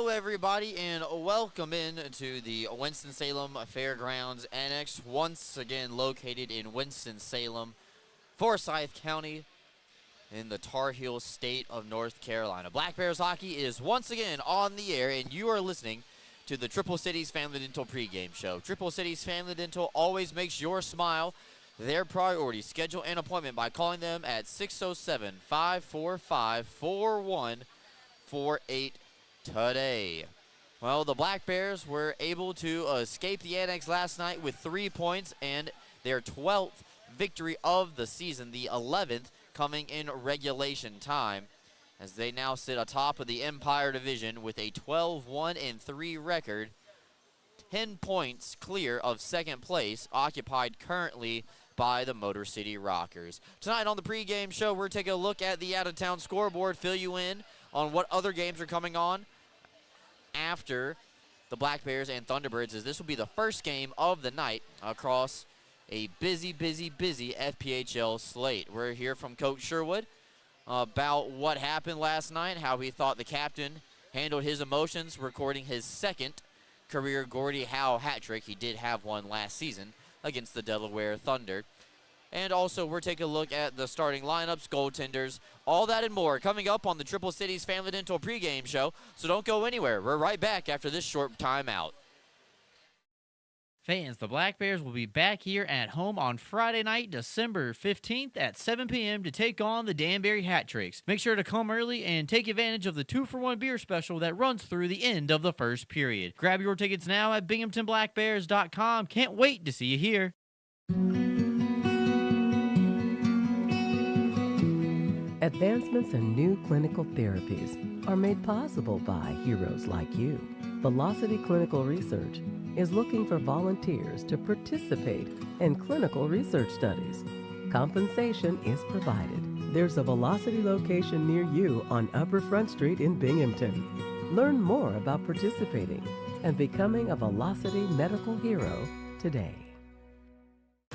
Hello, everybody, and welcome in to the Winston-Salem Fairgrounds Annex, once again located in Winston-Salem, Forsyth County, in the Tar Heel state of North Carolina. Black Bears hockey is once again on the air, and you are listening to the Triple Cities Family Dental pregame show. Triple Cities Family Dental always makes your smile their priority. Schedule an appointment by calling them at 607-545-4148 today. Well, the Black Bears were able to escape the Annex last night with 3 points and their 12th victory of the season, the 11th coming in regulation time, as they now sit atop of the Empire Division with a 12-1-3 record, 10 points clear of second place, occupied currently by the Motor City Rockers. Tonight on the pregame show, we're taking a look at the out-of-town scoreboard, fill you in on what other games are coming on after the Black Bears and Thunderbirds, as this will be the first game of the night across a busy FPHL slate. We're here from Coach Sherwood about what happened last night, how he thought the captain handled his emotions, recording his second career Gordie Howe hat trick. He did have one last season against the Delaware Thunder. And also, we're taking a look at the starting lineups, goaltenders, all that and more coming up on the Triple Cities Family Dental pregame show. So don't go anywhere. We're right back after this short timeout. Fans, the Black Bears will be back here at home on Friday night, December 15th at 7 p.m. to take on the Danbury Hat Tricks. Make sure to come early and take advantage of the 2-for-1 beer special that runs through the end of the first period. Grab your tickets now at BinghamtonBlackBears.com. Can't wait to see you here. Advancements in new clinical therapies are made possible by heroes like you. Velocity Clinical Research is looking for volunteers to participate in clinical research studies. Compensation is provided. There's a Velocity location near you on Upper Front Street in Binghamton. Learn more about participating and becoming a Velocity medical hero today.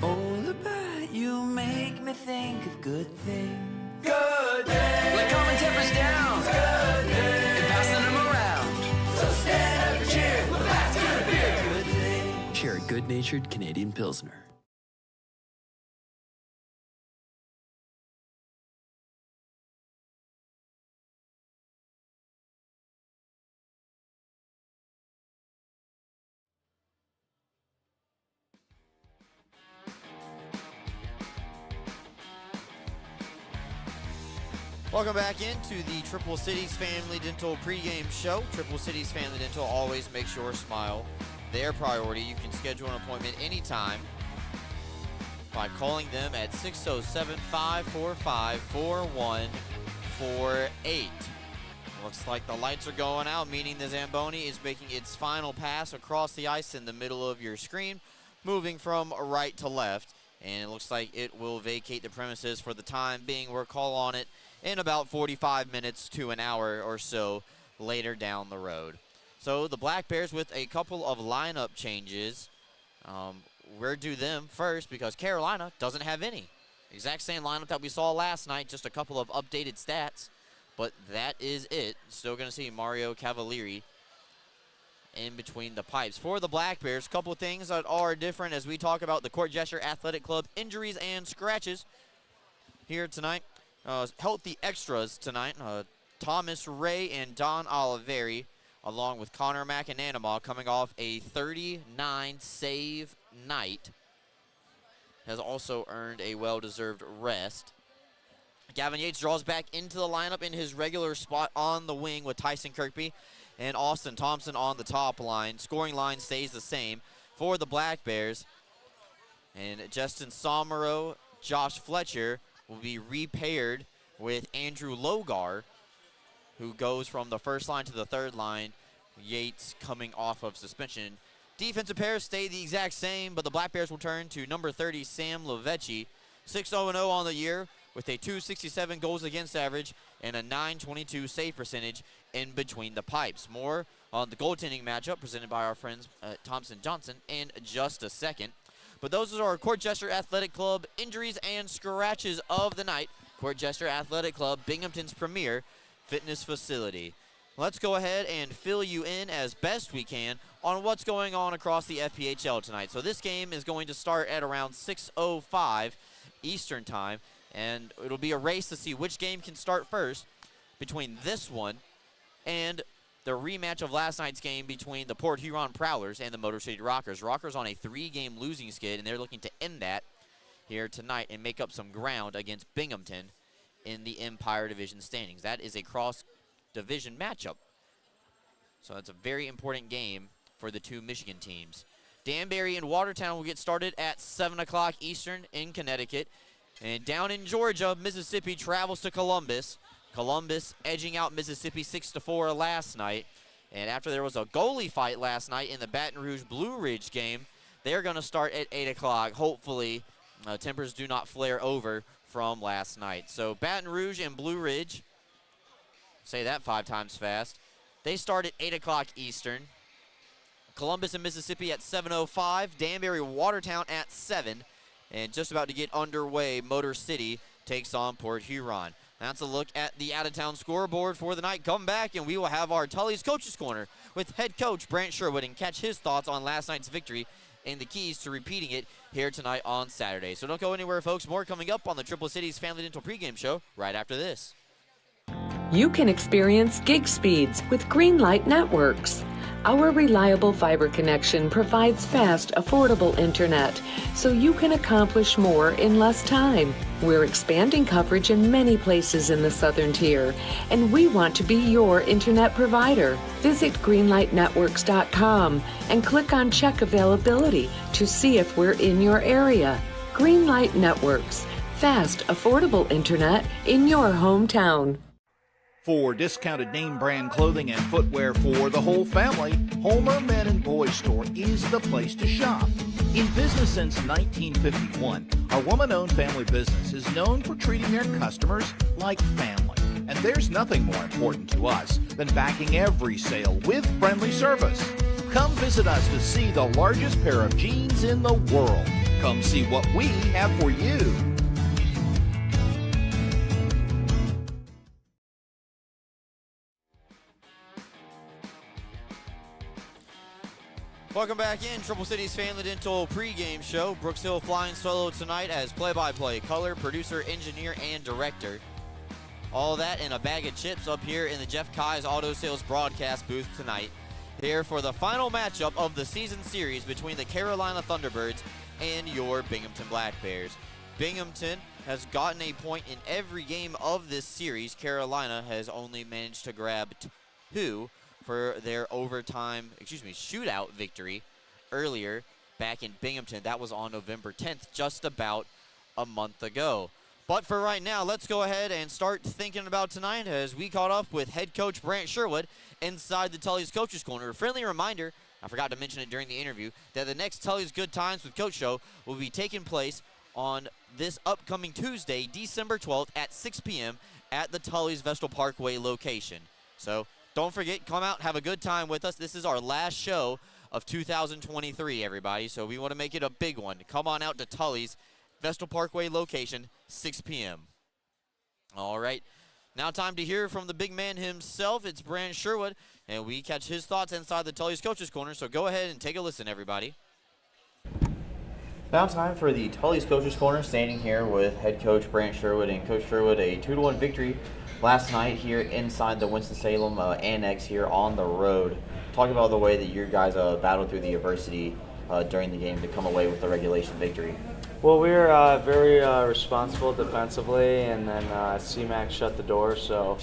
All about you make me think of good things. Good day. Like calming tempers down. Good day. And passing them around. So stand up and cheer. Well, that's gonna be a good thing. Share a good-natured Canadian Pilsner. Welcome back into the Triple Cities Family Dental pregame show. Triple Cities Family Dental always makes your smile their priority. You can schedule an appointment anytime by calling them at 607-545-4148. Looks like the lights are going out, meaning the Zamboni is making its final pass across the ice in the middle of your screen, moving from right to left. And it looks like it will vacate the premises for the time being. We'll call on it in about 45 minutes to an hour or so later down the road. So the Black Bears with a couple of lineup changes. We're due them first because Carolina doesn't have any. Exact same lineup that we saw last night, just a couple of updated stats. But that is it. Still going to see Mario Cavalieri in between the pipes. For the Black Bears, a couple of things that are different as we talk about the Court Gesture Athletic Club injuries and scratches here tonight. Healthy extras tonight. Thomas Ray and Don Oliveri, along with Connor McAnanama, coming off a 39 save night, has also earned a well-deserved rest. Gavin Yates draws back into the lineup in his regular spot on the wing with Tyson Kirkby and Austin Thompson on the top line. Scoring line stays the same for the Black Bears. And Justin Somero, Josh Fletcher will be repaired with Andrew Logar, who goes from the first line to the third line. Yates coming off of suspension. Defensive pairs stay the exact same, but the Black Bears will turn to number 30, Sam Lovecki, 6-0-0 on the year with a .267 goals against average and a .922 save percentage in between the pipes. More on the goaltending matchup presented by our friends Thompson Johnson in just a second. But those are our Court Gesture Athletic Club injuries and scratches of the night. Court Gesture Athletic Club, Binghamton's premier fitness facility. let's go ahead and fill you in as best we can on what's going on across the FPHL tonight. So this game is going to start at around 6:05 Eastern time, and it'll be a race to see which game can start first between this one and the rematch of last night's game between the Port Huron Prowlers and the Motor City Rockers. Rockers on a 3-game losing skid, and they're looking to end that here tonight and make up some ground against Binghamton in the Empire Division standings. That is a cross-division matchup. So that's a very important game for the two Michigan teams. Danbury and Watertown will get started at 7 o'clock Eastern in Connecticut. And down in Georgia, Mississippi travels to Columbus. Columbus edging out Mississippi 6-4 last night. And after there was a goalie fight last night in the Baton Rouge Blue Ridge game, they're going to start at 8 o'clock. Hopefully, tempers do not flare over from last night. So Baton Rouge and Blue Ridge, say that 5 times fast, they start at 8 o'clock Eastern. Columbus and Mississippi at 7:05. Danbury Watertown at 7. And just about to get underway, Motor City takes on Port Huron. That's a look at the out-of-town scoreboard for the night. Come back, and we will have our Tully's Coaches Corner with head coach Brant Sherwood and catch his thoughts on last night's victory and the keys to repeating it here tonight on Saturday. So don't go anywhere, folks. More coming up on the Triple Cities Family Dental pregame show right after this. You can experience gig speeds with Greenlight Networks. Our reliable fiber connection provides fast, affordable internet, so you can accomplish more in less time. We're expanding coverage in many places in the Southern Tier, and we want to be your internet provider. Visit greenlightnetworks.com and click on Check Availability to see if we're in your area. Greenlight Networks, fast, affordable internet in your hometown. For discounted name brand clothing and footwear for the whole family, Homer Men and Boys Store is the place to shop. In business since 1951, our woman-owned family business is known for treating their customers like family. And there's nothing more important to us than backing every sale with friendly service. Come visit us to see the largest pair of jeans in the world. Come see what we have for you. Welcome back in Triple Cities Family Dental pregame show. Brooks Hill flying solo tonight as play-by-play color, producer, engineer, and director. All that and a bag of chips up here in the Jeff Kai's Auto Sales broadcast booth tonight. Here for the final matchup of the season series between the Carolina Thunderbirds and your Binghamton Black Bears. Binghamton has gotten a point in every game of this series. Carolina has only managed to grab 2 for their shootout victory earlier back in Binghamton. That was on November 10th, just about a month ago. But for right now, let's go ahead and start thinking about tonight as we caught up with head coach Brant Sherwood inside the Tully's Coaches Corner. A friendly reminder, I forgot to mention it during the interview, that the next Tully's Good Times with Coach show will be taking place on this upcoming Tuesday, December 12th at 6 p.m. at the Tully's Vestal Parkway location. So don't forget, come out, have a good time with us. This is our last show of 2023, everybody, so we want to make it a big one. Come on out to Tully's Vestal Parkway location, 6 p.m. All right, now time to hear from the big man himself. It's Brant Sherwood, and we catch his thoughts inside the Tully's Coaches Corner, so go ahead and take a listen, everybody. Now time for the Tully's Coaches Corner, standing here with head coach Brant Sherwood. And Coach Sherwood, a 2-1 victory last night here inside the Winston-Salem Annex here on the road. Talk about the way that you guys battled through the adversity during the game to come away with the regulation victory. Well, we were very responsible defensively, and then CMAC shut the door, so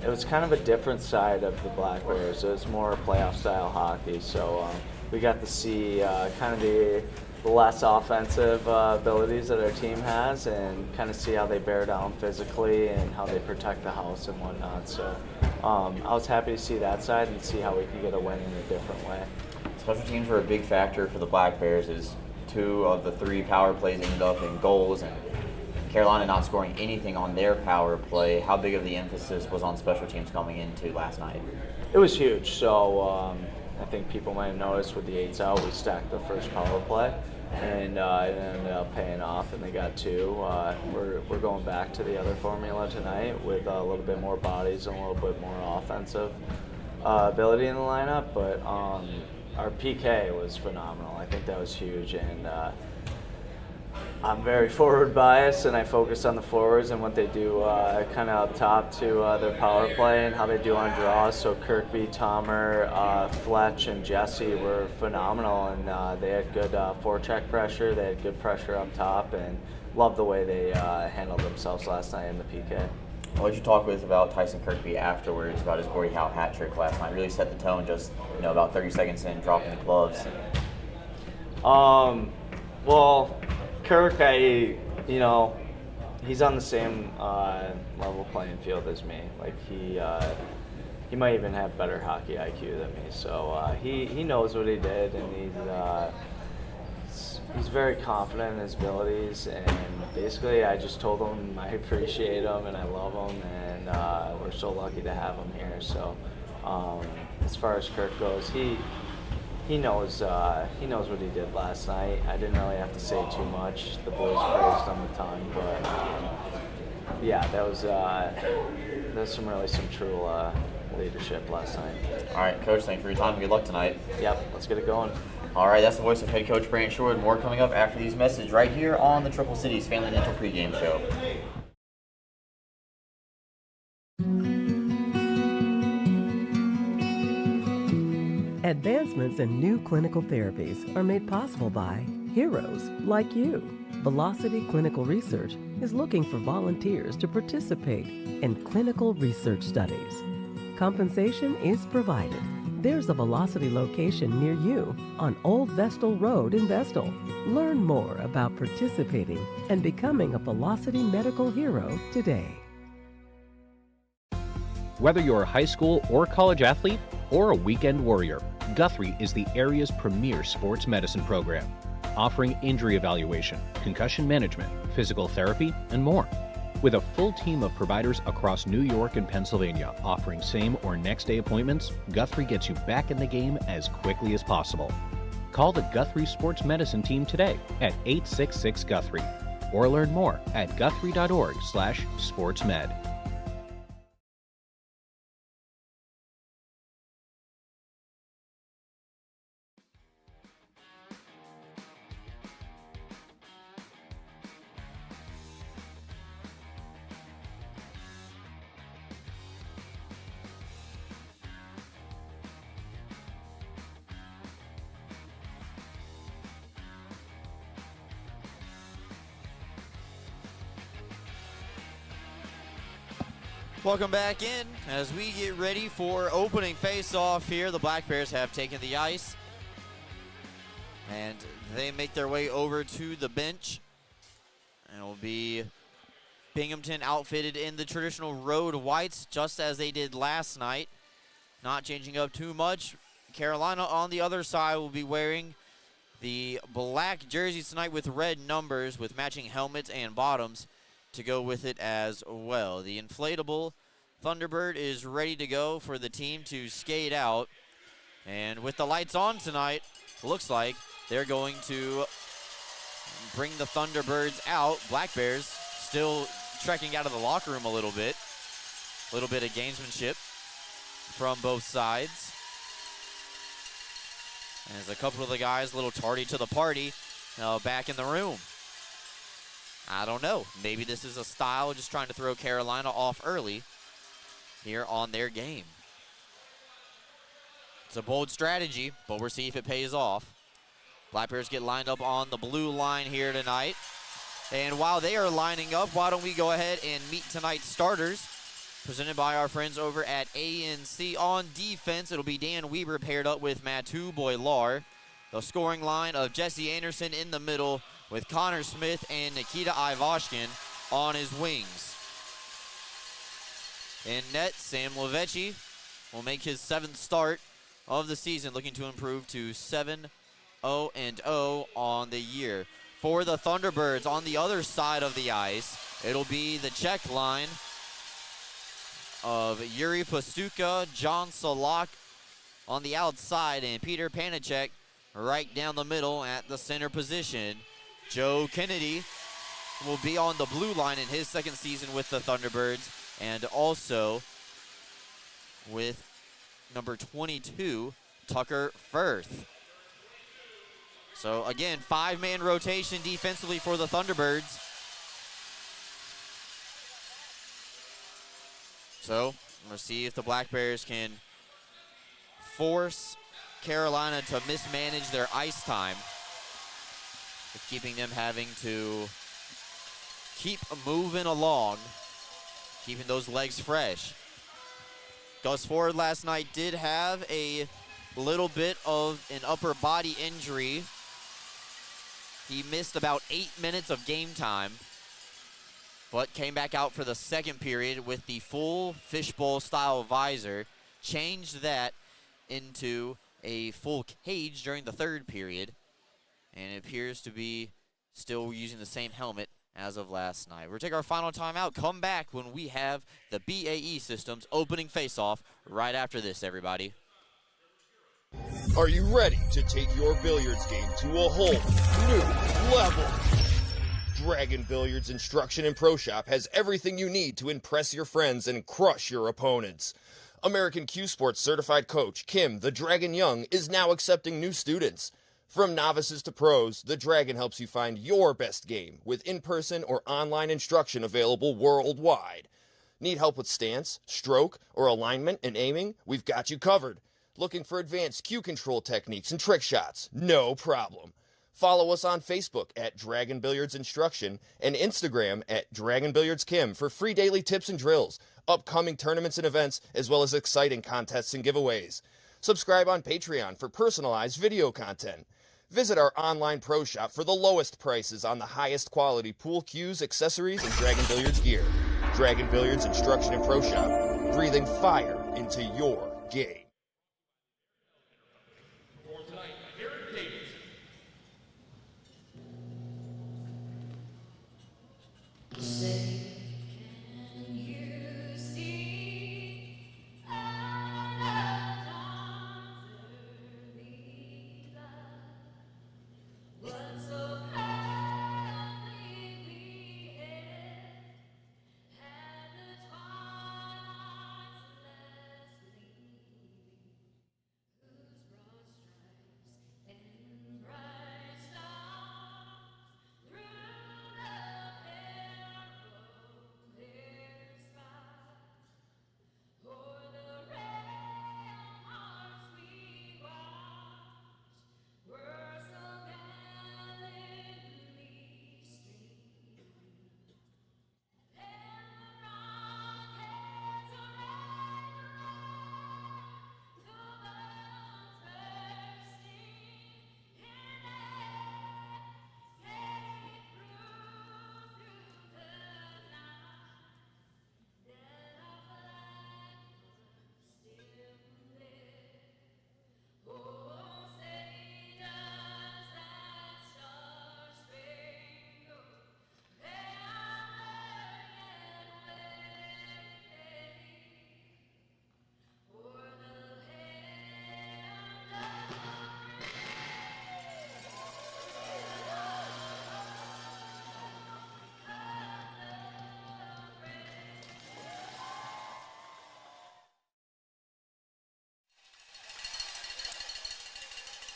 it was kind of a different side of the Black Bears. It was more playoff-style hockey, so we got to see kind of the less offensive abilities that our team has and kind of see how they bear down physically and how they protect the house and whatnot. So I was happy to see that side and see how we could get a win in a different way. Special teams were a big factor for the Black Bears as 2 of the 3 power plays ended up in goals, and Carolina not scoring anything on their power play. How big of the emphasis was on special teams coming into last night? It was huge. So I think people might have noticed with the 8s out, we stacked the first power play. and it ended up paying off, and they got 2. We're going back to the other formula tonight with a little bit more bodies and a little bit more offensive ability in the lineup, but our PK was phenomenal. I think that was huge, and I'm very forward biased, and I focus on the forwards and what they do kind of up top to their power play and how they do on draws. So Kirkby, Tomer, Fletch, and Jesse were phenomenal, and they had good forecheck pressure. They had good pressure up top, and loved the way they handled themselves last night in the PK. What did you talk with about Tyson Kirkby afterwards about his Gordie Howe hat trick last night? Really set the tone just about 30 seconds in, dropping the gloves. Well, Kirk, he's on the same level playing field as me. Like he might even have better hockey IQ than me. So he knows what he did, and he's very confident in his abilities. And basically, I just told him I appreciate him and I love him, and we're so lucky to have him here. So as far as Kirk goes, he knows what he did last night. I didn't really have to say too much. The boys praised him a ton, but yeah, that was some true leadership last night. All right, Coach, thanks for your time. Good luck tonight. Yep, let's get it going. All right, that's the voice of head coach Brant Short. More coming up after these messages right here on the Triple Cities Family Dental Pregame Show. Advancements in new clinical therapies are made possible by heroes like you. Velocity Clinical Research is looking for volunteers to participate in clinical research studies. Compensation is provided. There's a Velocity location near you on Old Vestal Road in Vestal. Learn more about participating and becoming a Velocity medical hero today. Whether you're a high school or college athlete or a weekend warrior, Guthrie is the area's premier sports medicine program, offering injury evaluation, concussion management, physical therapy, and more. With a full team of providers across New York and Pennsylvania offering same or next day appointments, Guthrie gets you back in the game as quickly as possible. Call the Guthrie Sports Medicine team today at 866-GUTHRIE or learn more at guthrie.org/sportsmed. Welcome back in as we get ready for opening face-off here. The Black Bears have taken the ice, and they make their way over to the bench. And it will be Binghamton outfitted in the traditional road whites, just as they did last night. Not changing up too much. Carolina on the other side will be wearing the black jerseys tonight with red numbers, with matching helmets and bottoms to go with it as well. The inflatable Thunderbird is ready to go for the team to skate out. And with the lights on tonight, looks like they're going to bring the Thunderbirds out. Black Bears still trekking out of the locker room a little bit. A little bit of gamesmanship from both sides. And as a couple of the guys, a little tardy to the party, back in the room. I don't know. Maybe this is a style just trying to throw Carolina off early here on their game. It's a bold strategy, but we'll see if it pays off. Black Bears get lined up on the blue line here tonight. And while they are lining up, why don't we go ahead and meet tonight's starters, presented by our friends over at ANC. On defense, it'll be Dan Weber paired up with Matu Boilar. The scoring line of Jesse Anderson in the middle, with Connor Smith and Nikita Ivashkin on his wings. In net, Sam Lovechi will make his 7th start of the season, looking to improve to 7-0-0 on the year. For the Thunderbirds on the other side of the ice, it'll be the check line of Yuri Pastuka, John Solak on the outside, and Peter Panacek right down the middle at the center position. Joe Kennedy will be on the blue line in his second season with the Thunderbirds, and also with number 22, Tucker Firth. So again, 5-man rotation defensively for the Thunderbirds. So we'll see if the Black Bears can force Carolina to mismanage their ice time, with keeping them having to keep moving along, keeping those legs fresh. Gus Ford last night did have a little bit of an upper body injury. He missed about 8 minutes of game time, but came back out for the second period with the full fishbowl style visor, changed that into a full cage during the third period, and it appears to be still using the same helmet as of last night. We'll take our final timeout, come back when we have the BAE Systems opening face-off right after this, everybody. Are you ready to take your billiards game to a whole new level? Dragon Billiards Instruction and Pro Shop has everything you need to impress your friends and crush your opponents. American Q Sports certified coach Kim the Dragon Young is now accepting new students. From novices to pros, the Dragon helps you find your best game with in-person or online instruction available worldwide. Need help with stance, stroke, or alignment and aiming? We've got you covered. Looking for advanced cue control techniques and trick shots? No problem. Follow us on Facebook at Dragon Billiards Instruction and Instagram at Dragon Billiards Kim for free daily tips and drills, upcoming tournaments and events, as well as exciting contests and giveaways. Subscribe on Patreon for personalized video content. Visit our online pro shop for the lowest prices on the highest quality pool cues, accessories, and Dragon Billiards gear. Dragon Billiards Instruction and Pro Shop, breathing fire into your game.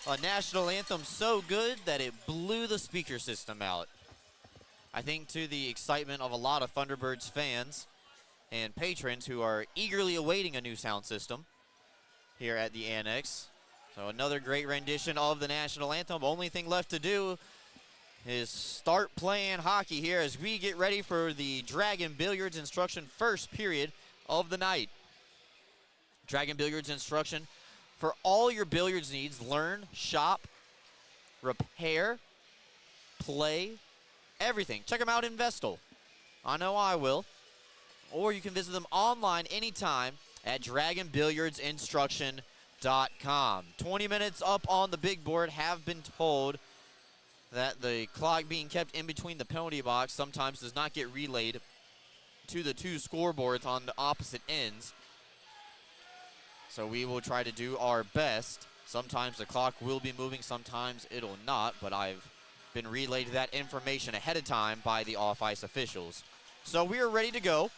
A national anthem so good that it blew the speaker system out. I think to the excitement of a lot of Thunderbirds fans and patrons who are eagerly awaiting a new sound system here at the Annex. So another great rendition of the national anthem. Only thing left to do is start playing hockey here as we get ready for the Dragon Billiards Instruction first period of the night. Dragon Billiards Instruction for all your billiards needs. Learn, shop, repair, play, everything. Check them out in Vestal. I know I will. Or you can visit them online anytime at dragonbilliardsinstruction.com. 20 minutes up on the big board. Have been told that the clock being kept in between the penalty box sometimes does not get relayed to the two scoreboards on the opposite ends. So we will try to do our best Sometimes the clock will be moving, sometimes it'll not, but I've been relayed that information ahead of time by the off-ice officials. So we are ready to go.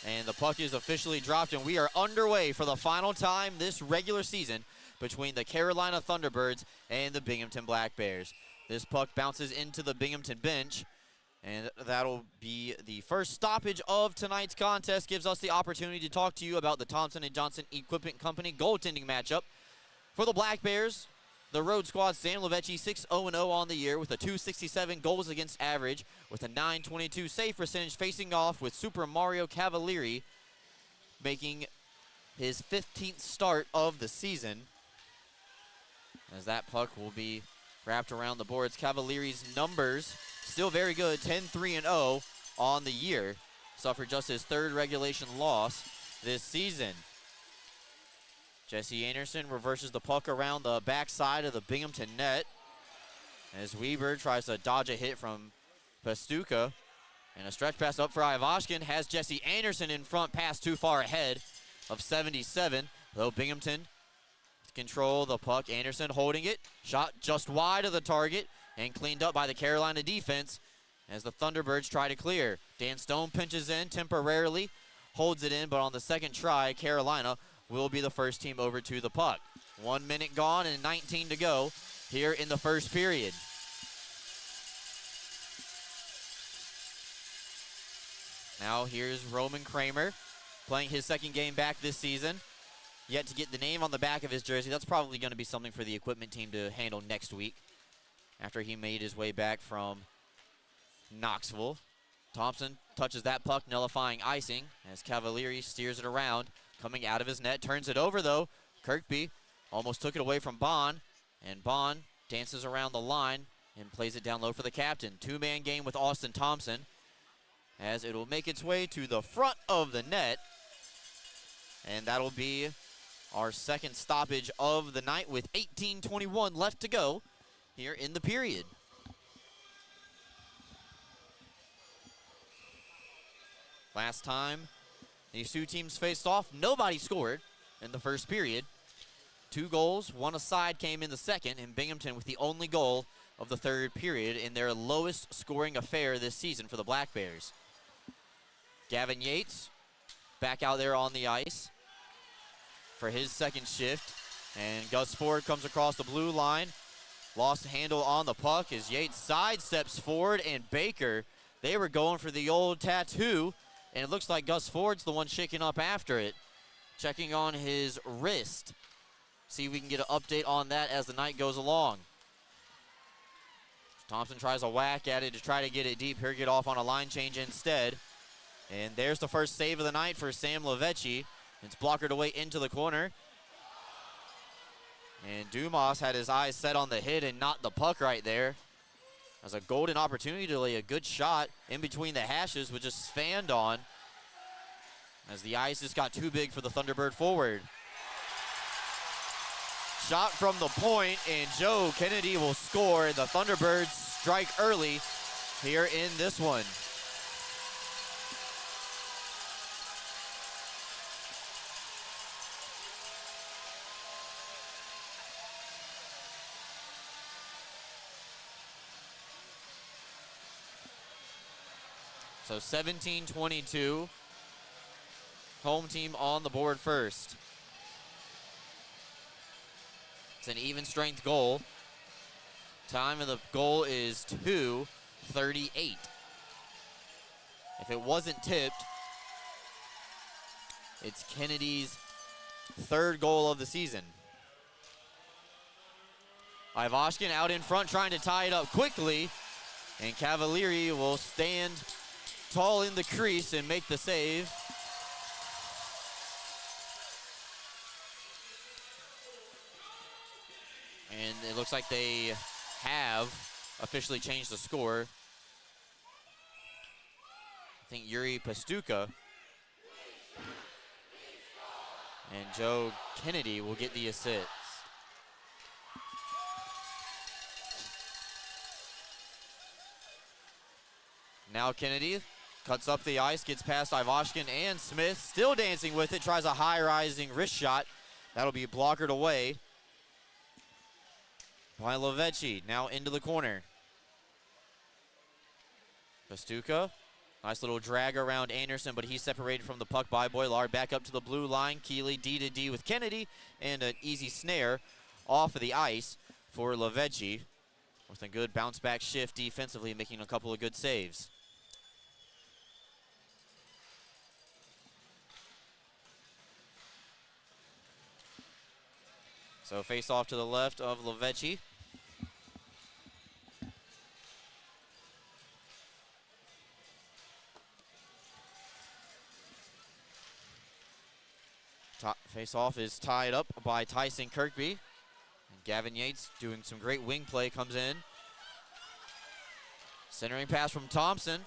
And the puck is officially dropped, and we are underway for the final time this regular season between the Carolina Thunderbirds and the Binghamton Black Bears. This puck bounces into the Binghamton bench, and that'll be the first stoppage of tonight's contest. Gives us the opportunity to talk to you about the Thompson & Johnson Equipment Company goaltending matchup. For the Black Bears, the road squad, Sam Levechi, 6-0-0 on the year with a .267 goals against average with a .922 save percentage, facing off with Super Mario Cavalieri, making his 15th start of the season. As that puck will be wrapped around the boards. Cavalieri's numbers still very good, 10-3-0 on the year. Suffered just his third regulation loss this season. Jesse Anderson reverses the puck around the backside of the Binghamton net as Weber tries to dodge a hit from Pastuca. And a stretch pass up for Ivashkin has Jesse Anderson in front, pass too far ahead of 77. Though Binghamton control the puck. Anderson holding it, shot just wide of the target and cleaned up by the Carolina defense as the Thunderbirds try to clear. Dan Stone pinches in temporarily, holds it in, but on the second try, Carolina will be the first team over to the puck. 1 minute gone and 19 to go here in the first period. Now here's Roman Kramer playing his second game back this season. Yet to get the name on the back of his jersey. That's probably going to be something for the equipment team to handle next week after he made his way back from Knoxville. Thompson touches that puck, nullifying icing as Cavalieri steers it around. Coming out of his net, turns it over though. Kirkby almost took it away from Bond, and Bond dances around the line and plays it down low for the captain. Two-man game with Austin Thompson as it will make its way to the front of the net, and that'll be our second stoppage of the night with 18:21 left to go here in the period. Last time these two teams faced off, nobody scored in the first period. 2 goals, 1 aside came in the second, and Binghamton with the only goal of the third period in their lowest scoring affair this season for the Black Bears. Gavin Yates back out there on the ice for his second shift, and Gus Ford comes across the blue line. Lost handle on the puck as Yates sidesteps forward, and Baker, they were going for the old tattoo, and it looks like Gus Ford's the one shaking up after it, checking on his wrist. See if we can get an update on that as the night goes along. Thompson tries a whack at it to try to get it deep. Here, get off on a line change instead. And there's the first save of the night for Sam Levechi. It's blockered away into the corner. And Dumas had his eyes set on the hit and not the puck right there. As a golden opportunity to lay a good shot in between the hashes, which just fanned on as the ice just got too big for the Thunderbird forward. Shot from the point, and Joe Kennedy will score. The Thunderbirds strike early here in this one. So 17-22, home team on the board first. It's an even strength goal. Time of the goal is 2:38. If it wasn't tipped, it's Kennedy's third goal of the season. Ivashkin out in front trying to tie it up quickly, and Cavalieri will stand tall in the crease and make the save. And it looks like they have officially changed the score. I think Yuri Pastuca and Joe Kennedy will get the assist. Now Kennedy Cuts up the ice, gets past Ivashkin and Smith. Still dancing with it, tries a high-rising wrist shot. That'll be blockered away by Lovecki. Now into the corner. Pastuca, nice little drag around Anderson, but he's separated from the puck by Boilard. Back up to the blue line. Keeley D-to-D with Kennedy, and an easy snare off of the ice for Lovecki with a good bounce-back shift defensively, making a couple of good saves. So face off to the left of Lovecki. Face off is tied up by Tyson Kirkby. And Gavin Yates doing some great wing play, comes in. Centering pass from Thompson.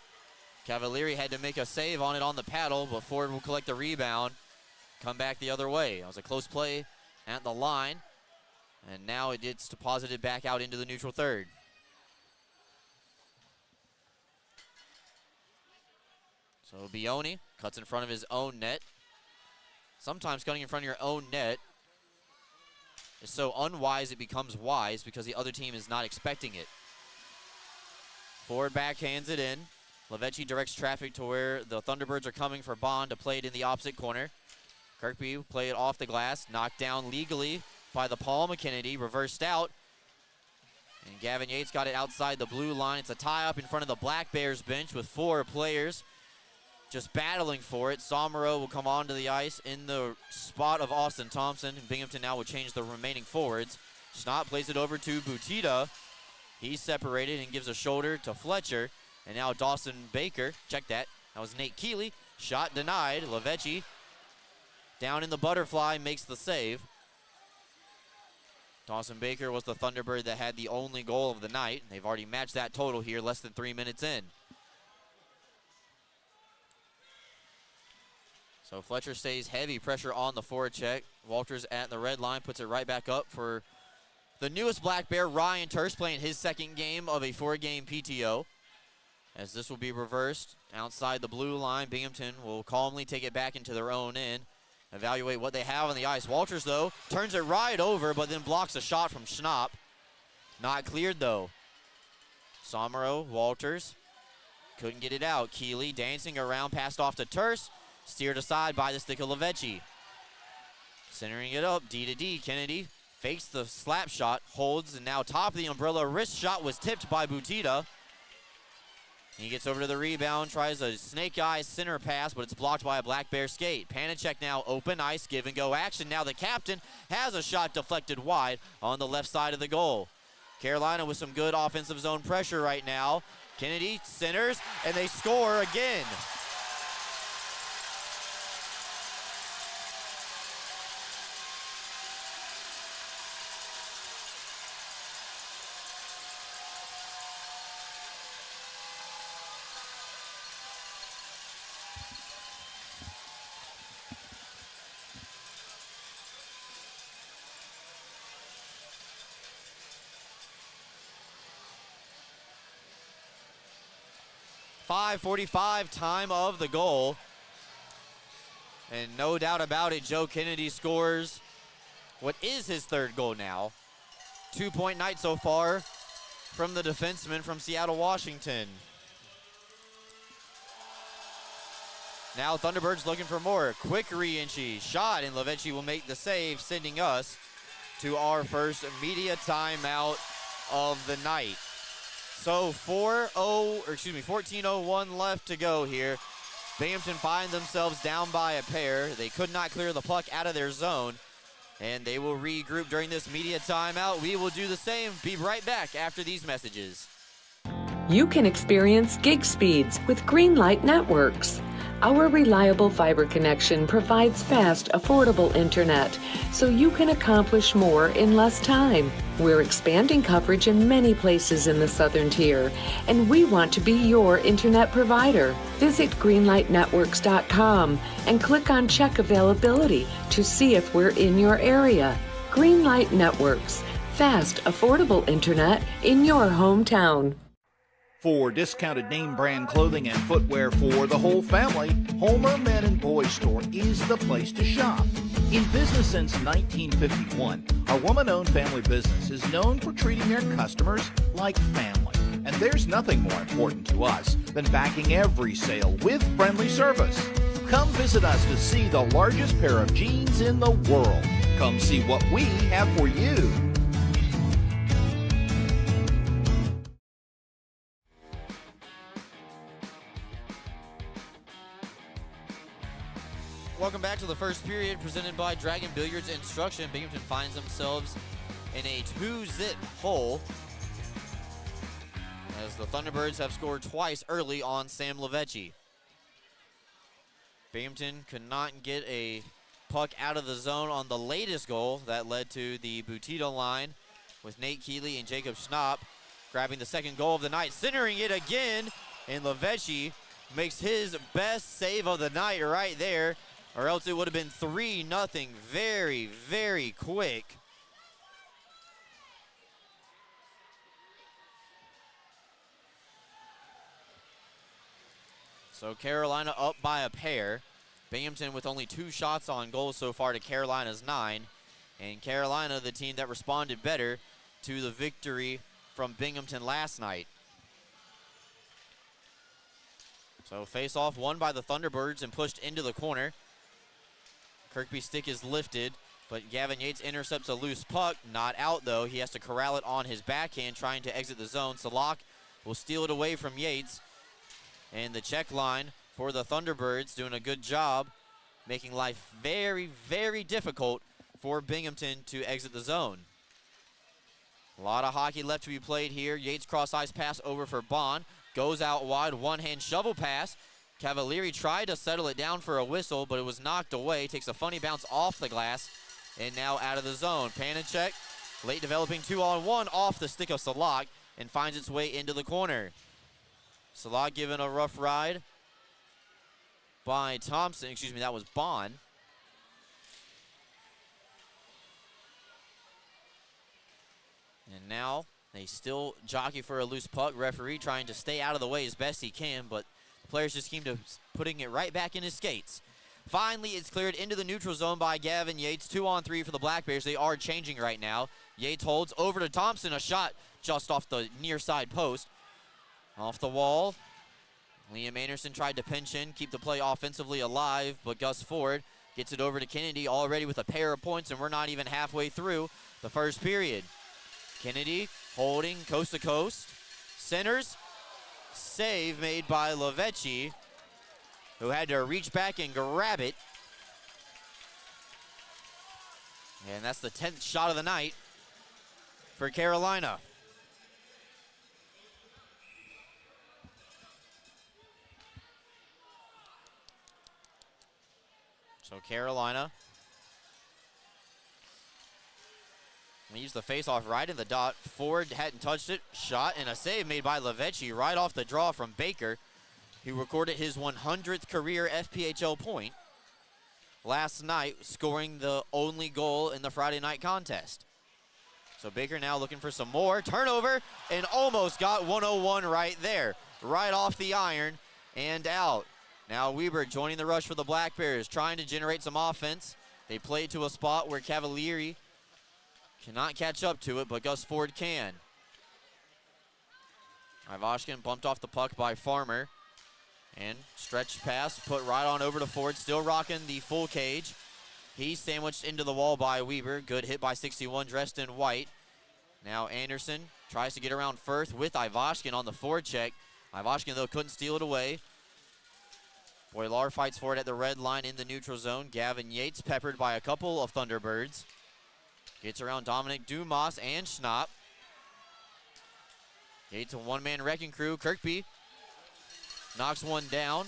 Cavalieri had to make a save on it on the paddle, but Ford will collect the rebound. Come back the other way. That was a close play at the line. And now it gets deposited back out into the neutral third. So Bioni cuts in front of his own net. Sometimes cutting in front of your own net is so unwise it becomes wise because the other team is not expecting it. Ford backhands it in. Lovecki directs traffic to where the Thunderbirds are coming for Bond to play it in the opposite corner. Kirkby will play it off the glass, knocked down legally by the palm of Kennedy, reversed out. And Gavin Yates got it outside the blue line. It's a tie-up in front of the Black Bears bench with 4 players just battling for it. Somero will come onto the ice in the spot of Austin Thompson. Binghamton now will change the remaining forwards. Schnott plays it over to Butita. He's separated and gives a shoulder to Fletcher. And now Dawson Baker, check that. That was Nate Keeley. Shot denied. Lovecki down in the butterfly, makes the save. Dawson Baker was the Thunderbird that had the only goal of the night. They've already matched that total here, less than 3 minutes in. So Fletcher stays heavy pressure on the forecheck. Walters at the red line, puts it right back up for the newest Black Bear, Ryan Turse, playing his second game of a 4-game PTO. As this will be reversed outside the blue line, Binghamton will calmly take it back into their own end. Evaluate what they have on the ice. Walters, though, turns it right over, but then blocks a shot from Schnapp. Not cleared, though. Somero, Walters, couldn't get it out. Keeley dancing around, passed off to Turse, steered aside by the stick of Lovecki. Centering it up, D-to-D, Kennedy fakes the slap shot, holds, and now top of the umbrella. Wrist shot was tipped by Butita. He gets over to the rebound, tries a snake eye center pass, but it's blocked by a Black Bear skate. Panicek now open ice, give and go action. Now the captain has a shot deflected wide on the left side of the goal. Carolina with some good offensive zone pressure right now. Kennedy centers, and they score again. .545 time of the goal. And no doubt about it, Joe Kennedy scores what is his third goal now. 2-point night so far from the defenseman from Seattle, Washington. Now Thunderbirds looking for more. Quick re-entry shot, and Lovecki will make the save, sending us to our first media timeout of the night. So 14:01 left to go here. Binghamton find themselves down by a pair. They could not clear the puck out of their zone, and they will regroup during this media timeout. We will do the same. Be right back after these messages. You can experience gig speeds with Greenlight Networks. Our reliable fiber connection provides fast, affordable internet, so you can accomplish more in less time. We're expanding coverage in many places in the Southern Tier, and we want to be your internet provider. Visit greenlightnetworks.com and click on Check Availability to see if we're in your area. Greenlight Networks, fast, affordable internet in your hometown. For discounted name brand clothing and footwear for the whole family, Homer Men and Boys Store is the place to shop. In business since 1951, our woman-owned family business is known for treating their customers like family. And there's nothing more important to us than backing every sale with friendly service. Come visit us to see the largest pair of jeans in the world. Come see what we have for you. Welcome back to the first period presented by Dragon Billiards Instruction. Binghamton finds themselves in a 2-zip hole as the Thunderbirds have scored twice early on Sam Lavecchi. Binghamton could not get a puck out of the zone on the latest goal that led to the Butito line with Nate Keeley and Jacob Schnapp grabbing the second goal of the night, centering it again, and Lavecchi makes his best save of the night right there, or else it would have been 3-0 very, very quick. So Carolina up by a pair. Binghamton with only 2 shots on goal so far to Carolina's 9. And Carolina, the team that responded better to the victory from Binghamton last night. So face-off won by the Thunderbirds and pushed into the corner. Kirkby's stick is lifted, but Gavin Yates intercepts a loose puck. Not out, though. He has to corral it on his backhand, trying to exit the zone. Salak will steal it away from Yates. And the check line for the Thunderbirds doing a good job, making life very, very difficult for Binghamton to exit the zone. A lot of hockey left to be played here. Yates cross-ice pass over for Bond. Goes out wide, one-hand shovel pass. Cavalieri tried to settle it down for a whistle, but it was knocked away. Takes a funny bounce off the glass, and now out of the zone. Panicek, late developing 2-on-1 off the stick of Salak, and finds its way into the corner. Salak given a rough ride by Thompson. Excuse me, that was Bond. And now they still jockey for a loose puck. Referee trying to stay out of the way as best he can, but the players just seem to putting it right back in his skates. Finally, it's cleared into the neutral zone by Gavin Yates. 2-on-3 for the Black Bears. They are changing right now. Yates holds over to Thompson. A shot just off the near side post. Off the wall. Liam Anderson tried to pinch in, keep the play offensively alive, but Gus Ford gets it over to Kennedy already with a pair of points, and we're not even halfway through the first period. Kennedy holding coast to coast. Centers. Save made by Lavecchi, who had to reach back and grab it. And that's the 10th shot of the night for Carolina. So Carolina leaves the face-off right in the dot. Ford hadn't touched it. Shot and a save made by Lavecchi right off the draw from Baker, who recorded his 100th career FPHL point last night, scoring the only goal in the Friday night contest. So Baker now looking for some more. Turnover, and almost got 101 right there. Right off the iron and out. Now Weber joining the rush for the Black Bears, trying to generate some offense. They play to a spot where Cavalieri cannot catch up to it, but Gus Ford can. Ivashkin bumped off the puck by Farmer. And stretch pass put right on over to Ford, still rocking the full cage. He's sandwiched into the wall by Weber. Good hit by 61, dressed in white. Now Anderson tries to get around Firth with Ivashkin on the forward check. Ivashkin, though, couldn't steal it away. Boilar fights for it at the red line in the neutral zone. Gavin Yates peppered by a couple of Thunderbirds. Gets around Dominic Dumas and Schnapp. Yates a one-man wrecking crew. Kirkby knocks one down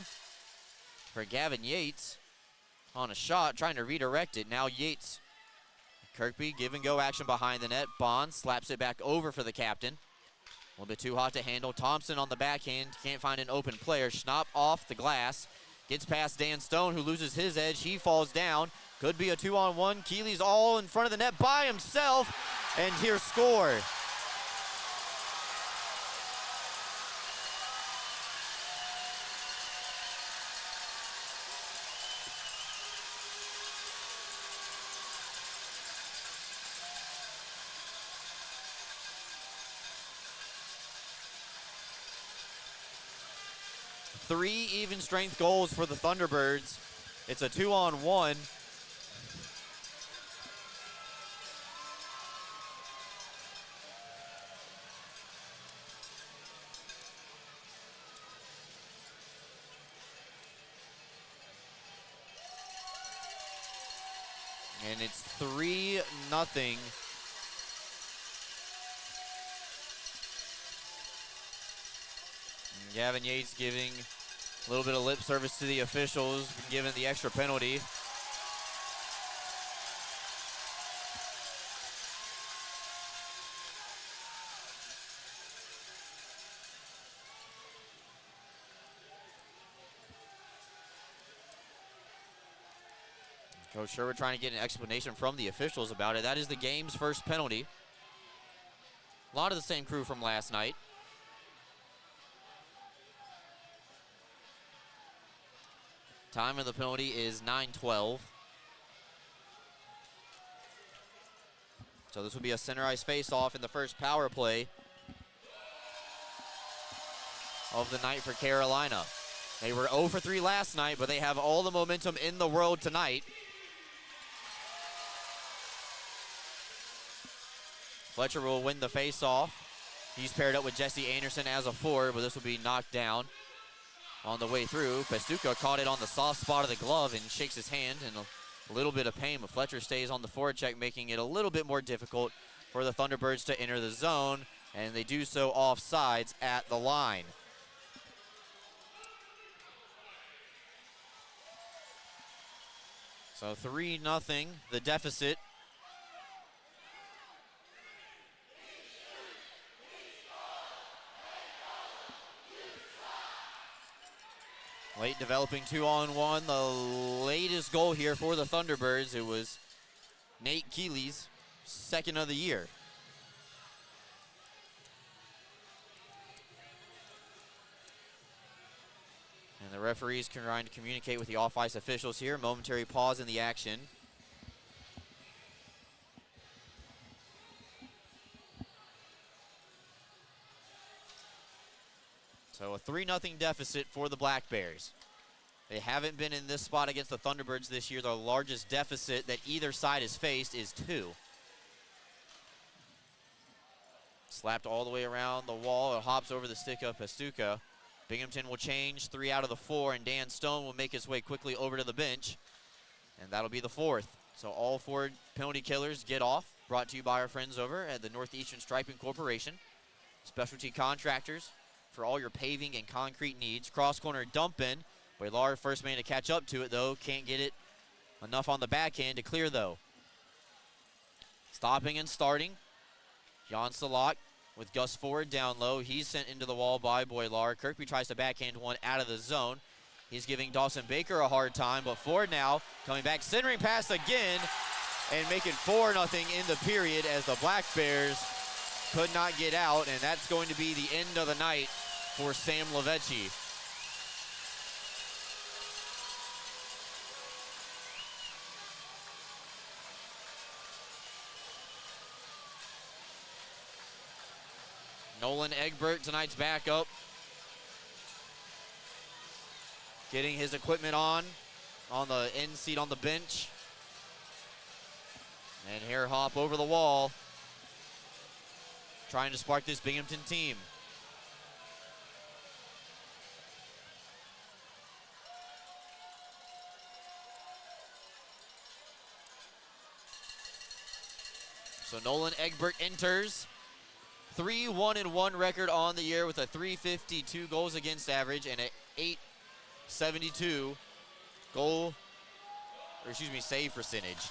for Gavin Yates on a shot, trying to redirect it. Now Yates. Kirkby give and go action behind the net. Bond slaps it back over for the captain. A little bit too hot to handle. Thompson on the backhand. Can't find an open player. Schnapp off the glass. Gets past Dan Stone, who loses his edge. He falls down. Could be a 2-on-1. Keeley's all in front of the net by himself. And here's score. 3 even strength goals for the Thunderbirds. It's a 2-on-1. And it's 3-0. Gavin Yates giving a little bit of lip service to the officials, given the extra penalty. Coach Sherwood trying to get an explanation from the officials about it. That is the game's first penalty. A lot of the same crew from last night. Time of the penalty is 9:12. So this will be a center ice face-off in the first power play of the night for Carolina. They were 0 for 3 last night, but they have all the momentum in the world tonight. Fletcher will win the face-off. He's paired up with Jesse Anderson as a forward, but this will be knocked down on the way through. Pastuca caught it on the soft spot of the glove and shakes his hand in a little bit of pain, but Fletcher stays on the forward check, making it a little bit more difficult for the Thunderbirds to enter the zone, and they do so offsides at the line. So 3-0, the deficit. Late developing 2-on-1, the latest goal here for the Thunderbirds. It was Nate Keeley's second of the year. And the referees trying to communicate with the off-ice officials here. Momentary pause in the action. So a 3-0 deficit for the Black Bears. They haven't been in this spot against the Thunderbirds this year. The largest deficit that either side has faced is 2. Slapped all the way around the wall. It hops over the stick of Pastuca. Binghamton will change 3 out of the 4, and Dan Stone will make his way quickly over to the bench. And that'll be the 4th. So all 4 penalty killers get off. Brought to you by our friends over at the Northeastern Striping Corporation. Specialty contractors for all your paving and concrete needs. Cross corner dump in. Boylar, first man to catch up to it, though. Can't get it enough on the backhand to clear, though. Stopping and starting. Jan Salak with Gus Ford down low. He's sent into the wall by Boylar. Kirkby tries to backhand one out of the zone. He's giving Dawson Baker a hard time, but Ford now coming back, centering pass again, and making 4-0 in the period as the Black Bears could not get out, and that's going to be the end of the night for Sam Lavecchi. Nolan Egbert, tonight's backup, getting his equipment on the end seat on the bench. And hair hop over the wall, trying to spark this Binghamton team. So Nolan Egbert enters. 3-1-1 record on the year with a .352 goals against average and a .872 save percentage.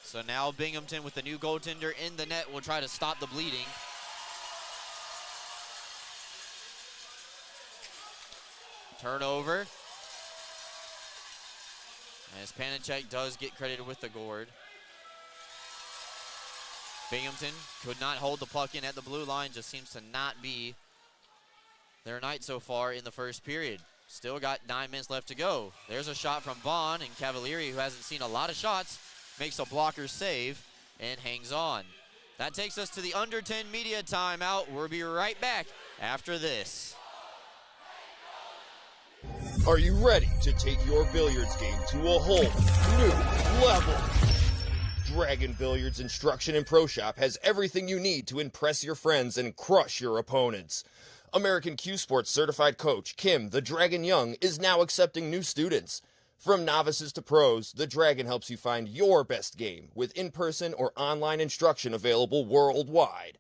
So now Binghamton with the new goaltender in the net will try to stop the bleeding. Turnover. As Panicek does get credited with the gourd. Binghamton could not hold the puck in at the blue line, just seems to not be their night so far in the first period. Still got 9 minutes left to go. There's a shot from Bond, and Cavalieri, who hasn't seen a lot of shots, makes a blocker save and hangs on. That takes us to the under 10 media timeout. We'll be right back after this. Are you ready to take your billiards game to a whole new level? Dragon Billiards Instruction and Pro Shop has everything you need to impress your friends and crush your opponents. American Q Sports certified coach Kim the Dragon Young is now accepting new students. From novices to pros, the Dragon helps you find your best game with in-person or online instruction available worldwide.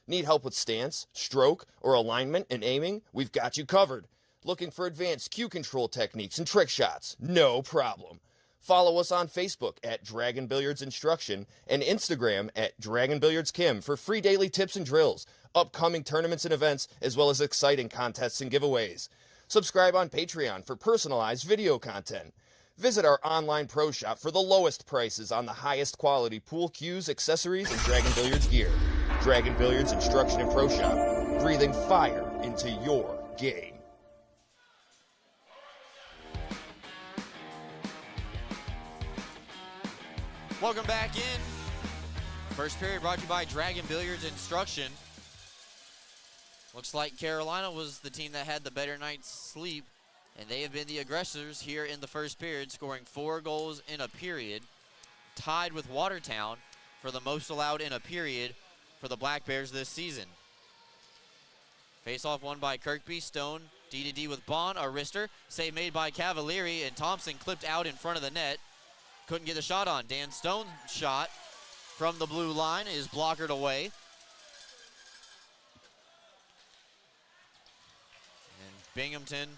Need help with stance, stroke, or alignment and aiming? We've got you covered. Looking for advanced cue control techniques and trick shots? No problem. Follow us on Facebook at Dragon Billiards Instruction and Instagram at Dragon Billiards Kim for free daily tips and drills, upcoming tournaments and events, as well as exciting contests and giveaways. Subscribe on Patreon for personalized video content. Visit our online pro shop for the lowest prices on the highest quality pool cues, accessories, and Dragon Billiards gear. Dragon Billiards Instruction and Pro Shop, breathing fire into your game. Welcome back in. First period brought to you by Dragon Billiards Instruction. Looks like Carolina was the team that had the better night's sleep, and they have been the aggressors here in the first period, scoring 4 goals in a period, tied with Watertown for the most allowed in a period for the Black Bears this season. Face-off won by Kirkby, Stone, D-to-D with Bond, a wrister, save made by Cavalieri, and Thompson clipped out in front of the net. Couldn't get the shot on. Dan Stone's shot from the blue line is blockered away. And Binghamton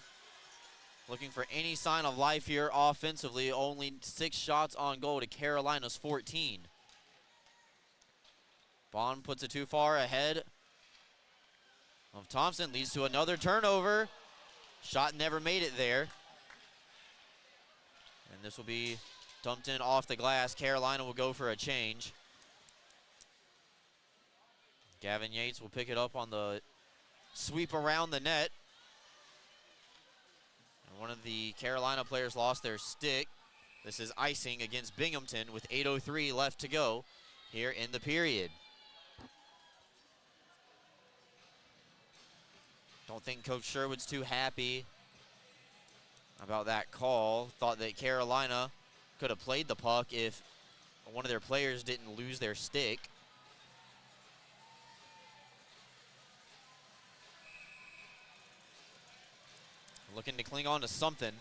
looking for any sign of life here offensively. Only 6 shots on goal to Carolina's 14. Bond puts it too far ahead of Thompson. Leads to another turnover. Shot never made it there. And this will be dumped in off the glass. Carolina will go for a change. Gavin Yates will pick it up on the sweep around the net. And one of the Carolina players lost their stick. This is icing against Binghamton with 8:03 left to go here in the period. Don't think Coach Sherwood's too happy about that call. Thought that Carolina could have played the puck if one of their players didn't lose their stick. Looking to cling on to something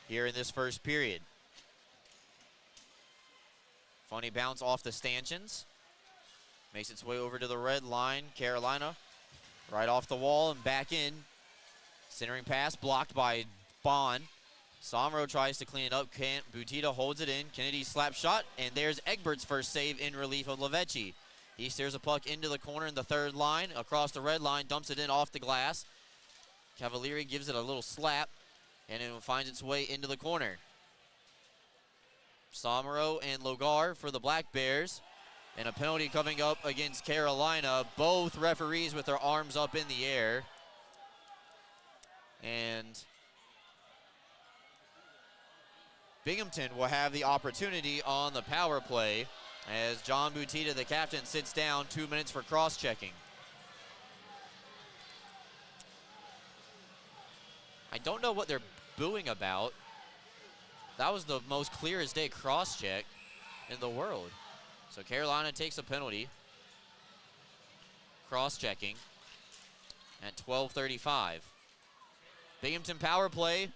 here in this first period. Funny bounce off the stanchions. Makes its way over to the red line. Carolina right off the wall and back in. Centering pass blocked by Bond. Somro tries to clean it up. Butita holds it in. Kennedy slap shot, and there's Egbert's first save in relief of Lavecchi. He steers a puck into the corner in the third line, across the red line, dumps it in off the glass. Cavalieri gives it a little slap, and it finds its way into the corner. Somro and Logar for the Black Bears, and a penalty coming up against Carolina. Both referees with their arms up in the air. And Binghamton will have the opportunity on the power play as John Butita, the captain, sits down. 2 minutes for cross-checking. I don't know what they're booing about. That was the most clear as day cross-check in the world. So Carolina takes a penalty. Cross-checking at 12:35. Binghamton power play.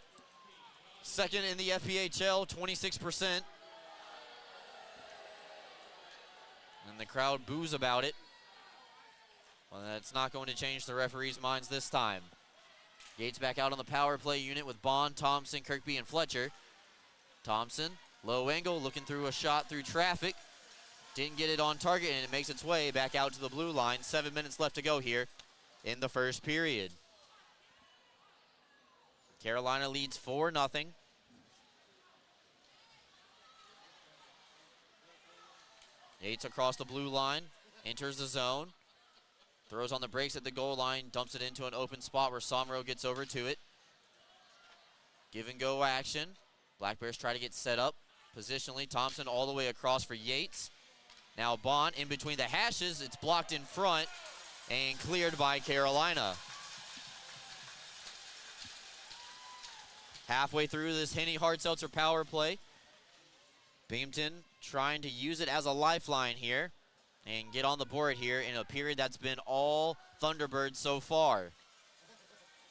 Second in the FPHL, 26%. And the crowd boos about it. Well, that's not going to change the referees' minds this time. Yates back out on the power play unit with Bond, Thompson, Kirkby, and Fletcher. Thompson, low angle, looking through a shot through traffic. Didn't get it on target, and it makes its way back out to the blue line. 7 minutes left to go here in the first period. Carolina leads 4-0. Yates across the blue line, enters the zone, throws on the brakes at the goal line, dumps it into an open spot where Somro gets over to it. Give and go action. Black Bears try to get set up positionally. Thompson all the way across for Yates. Now Bond in between the hashes. It's blocked in front and cleared by Carolina. Halfway through this Henny Hard Seltzer power play. Binghamton trying to use it as a lifeline here and get on the board here in a period that's been all Thunderbirds so far.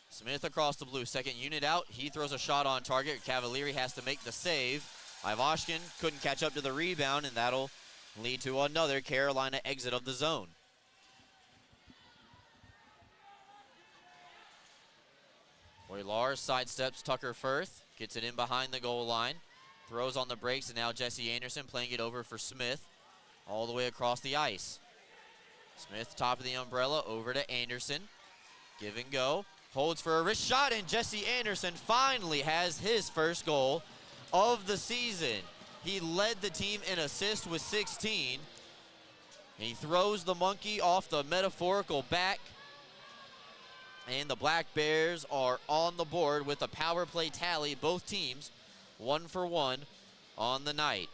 Smith across the blue, second unit out. He throws a shot on target. Cavalieri has to make the save. Ivashkin couldn't catch up to the rebound, and that'll lead to another Carolina exit of the zone. Oylar sidesteps Tucker Firth, gets it in behind the goal line, throws on the brakes, and now Jesse Anderson playing it over for Smith all the way across the ice. Smith, top of the umbrella, over to Anderson. Give and go. Holds for a wrist shot, and Jesse Anderson finally has his first goal of the season. He led the team in assists with 16. He throws the monkey off the metaphorical back, and the Black Bears are on the board with a power play tally. Both teams 1 for 1 on the night.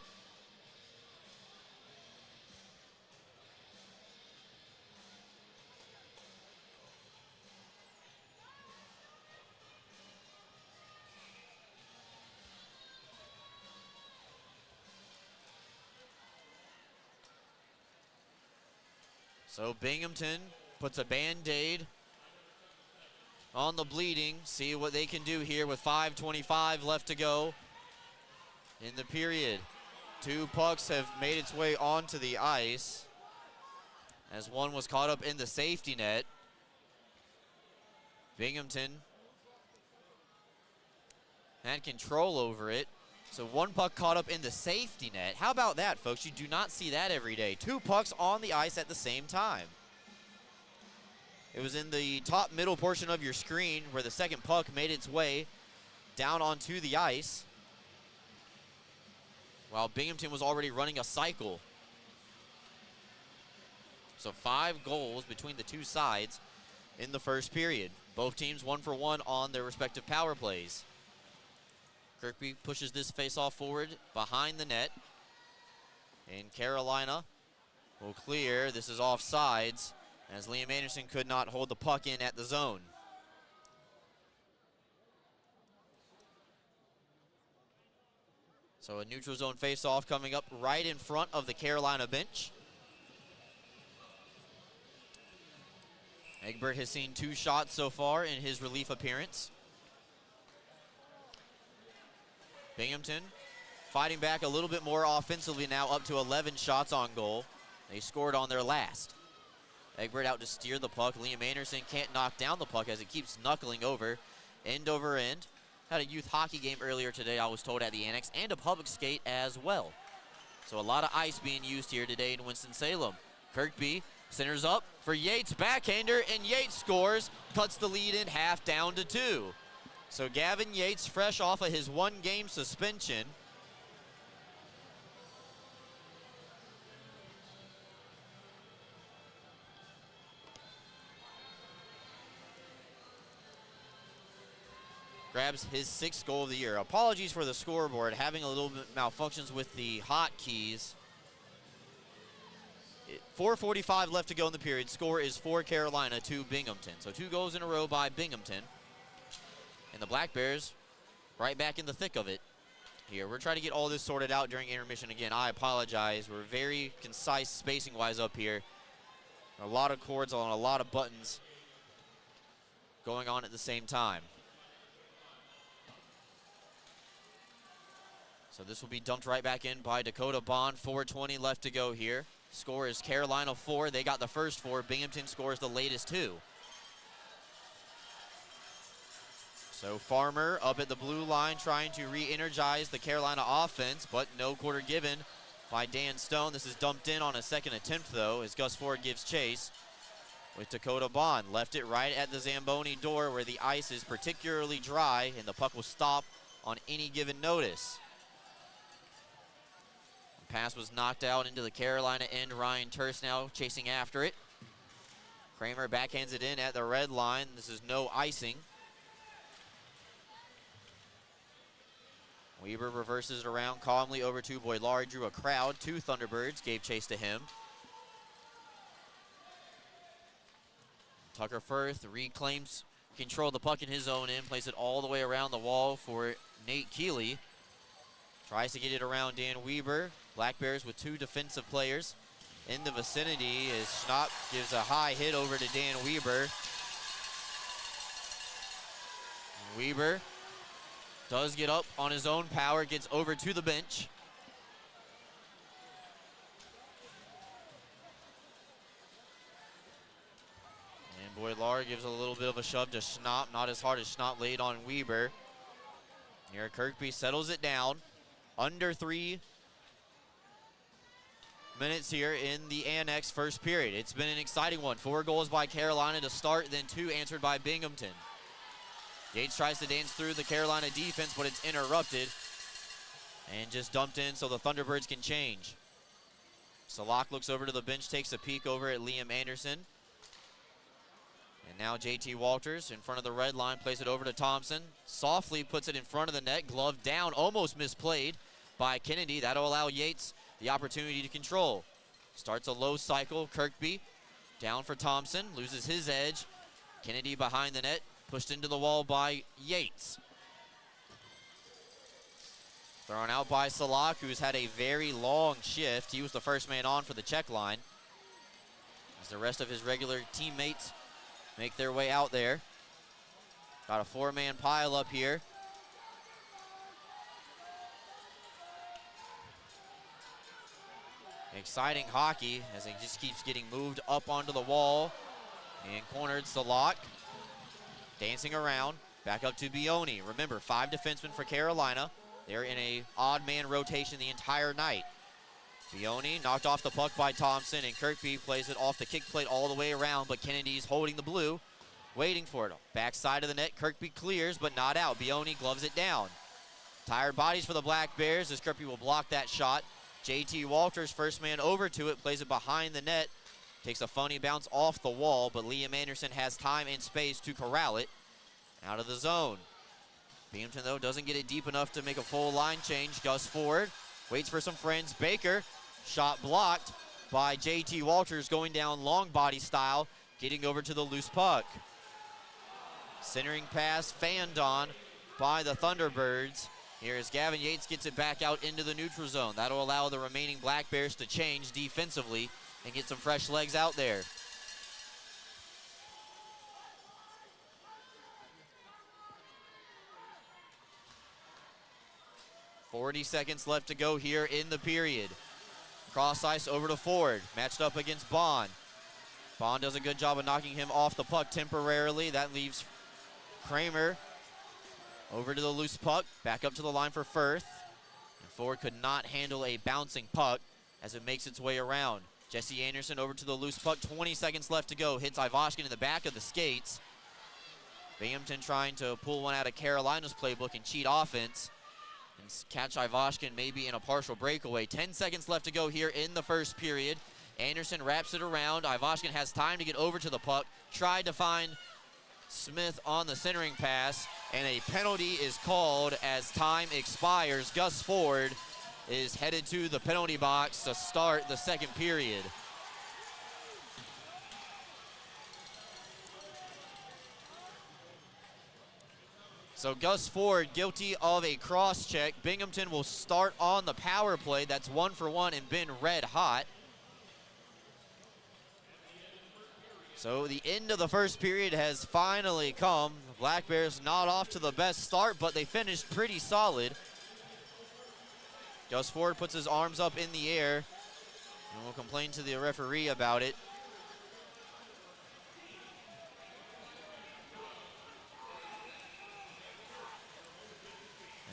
So Binghamton puts a Band-Aid on the bleeding. See what they can do here with 5:25 left to go in the period. Two pucks have made its way onto the ice as one was caught up in the safety net. Binghamton had control over it. So one puck caught up in the safety net. How about that, folks? You do not see that every day. Two pucks on the ice at the same time. It was in the top middle portion of your screen where the second puck made its way down onto the ice, while Binghamton was already running a cycle. So 5 goals between the two sides in the first period. Both teams 1 for 1 on their respective power plays. Kirkby pushes this faceoff forward behind the net, and Carolina will clear. This is offsides, as Liam Anderson could not hold the puck in at the zone. So a neutral zone faceoff coming up right in front of the Carolina bench. Egbert has seen 2 shots so far in his relief appearance. Binghamton fighting back a little bit more offensively now, up to 11 shots on goal. They scored on their last. Egbert out to steer the puck. Liam Anderson can't knock down the puck as it keeps knuckling over end. Had a youth hockey game earlier today, I was told, at the Annex, and a public skate as well. So a lot of ice being used here today in Winston-Salem. Kirkby centers up for Yates, backhander, and Yates scores, cuts the lead in half down to 2. So Gavin Yates, fresh off of his 1-game suspension, grabs his 6th goal of the year. Apologies for the scoreboard, having a little bit malfunctions with the hotkeys. 4:45 left to go in the period. Score is for Carolina, 2 Binghamton. So 2 goals in a row by Binghamton. And the Black Bears right back in the thick of it here. We're trying to get all this sorted out during intermission. Again, I apologize. We're very concise spacing-wise up here. A lot of cords on a lot of buttons going on at the same time. So this will be dumped right back in by Dakota Bond. 4:20 left to go here. Score is Carolina 4. They got the first 4. Binghamton scores the latest 2. So Farmer up at the blue line trying to re-energize the Carolina offense, but no quarter given by Dan Stone. This is dumped in on a second attempt, though, as Gus Ford gives chase with Dakota Bond. Left it right at the Zamboni door where the ice is particularly dry, and the puck will stop on any given notice. The pass was knocked out into the Carolina end. Ryan Terse now chasing after it. Kramer backhands it in at the red line. This is no icing. Weber reverses it around calmly over to Boylard, drew a crowd. 2 Thunderbirds gave chase to him. Tucker Firth reclaims control of the puck in his own end, plays it all the way around the wall for Nate Keeley. Tries to get it around Dan Weber. Black Bears with 2 defensive players in the vicinity as Schnapp gives a high hit over to Dan Weber. Weber does get up on his own power, gets over to the bench. And Boylard gives a little bit of a shove to Schnapp, not as hard as Schnapp laid on Weber. Here Kirkby settles it down. Under 3 minutes here in the Annex first period. It's been an exciting one. 4 goals by Carolina to start, then 2 answered by Binghamton. Yates tries to dance through the Carolina defense, but it's interrupted and just dumped in so the Thunderbirds can change. Salak looks over to the bench, takes a peek over at Liam Anderson. And now JT Walters in front of the red line, plays it over to Thompson. Softly puts it in front of the net, glove down, almost misplayed by Kennedy. That'll allow Yates the opportunity to control. Starts a low cycle, Kirkby down for Thompson, loses his edge. Kennedy behind the net, pushed into the wall by Yates. Thrown out by Salak, who's had a very long shift. He was the first man on for the check line, as the rest of his regular teammates make their way out there. Got a 4-man pile up here. Exciting hockey as it just keeps getting moved up onto the wall. And cornered Salak. Dancing around, back up to Bioni. Remember, 5 defensemen for Carolina. They're in a odd man rotation the entire night. Bioni knocked off the puck by Thompson, and Kirkby plays it off the kick plate all the way around, but Kennedy's holding the blue, waiting for it. Backside of the net, Kirkby clears, but not out. Bioni gloves it down. Tired bodies for the Black Bears as Kirkby will block that shot. JT Walters, first man over to it, plays it behind the net. Takes a funny bounce off the wall, but Liam Anderson has time and space to corral it out of the zone. Binghamton, though, doesn't get it deep enough to make a full line change. Gus Ford waits for some friends. Baker, shot blocked by JT Walters, going down long body style, getting over to the loose puck. Centering pass fanned on by the Thunderbirds. Here as Gavin Yates gets it back out into the neutral zone. That'll allow the remaining Black Bears to change defensively and get some fresh legs out there. .40 seconds left to go here in the period. Cross ice over to Ford, matched up against Bond. Bond does a good job of knocking him off the puck temporarily. That leaves Kramer over to the loose puck, back up to the line for Firth. And Ford could not handle a bouncing puck as it makes its way around. Jesse Anderson over to the loose puck, 20 seconds left to go. Hits Ivashkin in the back of the skates. Binghamton trying to pull one out of Carolina's playbook and cheat offense and catch Ivashkin maybe in a partial breakaway. 10 seconds left to go here in the first period. Anderson wraps it around. Ivashkin has time to get over to the puck. Tried to find Smith on the centering pass, and a penalty is called as time expires. Gus Ford is headed to the penalty box to start the second period. So Gus Ford guilty of a cross check. Binghamton will start on the power play. That's 1 for 1 and been red hot. So the end of the first period has finally come. The Black Bears not off to the best start, but they finished pretty solid. Gus Ford puts his arms up in the air and will complain to the referee about it.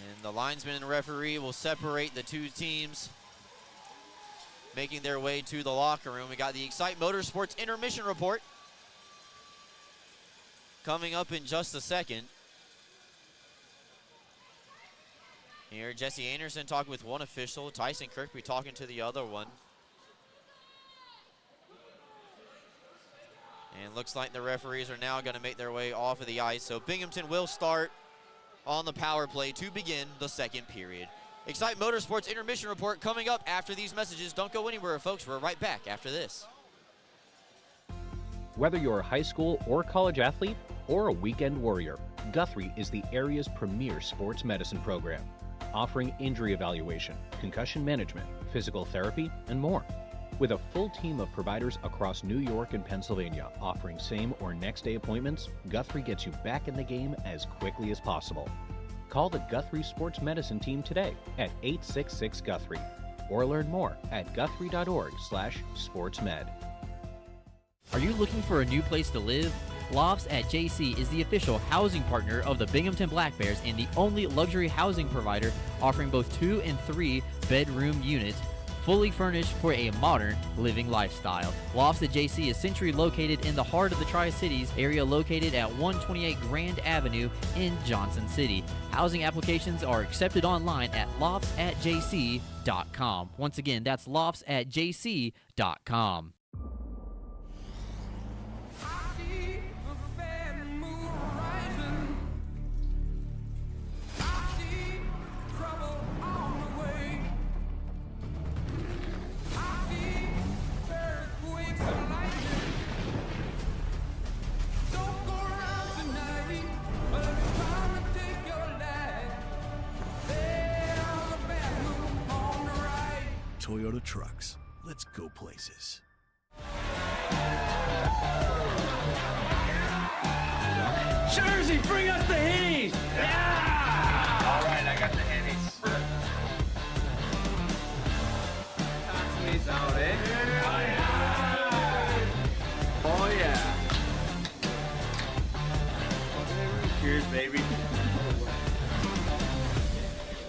And the linesman and referee will separate the two teams, making their way to the locker room. We got the Excite Motorsports intermission report coming up in just a second. Here, Jesse Anderson talking with one official. Tyson Kirkby talking to the other one. And looks like the referees are now going to make their way off of the ice. So Binghamton will start on the power play to begin the second period. Excite Motorsports intermission report coming up after these messages. Don't go anywhere, folks. We're right back after this. Whether you're a high school or college athlete or a weekend warrior, Guthrie is the area's premier sports medicine program, offering injury evaluation, concussion management, physical therapy, and more. With a full team of providers across New York and Pennsylvania offering same or next day appointments, Guthrie gets you back in the game as quickly as possible. Call the Guthrie Sports Medicine team today at 866-GUTHRIE or learn more at guthrie.org/sportsmed. Are you looking for a new place to live? Lofts at JC is the official housing partner of the Binghamton Black Bears and the only luxury housing provider offering both 2 and 3 bedroom units, fully furnished for a modern living lifestyle. Lofts at JC is centrally located in the heart of the Tri-Cities area, located at 128 Grand Avenue in Johnson City. Housing applications are accepted online at loftsatjc.com. Once again, that's loftsatjc.com. Toyota trucks. Let's go places. Jersey, bring us the Hennies! Yeah! All right, I got the Hennies. Tommy's out, eh? Oh, yeah. Cheers, baby.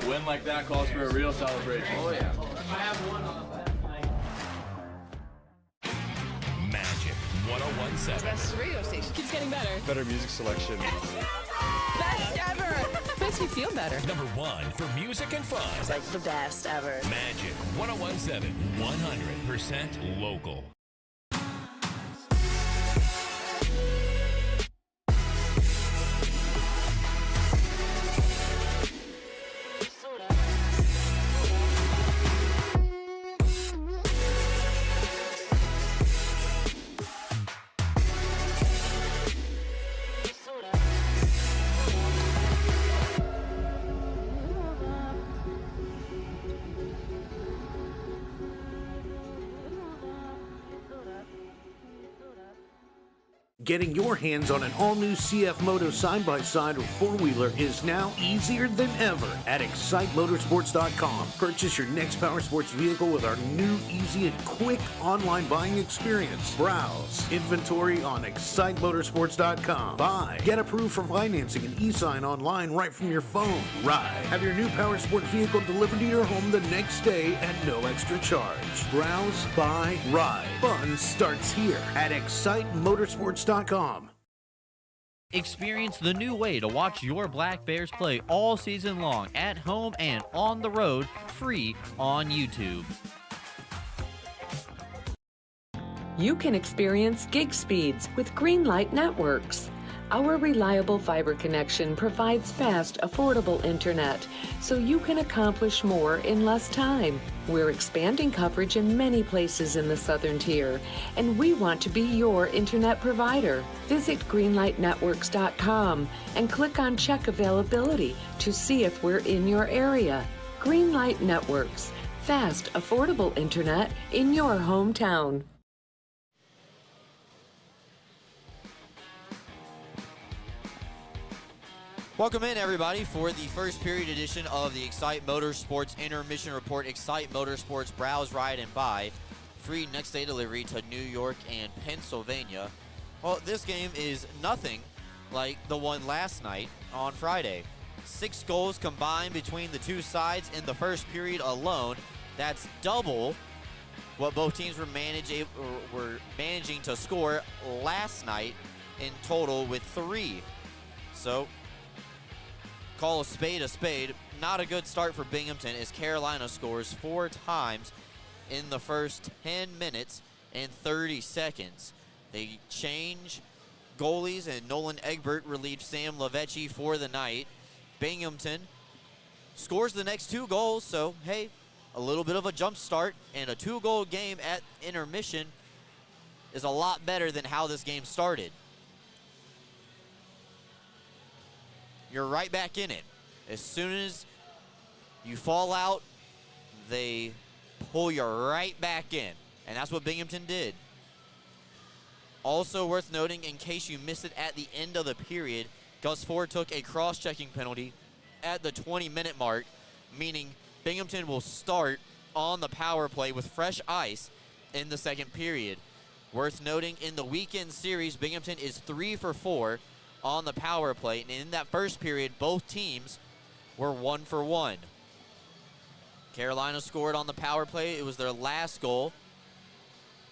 A win like that calls for a real celebration. Oh, yeah. I have one on that. Magic 101.7. Best radio station. Keeps getting better. Better music selection. Best ever. Makes me feel better. Number 1 for music and fun. It's like the best ever. Magic 101.7. 100% local. Getting your hands on an all-new CF Moto side-by-side or four-wheeler is now easier than ever at ExciteMotorsports.com. Purchase your next power sports vehicle with our new, easy, and quick online buying experience. Browse inventory on ExciteMotorsports.com. Buy, get approved for financing and e-sign online right from your phone. Ride, have your new power sport vehicle delivered to your home the next day at no extra charge. Browse, buy, ride. Fun starts here at ExciteMotorsports.com. Experience the new way to watch your Black Bears play all season long, at home and on the road, free on YouTube. You can experience gig speeds with Greenlight Networks. Our reliable fiber connection provides fast, affordable internet, so you can accomplish more in less time. We're expanding coverage in many places in the Southern Tier, and we want to be your internet provider. Visit greenlightnetworks.com and click on Check Availability to see if we're in your area. Greenlight Networks, fast, affordable internet in your hometown. Welcome in, everybody, for the first period edition of the Excite Motorsports Intermission Report. Excite Motorsports, browse, ride, and buy. Free next day delivery to New York and Pennsylvania. Well, this game is nothing like the one last night on Friday. 6 goals combined between the two sides in the first period alone. That's double what both teams were managing to score last night in total with 3. So, call a spade. Not a good start for Binghamton as Carolina scores 4 times in the first 10 minutes and 30 seconds. They change goalies, and Nolan Egbert relieved Sam Lavecchi for the night. Binghamton scores the next 2 goals, so hey, a little bit of a jump start, and a 2-goal game at intermission is a lot better than how this game started. You're right back in it. As soon as you fall out, they pull you right back in, and that's what Binghamton did. Also worth noting, in case you missed it at the end of the period, Gus Ford took a cross-checking penalty at the 20-minute mark, meaning Binghamton will start on the power play with fresh ice in the second period. Worth noting, in the weekend series, Binghamton is 3 for 4 on the power play, and in that first period, both teams were 1 for 1. Carolina scored on the power play. It was their last goal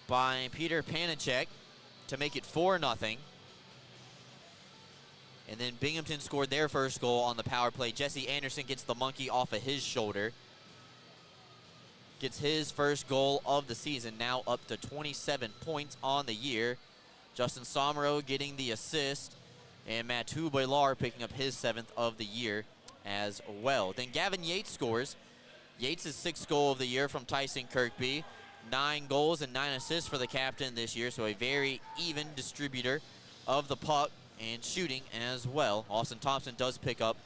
by Peter Panicek to make it 4-0. And then Binghamton scored their first goal on the power play. Jesse Anderson gets the monkey off of his shoulder. Gets his first goal of the season, now up to 27 points on the year. Justin Somero getting the assist, and Mathieu Boilard picking up his 7th of the year as well. Then Gavin Yates scores. Yates' 6th goal of the year from Tyson Kirkby. 9 goals and 9 assists for the captain this year, so a very even distributor of the puck and shooting as well. Austin Thompson does pick up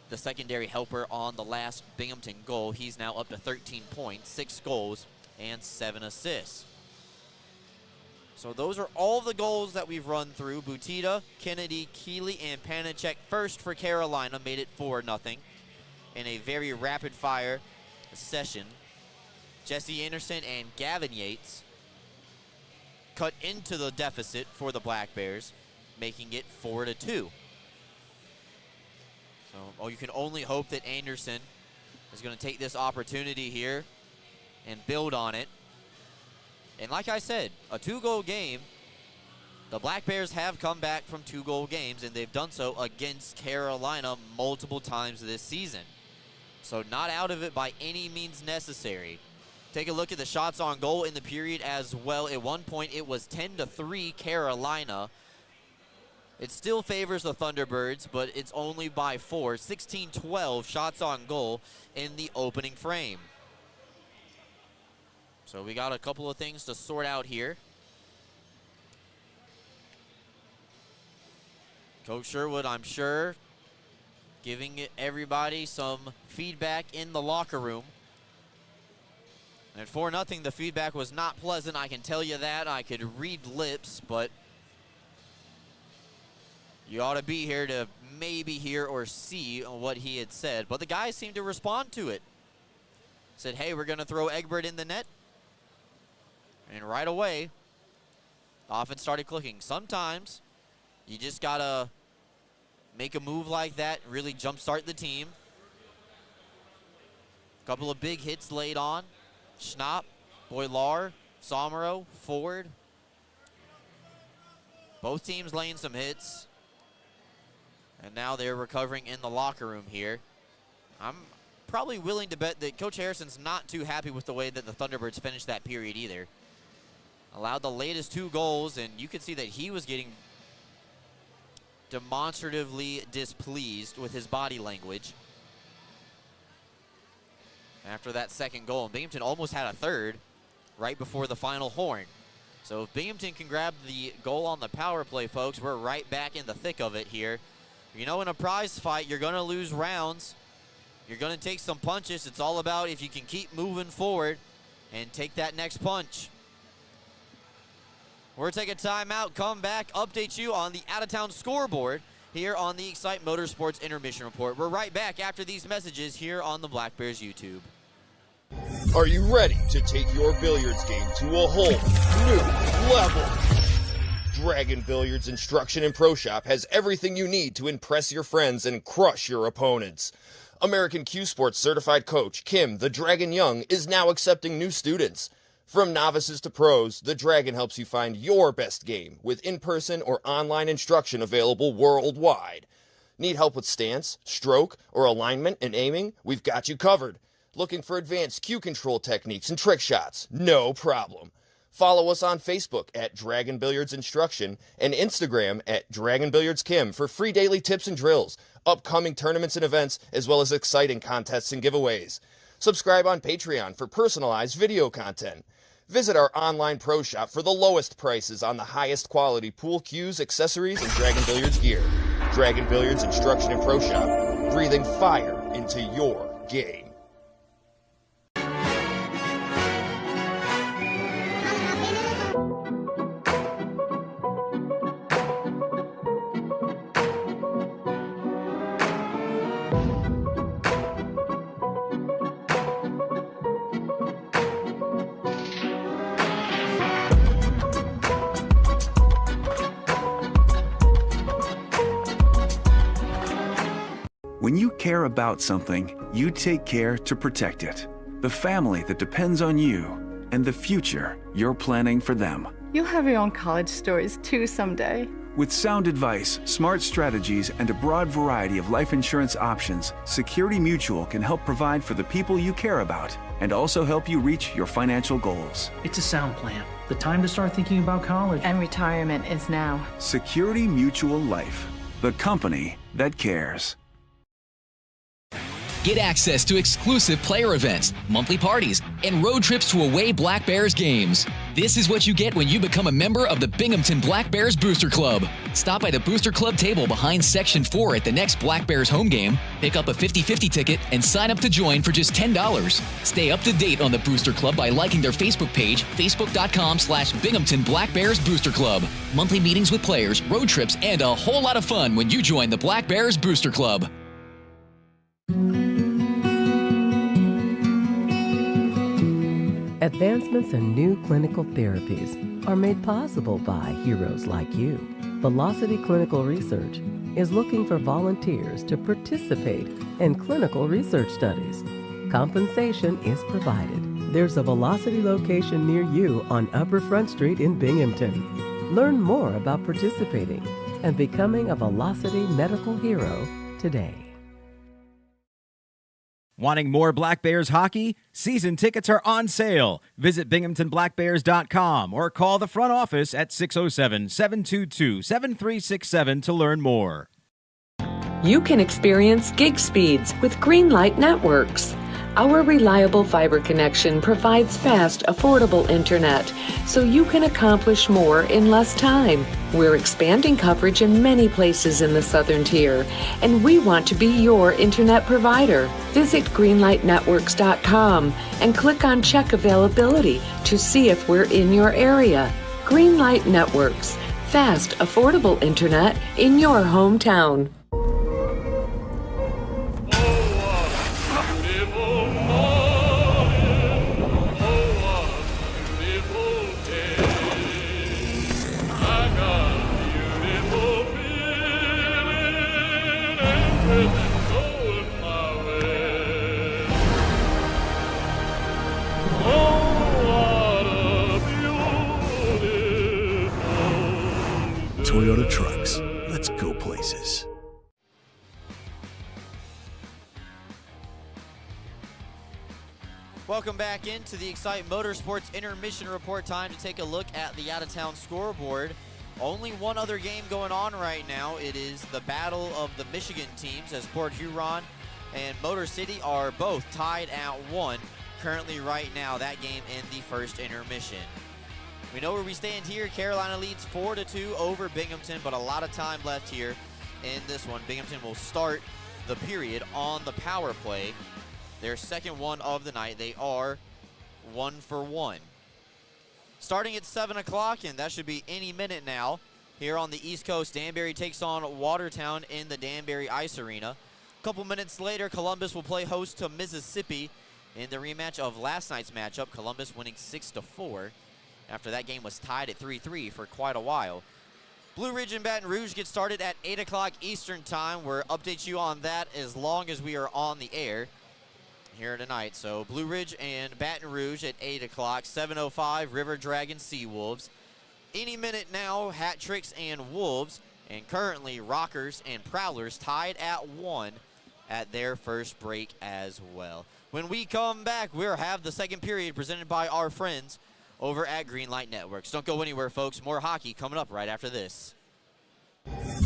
the secondary helper on the last Binghamton goal. He's now up to 13 points, 6 goals, and 7 assists. So those are all the goals that we've run through. Butita, Kennedy, Keeley, and Panicek first for Carolina made it 4-0 in a very rapid-fire session. Jesse Anderson and Gavin Yates cut into the deficit for the Black Bears, making it 4-2. So you can only hope that Anderson is going to take this opportunity here and build on it. And like I said, a 2-goal game. The Black Bears have come back from 2-goal games, and they've done so against Carolina multiple times this season. So not out of it by any means necessary. Take a look at the shots on goal in the period as well. At one point, it was 10-3 Carolina. It still favors the Thunderbirds, but it's only by 4. 16-12 shots on goal in the opening frame. So we got a couple of things to sort out here. Coach Sherwood, I'm sure, giving everybody some feedback in the locker room. And at 4-0, the feedback was not pleasant, I can tell you that. I could read lips, but you ought to be here to maybe hear or see what he had said. But the guys seemed to respond to it. Said, hey, we're going to throw Egbert in the net. And right away, the offense started clicking. Sometimes you just got to make a move like that, really jumpstart the team. A couple of big hits laid on. Schnapp, Boilard, Somero, Ford. Both teams laying some hits. And now they're recovering in the locker room here. I'm probably willing to bet that Coach Harrison's not too happy with the way that the Thunderbirds finished that period either. Allowed the latest 2 goals, and you could see that he was getting demonstratively displeased with his body language after that second goal. And Binghamton almost had a third right before the final horn. So if Binghamton can grab the goal on the power play, folks, we're right back in the thick of it here. You know, in a prize fight, you're going to lose rounds. You're going to take some punches. It's all about if you can keep moving forward and take that next punch. We're taking a timeout, come back, update you on the out-of-town scoreboard here on the Excite Motorsports Intermission Report. We're right back after these messages here on the Black Bears YouTube. Are you ready to take your billiards game to a whole new level? Dragon Billiards Instruction and Pro Shop has everything you need to impress your friends and crush your opponents. American Q Sports certified coach Kim the Dragon Young is now accepting new students. From novices to pros, the Dragon helps you find your best game with in-person or online instruction available worldwide. Need help with stance, stroke, or alignment and aiming? We've got you covered. Looking for advanced cue control techniques and trick shots? No problem. Follow us on Facebook at Dragon Billiards Instruction and Instagram at Dragon Billiards Kim for free daily tips and drills, upcoming tournaments and events, as well as exciting contests and giveaways. Subscribe on Patreon for personalized video content. Visit our online pro shop for the lowest prices on the highest quality pool cues, accessories, and Dragon Billiards gear. Dragon Billiards Instruction and Pro Shop, breathing fire into your game. When you care about something, you take care to protect it. The family that depends on you, and the future you're planning for them. You'll have your own college stories too someday. With sound advice, smart strategies, and a broad variety of life insurance options, Security Mutual can help provide for the people you care about and also help you reach your financial goals. It's a sound plan. The time to start thinking about college. And retirement is now. Security Mutual Life, the company that cares. Get access to exclusive player events, monthly parties, and road trips to away Black Bears games. This is what you get when you become a member of the Binghamton Black Bears Booster Club. Stop by the Booster Club table behind Section 4 at the next Black Bears home game, pick up a 50-50 ticket, and sign up to join for just $10. Stay up to date on the Booster Club by liking their Facebook page, facebook.com/Binghamton Black Bears Booster Club. Monthly meetings with players, road trips, and a whole lot of fun when you join the Black Bears Booster Club. Advancements in new clinical therapies are made possible by heroes like you. Velocity Clinical Research is looking for volunteers to participate in clinical research studies. Compensation is provided. There's a Velocity location near you on Upper Front Street in Binghamton. Learn more about participating and becoming a Velocity medical hero today. Wanting more Black Bears hockey? Season tickets are on sale. Visit binghamtonblackbears.com or call the front office at 607-722-7367 to learn more. You can experience gig speeds with Greenlight Networks. Our reliable fiber connection provides fast, affordable internet, so you can accomplish more in less time. We're expanding coverage in many places in the Southern Tier, and we want to be your internet provider. Visit greenlightnetworks.com and click on Check Availability to see if we're in your area. Greenlight Networks. Fast, affordable internet in your hometown. Toyota Trucks. Let's go places. Welcome back into the Excite Motorsports Intermission Report. Time to take a look at the out-of-town scoreboard. Only one other game going on right now. It is the battle of the Michigan teams, as Port Huron and Motor City are both tied at 1. Currently right now, that game in the first intermission. We know where we stand here. Carolina leads 4-2 over Binghamton, but a lot of time left here in this one. Binghamton will start the period on the power play. Their second one of the night. They are 1 for 1. Starting at 7 o'clock, and that should be any minute now, here on the East Coast, Danbury takes on Watertown in the Danbury Ice Arena. A couple minutes later, Columbus will play host to Mississippi in the rematch of last night's matchup, Columbus winning 6-4. After that game was tied at 3-3 for quite a while. Blue Ridge and Baton Rouge get started at 8 o'clock Eastern time. We'll update you on that as long as we are on the air here tonight. So Blue Ridge and Baton Rouge at 8 o'clock, 7:05 River Dragon Seawolves. Any minute now, Hat Tricks and Wolves, and currently Rockers and Prowlers tied at 1 at their first break as well. When we come back, we'll have the second period presented by our friends over at Greenlight Networks. Don't go anywhere, folks. More hockey coming up right after this.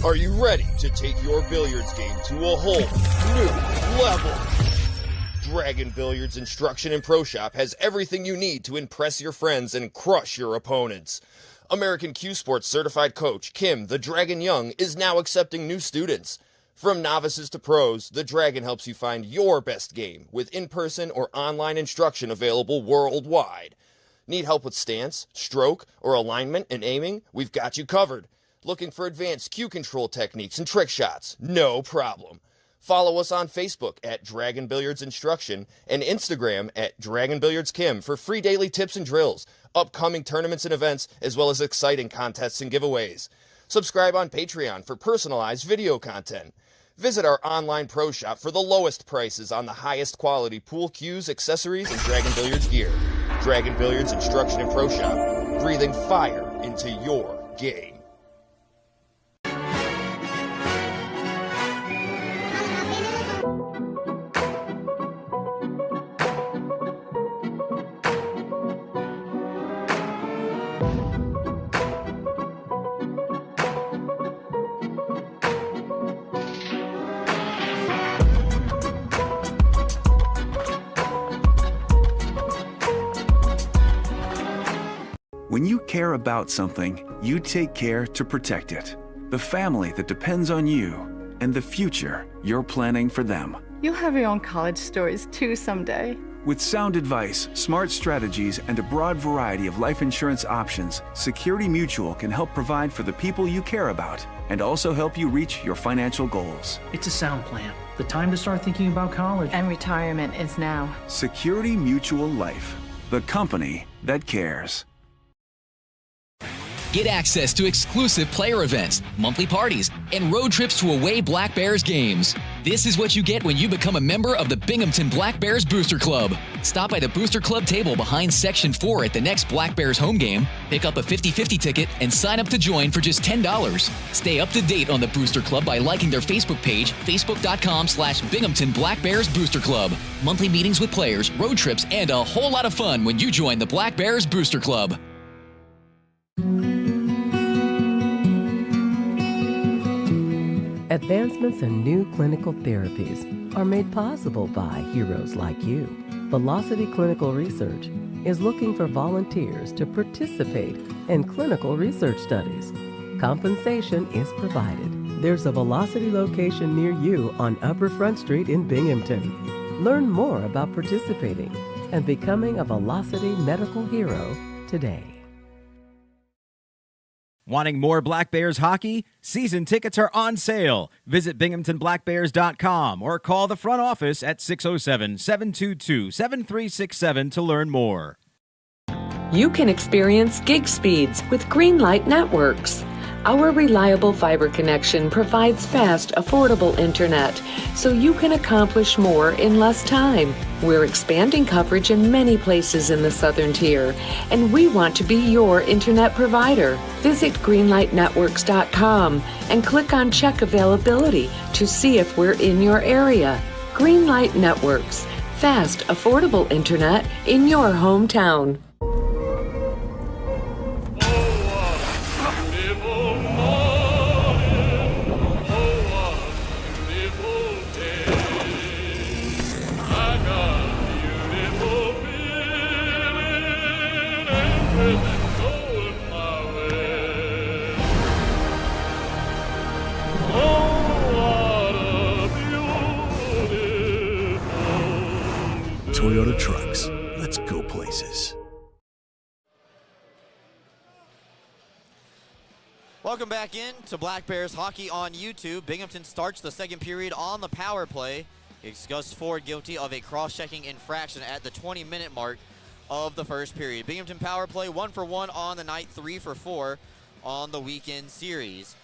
Are you ready to take your billiards game to a whole new level? Dragon Billiards Instruction and Pro Shop has everything you need to impress your friends and crush your opponents. American Q Sports certified coach Kim the Dragon Young is now accepting new students. From novices to pros, the Dragon helps you find your best game with in-person or online instruction available worldwide. Need help with stance, stroke, or alignment and aiming? We've got you covered. Looking for advanced cue control techniques and trick shots? No problem. Follow us on Facebook at Dragon Billiards Instruction and Instagram at Dragon Billiards Kim for free daily tips and drills, upcoming tournaments and events, as well as exciting contests and giveaways. Subscribe on Patreon for personalized video content. Visit our online pro shop for the lowest prices on the highest quality pool cues, accessories, and Dragon Billiards gear. Dragon Billiards Instruction and Pro Shop, breathing fire into your game. When you care about something, you take care to protect it. The family that depends on you, and the future you're planning for them. You'll have your own college stories too someday. With sound advice, smart strategies, and a broad variety of life insurance options, Security Mutual can help provide for the people you care about and also help you reach your financial goals. It's a sound plan. The time to start thinking about college. And retirement is now. Security Mutual Life, the company that cares. Get access to exclusive player events, monthly parties, and road trips to away Black Bears games. This is what you get when you become a member of the Binghamton Black Bears Booster Club. Stop by the Booster Club table behind Section 4 at the next Black Bears home game, pick up a 50/50 ticket, and sign up to join for just $10. Stay up to date on the Booster Club by liking their Facebook page, facebook.com/Binghamton Black Bears Booster Club. Monthly meetings with players, road trips, and a whole lot of fun when you join the Black Bears Booster Club. Advancements in new clinical therapies are made possible by heroes like you. Velocity Clinical Research is looking for volunteers to participate in clinical research studies. Compensation is provided. There's a Velocity location near you on Upper Front Street in Binghamton. Learn more about participating and becoming a Velocity medical hero today. Wanting more Black Bears hockey? Season tickets are on sale. Visit BinghamtonBlackBears.com or call the front office at 607-722-7367 to learn more. You can experience gig speeds with Greenlight Networks. Our reliable fiber connection provides fast, affordable internet, so you can accomplish more in less time. We're expanding coverage in many places in the Southern Tier, and we want to be your internet provider. Visit greenlightnetworks.com and click on Check Availability to see if we're in your area. Greenlight Networks, fast, affordable internet in your hometown. Toyota Trucks. Let's go places. Welcome back in to Black Bears hockey on YouTube. Binghamton starts the second period on the power play. It's Gus Ford guilty of a cross-checking infraction at the 20-minute mark of the first period. Binghamton power play 1 for 1 on the night, 3 for 4 on the weekend series.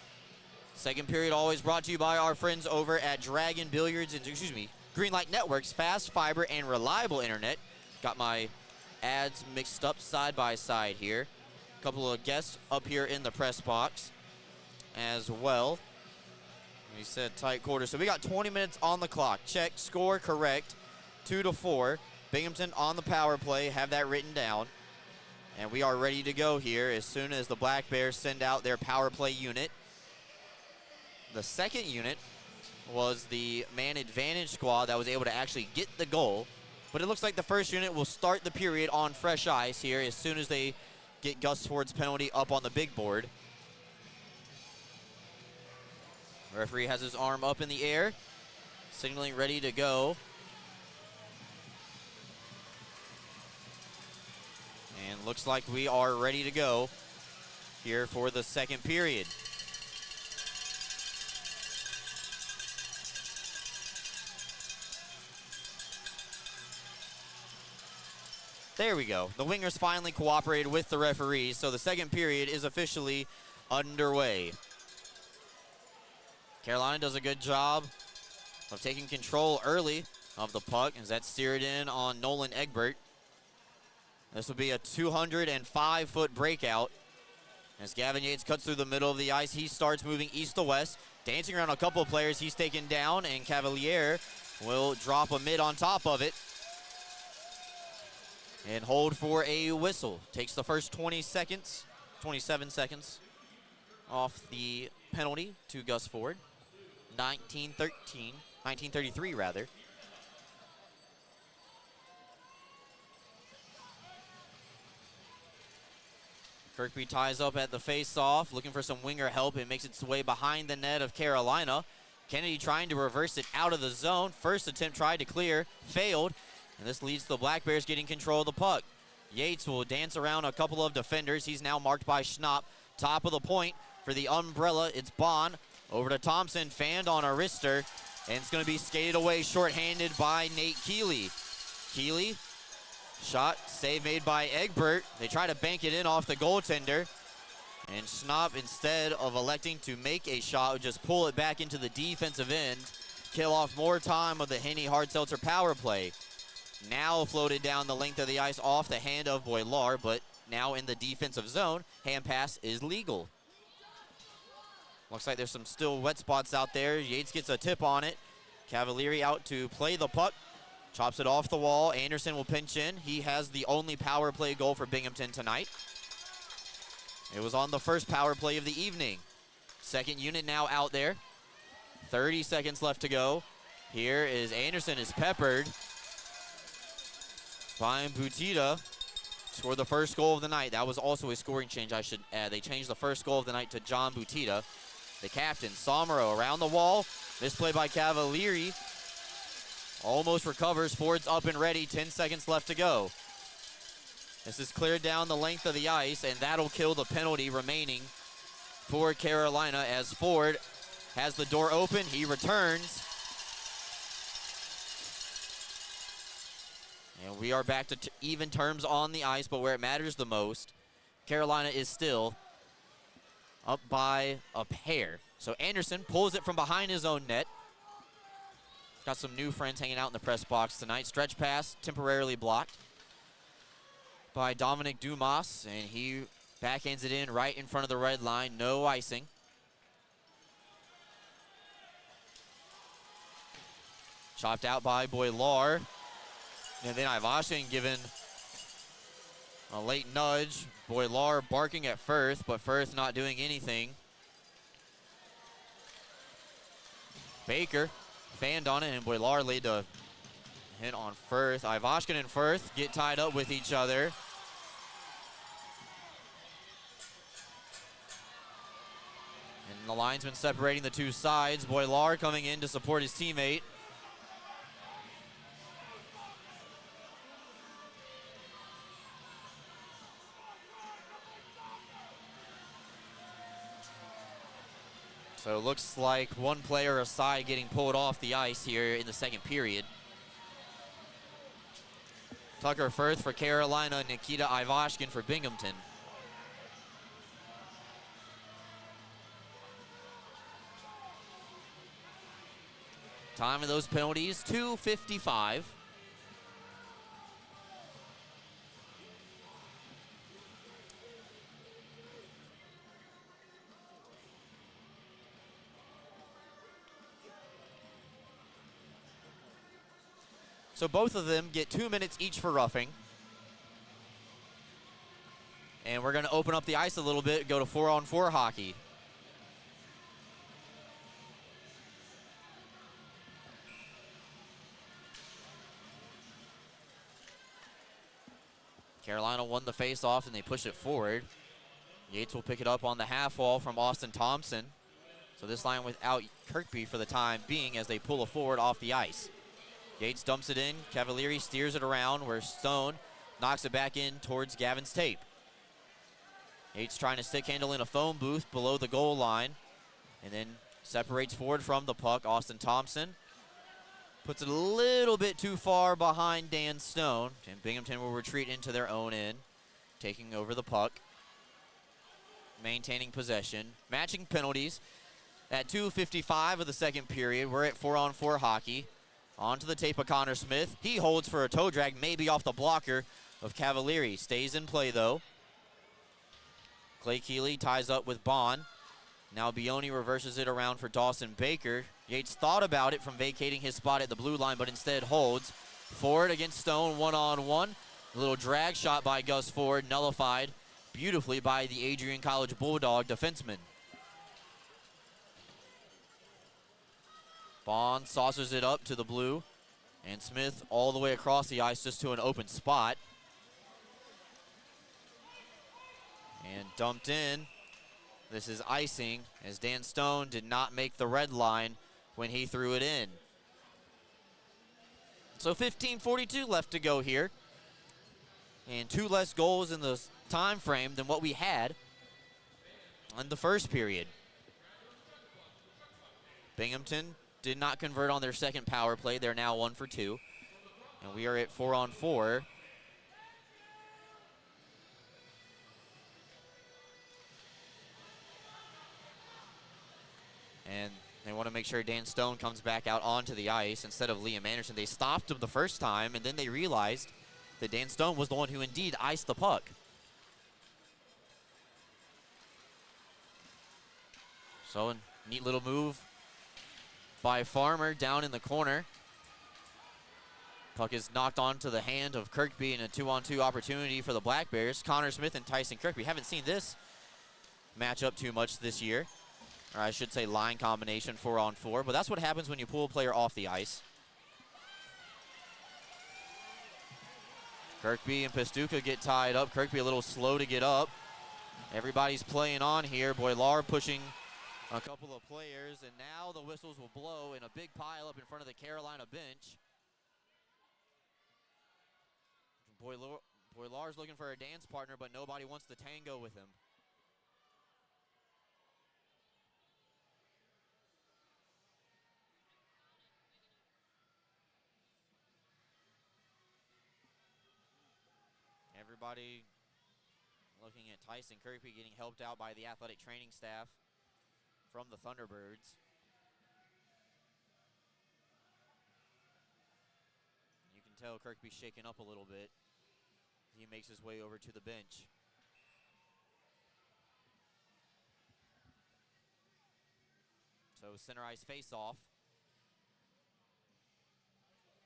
Second period always brought to you by our friends over at Dragon Billiards, Greenlight Networks, fast, fiber, and reliable internet. Got my ads mixed up side by side here. A couple of guests up here in the press box as well. We said tight quarters. So we got 20 minutes on the clock. Check, score correct, 2-4. Binghamton on the power play. Have that written down. And we are ready to go here as soon as the Black Bears send out their power play unit. The second unit was the man advantage squad that was able to actually get the goal. But it looks like the first unit will start the period on fresh ice here as soon as they get Gus Ford's penalty up on the big board. Referee has his arm up in the air, signaling ready to go. And looks like we are ready to go here for the second period. There we go. The wingers finally cooperated with the referees, so the second period is officially underway. Carolina does a good job of taking control early of the puck as that's steered in on Nolan Egbert. This will be a 205-foot breakout. As Gavin Yates cuts through the middle of the ice, he starts moving east to west, dancing around a couple of players. He's taken down, and Cavalier will drop a mid on top of it and hold for a whistle. Takes the first 27 seconds off the penalty to Gus Ford. 1933 rather. Kirkby ties up at the face-off, looking for some winger help. It makes its way behind the net of Carolina. Kennedy trying to reverse it out of the zone. First attempt tried to clear, failed. And this leads to the Black Bears getting control of the puck. Yates will dance around a couple of defenders. He's now marked by Schnapp. Top of the point for the umbrella. It's Bond. Over to Thompson, fanned on a wrister. And it's going to be skated away shorthanded by Nate Keeley. Keeley, shot, save made by Egbert. They try to bank it in off the goaltender. And Schnapp, instead of electing to make a shot, would just pull it back into the defensive end. Kill off more time of the Henny-Hart-Seltzer power play. Now floated down the length of the ice off the hand of Boilar, but now in the defensive zone, hand pass is legal. Looks like there's some still wet spots out there. Yates gets a tip on it. Cavalieri out to play the puck. Chops it off the wall. Anderson will pinch in. He has the only power play goal for Binghamton tonight. It was on the first power play of the evening. Second unit now out there. 30 seconds left to go. Here is Anderson is peppered. Brian Butita scored the first goal of the night. That was also a scoring change, I should add. They changed the first goal of the night to John Butita. The captain, Somero, around the wall. Misplay by Cavalieri. Almost recovers. Ford's up and ready. 10 seconds left to go. This is cleared down the length of the ice, and that'll kill the penalty remaining for Carolina as Ford has the door open. He returns. And we are back to even terms on the ice, but where it matters the most, Carolina is still up by a pair. So Anderson pulls it from behind his own net. Got some new friends hanging out in the press box tonight. Stretch pass temporarily blocked by Dominic Dumas, and he backhands it in right in front of the red line. No icing. Chopped out by Boilar. And then Ivashin given a late nudge. Boilar barking at Firth, but Firth not doing anything. Baker fanned on it, and Boilar laid a hit on Firth. Ivashkin and Firth get tied up with each other. And the linesman separating the two sides. Boilar coming in to support his teammate. So it looks like one player aside getting pulled off the ice here in the second period. Tucker Firth for Carolina, Nikita Ivashkin for Binghamton. Time of those penalties, 2:55. So both of them get 2 minutes each for roughing. And we're going to open up the ice a little bit, go to 4-on-4 hockey. Carolina won the face-off, and they push it forward. Yates will pick it up on the half wall from Austin Thompson. So this line without Kirkby for the time being as they pull it forward off the ice. Yates dumps it in. Cavalieri steers it around where Stone knocks it back in towards Gavin's tape. Yates trying to stick handle in a phone booth below the goal line and then separates forward from the puck. Austin Thompson puts it a little bit too far behind Dan Stone, and Binghamton will retreat into their own end, taking over the puck, maintaining possession, matching penalties. At 2:55 of the second period, we're at 4-on-4 hockey. Onto the tape of Connor Smith. He holds for a toe drag, maybe off the blocker of Cavalieri. Stays in play, though. Clay Keeley ties up with Bond. Now Bioni reverses it around for Dawson Baker. Yates thought about it from vacating his spot at the blue line, but instead holds. Ford against Stone, one-on-one. A little drag shot by Gus Ford, nullified beautifully by the Adrian College Bulldog defenseman. Bond saucers it up to the blue, and Smith all the way across the ice just to an open spot. And dumped in. This is icing, as Dan Stone did not make the red line when he threw it in. So 15:42 left to go here, and 2 less goals in the time frame than what we had in the first period. Binghamton did not convert on their second power play. They're now 1 for 2, and we are at 4-on-4. And they want to make sure Dan Stone comes back out onto the ice instead of Liam Anderson. They stopped him the first time, and then they realized that Dan Stone was the one who indeed iced the puck. So a neat little move by Farmer down in the corner. Puck is knocked onto the hand of Kirkby in a 2-on-2 opportunity for the Black Bears. Connor Smith and Tyson Kirkby. Haven't seen this match up too much this year. Or I should say line combination 4-on-4, but that's what happens when you pull a player off the ice. Kirkby and Pastuca get tied up. Kirkby a little slow to get up. Everybody's playing on here. Boilar pushing a couple of players, and now the whistles will blow in a big pile up in front of the Carolina bench. Boilar's looking for a dance partner, but nobody wants to tango with him. Everybody looking at Tyson Kirkby getting helped out by the athletic training staff from the Thunderbirds. You can tell Kirkby's shaken up a little bit. He makes his way over to the bench. So center ice face-off.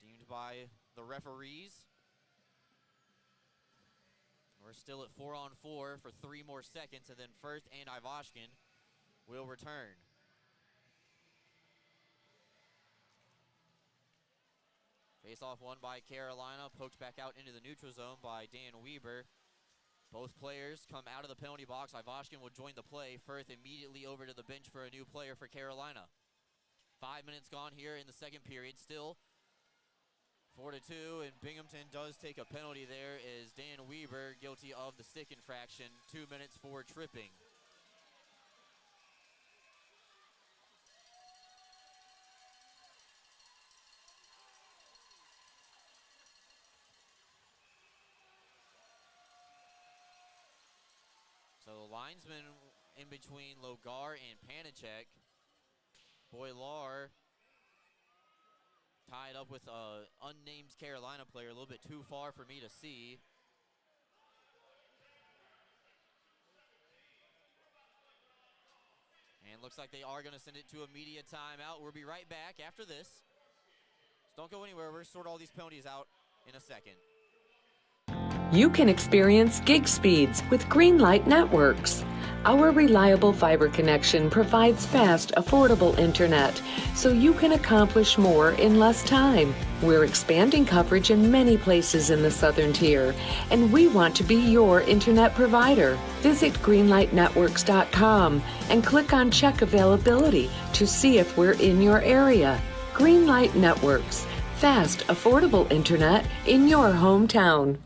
Deemed by the referees. We're still at 4-on-4 for 3 more seconds, and then Firth and Ivashkin will return. Face-off won by Carolina, poked back out into the neutral zone by Dan Weber. Both players come out of the penalty box. Ivashkin will join the play. Firth immediately over to the bench for a new player for Carolina. 5 minutes gone here in the second period. Still 4-2, and Binghamton does take a penalty there as Dan Weber guilty of the stick infraction. 2 minutes for tripping. So the linesman in between Logar and Panicek. Boilar tied up with an unnamed Carolina player, a little bit too far for me to see. And looks like they are going to send it to a media timeout. We'll be right back after this. So don't go anywhere. We'll sort all these penalties out in a second. You can experience gig speeds with Greenlight Networks. Our reliable fiber connection provides fast, affordable internet, so you can accomplish more in less time. We're expanding coverage in many places in the Southern Tier, and we want to be your internet provider. Visit greenlightnetworks.com and click on Check Availability to see if we're in your area. Greenlight Networks, fast, affordable internet in your hometown.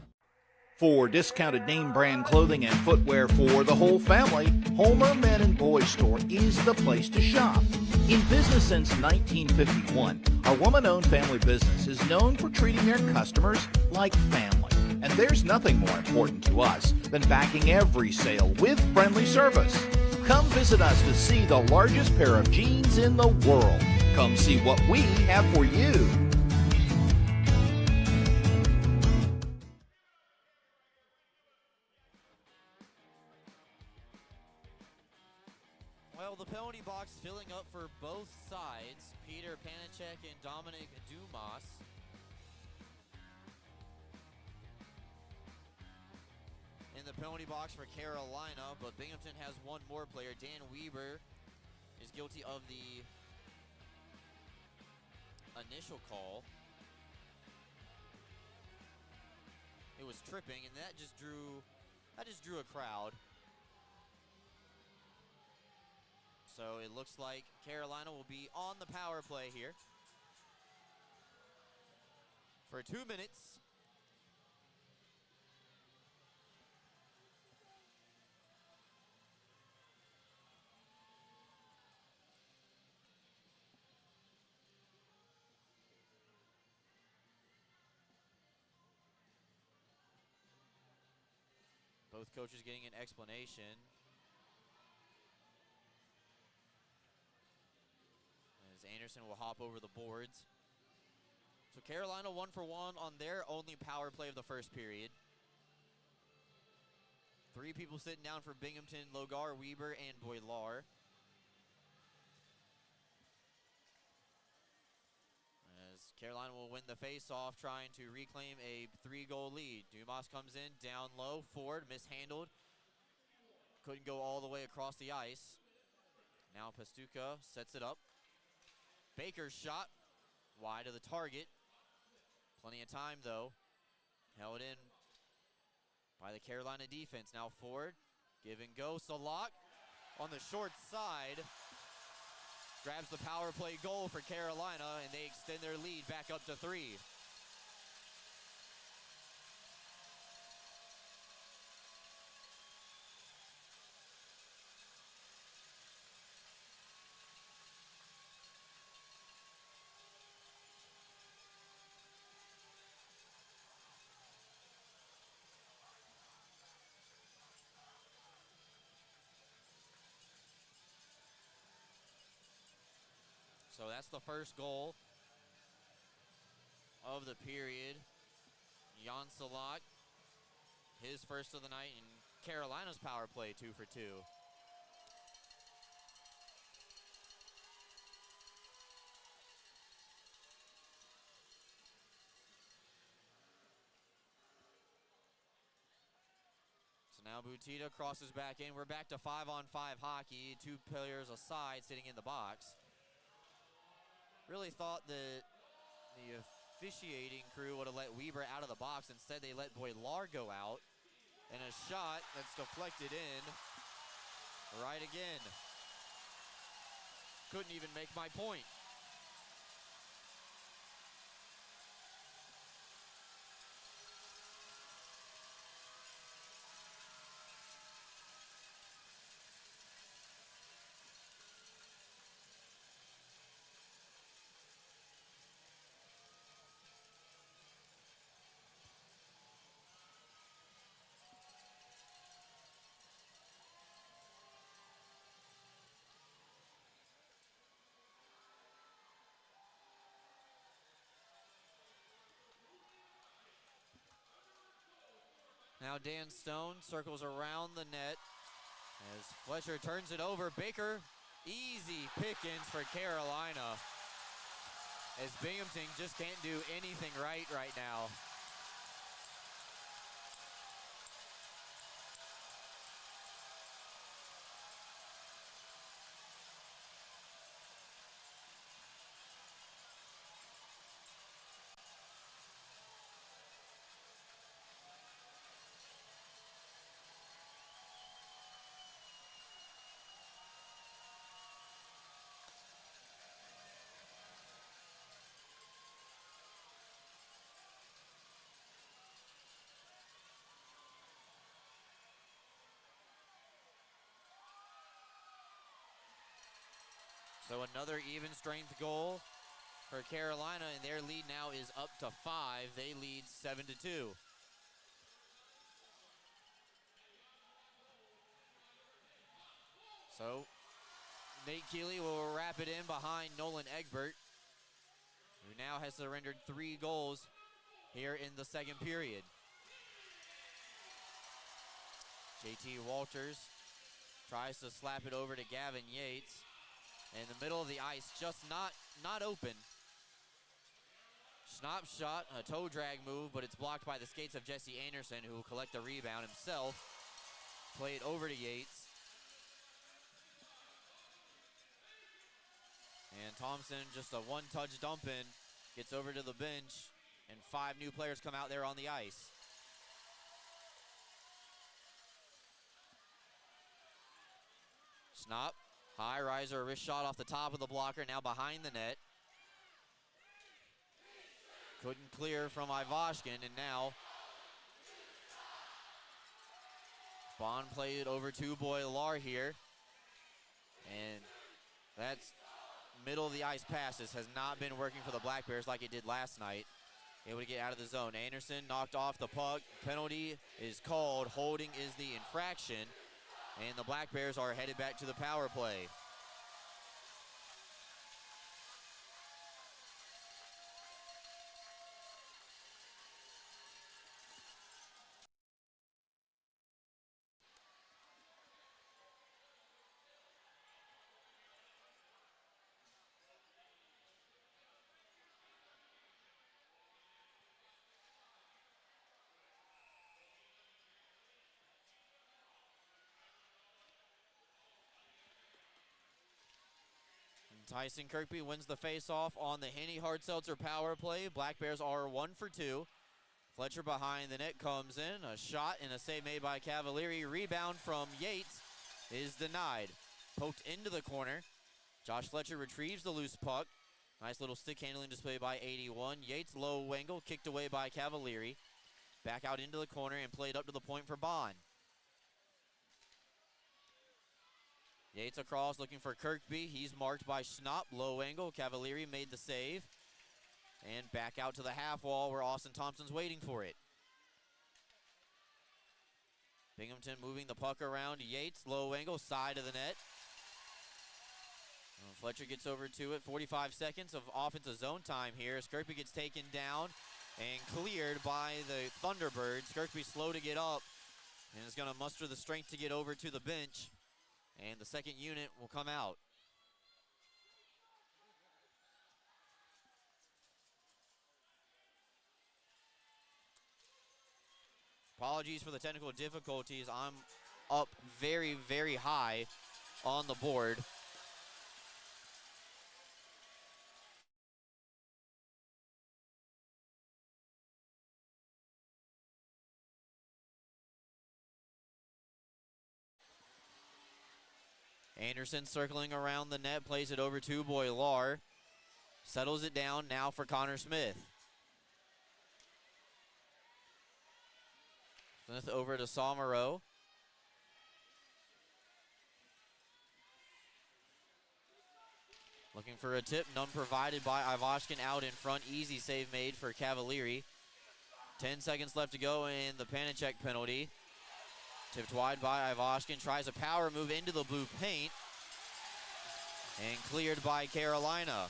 For discounted name brand clothing and footwear for the whole family, Homer Men and Boys Store is the place to shop. In business since 1951, our woman-owned family business is known for treating their customers like family. And there's nothing more important to us than backing every sale with friendly service. Come visit us to see the largest pair of jeans in the world. Come see what we have for you. Well, the penalty box filling up for both sides. Peter Panicek and Dominic Dumas. In the penalty box for Carolina, but Binghamton has one more player. Dan Weber is guilty of the initial call. It was tripping, and that just drew a crowd. So it looks like Carolina will be on the power play here for 2 minutes. Both coaches getting an explanation. As Anderson will hop over the boards. So Carolina 1 for 1 on their only power play of the first period. 3 people sitting down for Binghamton: Logar, Weber, and Boilar. As Carolina will win the face-off, trying to reclaim a 3-goal lead. Dumas comes in, down low, Ford mishandled. Couldn't go all the way across the ice. Now Pastuca sets it up. Baker's shot, wide of the target. Plenty of time, though. Held in by the Carolina defense. Now Ford, give and go. Salak on the short side. Grabs the power play goal for Carolina, and they extend their lead back up to 3. So that's the first goal of the period. Jan Salak, his first of the night, and Carolina's power play 2 for 2. So now Butita crosses back in. We're back to 5-on-5 hockey. 2 players aside sitting in the box. Really thought that the officiating crew would have let Weber out of the box. Instead, they let Boilar go out. And a shot that's deflected in. Right again. Couldn't even make my point. Now Dan Stone circles around the net as Fletcher turns it over. Baker, easy pickings for Carolina, as Binghamton just can't do anything right now. So another even strength goal for Carolina, and their lead now is up to 5. They lead 7-2. So Nate Keeley will wrap it in behind Nolan Egbert, who now has surrendered 3 goals here in the second period. JT Walters tries to slap it over to Gavin Yates. In the middle of the ice, just not open. Snop shot, a toe drag move, but it's blocked by the skates of Jesse Anderson, who will collect the rebound himself. Play it over to Yates. And Thompson, just a one-touch dump in, gets over to the bench, and 5 new players come out there on the ice. Snop, high riser, wrist shot off the top of the blocker, now behind the net. Couldn't clear from Ivashkin, and now Bond played it over to Boilar here. And that's middle of the ice passes has not been working for the Black Bears like it did last night. Able to get out of the zone. Anderson knocked off the puck. Penalty is called. Holding is the infraction. And the Black Bears are headed back to the power play. Tyson Kirkby wins the face-off on the Henny Hard Seltzer power play. Black Bears are 1 for 2. Fletcher behind the net comes in. A shot and a save made by Cavalieri. Rebound from Yates is denied. Poked into the corner. Josh Fletcher retrieves the loose puck. Nice little stick handling display by 81. Yates low wangle, kicked away by Cavalieri. Back out into the corner and played up to the point for Bond. Yates across looking for Kirkby. He's marked by Schnapp. Low angle. Cavalieri made the save. And back out to the half wall where Austin Thompson's waiting for it. Binghamton moving the puck around. Yates, low angle, side of the net. Fletcher gets over to it. 45 seconds of offensive zone time here as Kirkby gets taken down and cleared by the Thunderbirds. Kirkby slow to get up and is going to muster the strength to get over to the bench. And the second unit will come out. Apologies for the technical difficulties. I'm up very, very high on the board. Anderson circling around the net, plays it over to Boilar. Settles it down now for Connor Smith. Smith over to Somero. Looking for a tip, none provided by Ivashkin out in front. Easy save made for Cavalieri. 10 seconds left to go in the Panicek penalty. Tipped wide by Ivashkin, tries a power move into the blue paint. And cleared by Carolina.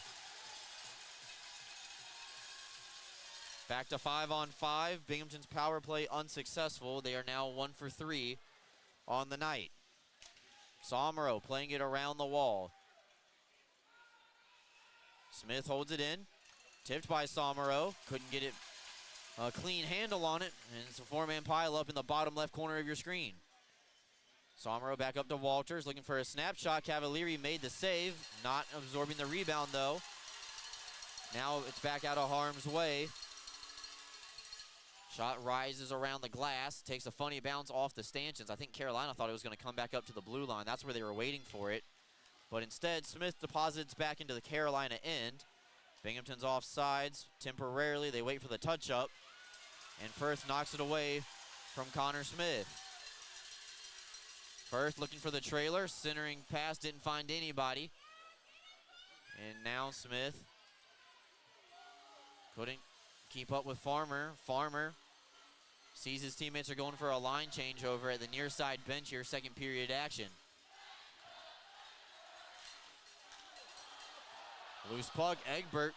Back to 5-on-5. Binghamton's power play unsuccessful. They are now 1 for 3 on the night. Somero playing it around the wall. Smith holds it in. Tipped by Somero. Couldn't get it a clean handle on it. And it's a 4-man pile up in the bottom left corner of your screen. Somero back up to Walters, looking for a snapshot. Cavalieri made the save. Not absorbing the rebound, though. Now it's back out of harm's way. Shot rises around the glass. Takes a funny bounce off the stanchions. I think Carolina thought it was going to come back up to the blue line. That's where they were waiting for it. But instead, Smith deposits back into the Carolina end. Binghamton's offsides temporarily. They wait for the touch-up. And Firth knocks it away from Connor Smith. Firth looking for the trailer. Centering pass, didn't find anybody. And now Smith couldn't keep up with Farmer. Farmer sees his teammates are going for a line change over at the near side bench here, second period action. Loose puck, Egbert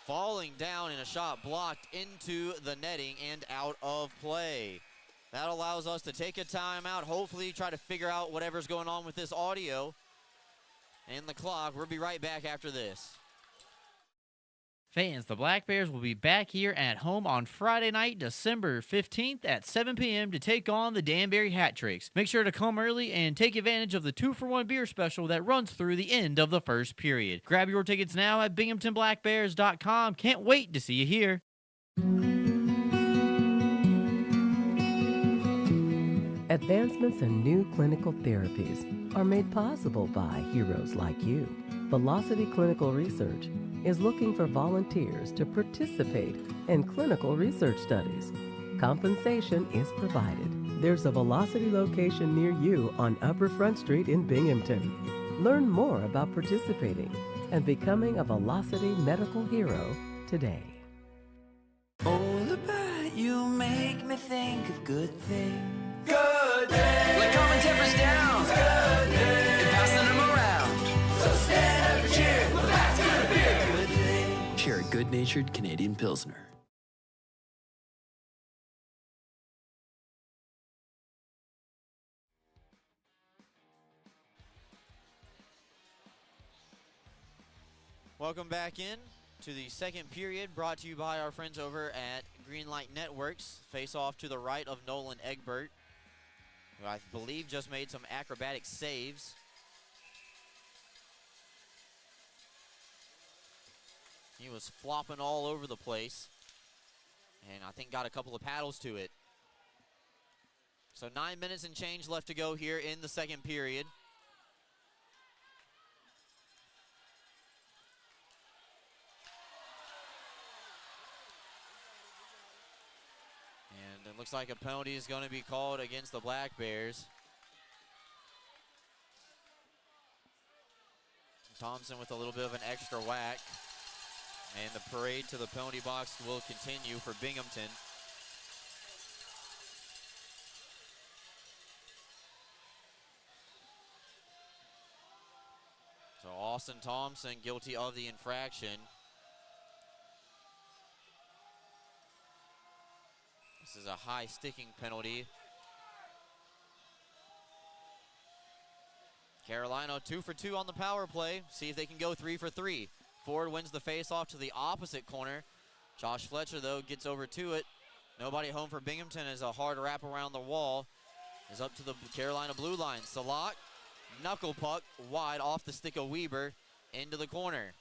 falling down in a shot blocked into the netting and out of play. That allows us to take a timeout, hopefully try to figure out whatever's going on with this audio and the clock. We'll be right back after this. Fans, the Black Bears will be back here at home on Friday night, December 15th at 7 p.m. to take on the Danbury Hat Tricks. Make sure to come early and take advantage of the 2-for-1 beer special that runs through the end of the first period. Grab your tickets now at BinghamtonBlackBears.com. Can't wait to see you here. Advancements in new clinical therapies are made possible by heroes like you. Velocity Clinical Research is looking for volunteers to participate in clinical research studies. Compensation is provided. There's a Velocity location near you on Upper Front Street in Binghamton. Learn more about participating and becoming a Velocity medical hero today. All about you make me think of good things. Good day. Like calming tempers down. Good day. And passing them around. So stand up and cheer. Well, that's good beer. Good thing. Share a good-natured Canadian Pilsner. Welcome back in to the second period, brought to you by our friends over at Greenlight Networks. Face off to the right of Nolan Egbert, who I believe just made some acrobatic saves. He was flopping all over the place, and I think got a couple of paddles to it. So 9 minutes and change left to go here in the second period. And it looks like a penalty is going to be called against the Black Bears. Thompson with a little bit of an extra whack. And the parade to the penalty box will continue for Binghamton. So Austin Thompson guilty of the infraction. This is a high sticking penalty. Carolina 2 for 2 on the power play. See if they can go 3 for 3. Ford wins the face-off to the opposite corner. Josh Fletcher, though, gets over to it. Nobody home for Binghamton as a hard wrap around the wall is up to the Carolina blue line. Salak, knuckle puck, wide off the stick of Weber into the corner.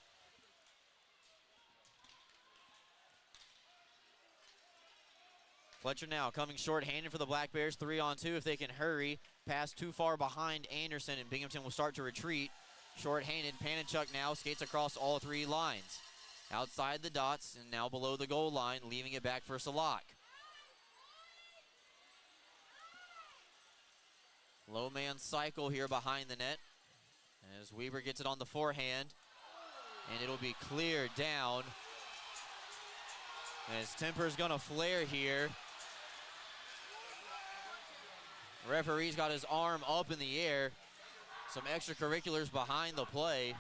Fletcher now coming short-handed for the Black Bears, 3-on-2 if they can hurry. Pass too far behind Anderson, and Binghamton will start to retreat. Short-handed, Panachuk now skates across all three lines. Outside the dots and now below the goal line, leaving it back for Salak. Low man cycle here behind the net as Weber gets it on the forehand, and it'll be cleared down. And his temper's gonna flare here. Referee's got his arm up in the air. Some extracurriculars behind the play.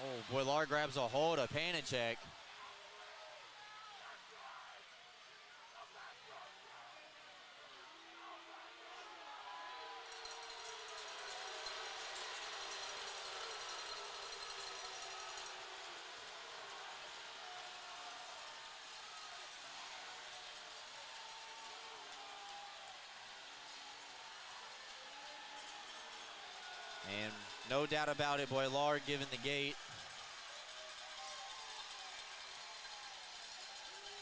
Oh, Boilar grabs a hold of Panachek. And no doubt about it, Boilar given the gate.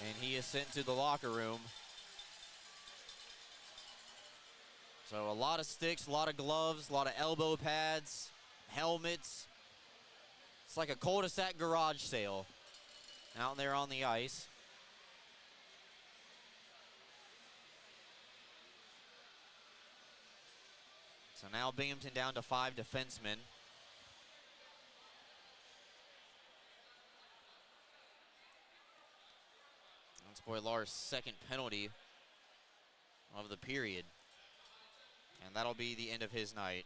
And he is sent to the locker room. So a lot of sticks, a lot of gloves, a lot of elbow pads, helmets. It's like a cul-de-sac garage sale out there on the ice. So now Binghamton down to 5 defensemen. That's Boilar's second penalty of the period. And that'll be the end of his night.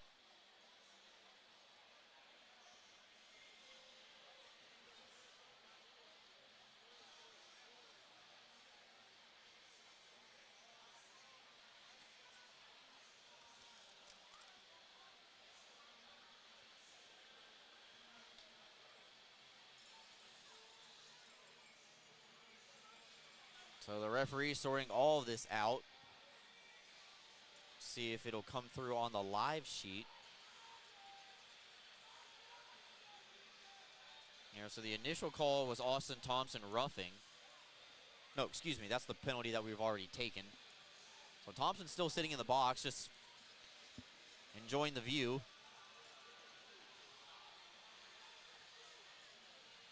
So the referee sorting all of this out. See if it'll come through on the live sheet. So the initial call was Austin Thompson roughing. No, excuse me, that's the penalty that we've already taken. So Thompson's still sitting in the box, just enjoying the view.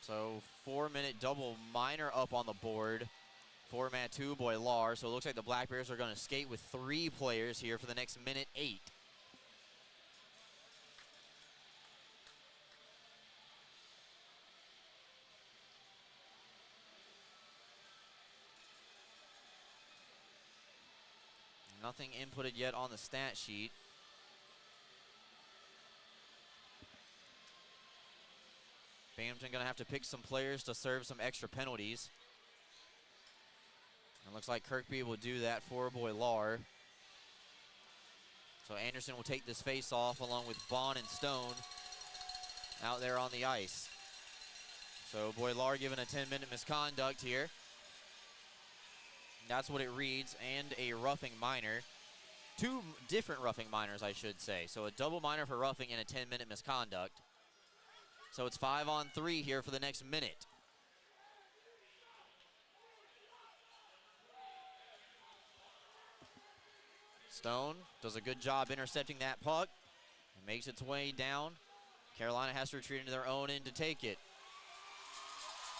So 4-minute double minor up on the board for Mathieu Boilar. So it looks like the Black Bears are going to skate with 3 players here for the next minute 8. Nothing inputted yet on the stat sheet. Binghamton going to have to pick some players to serve some extra penalties. It looks like Kirkby will do that for Boilar. So Anderson will take this face off along with Bond and Stone out there on the ice. So Boilar given a 10-minute misconduct here. That's what it reads, and a roughing minor. 2 different roughing minors, I should say. So a double minor for roughing and a 10-minute misconduct. So it's 5-on-3 here for the next minute. Stone does a good job intercepting that puck. It makes its way down. Carolina has to retreat into their own end to take it.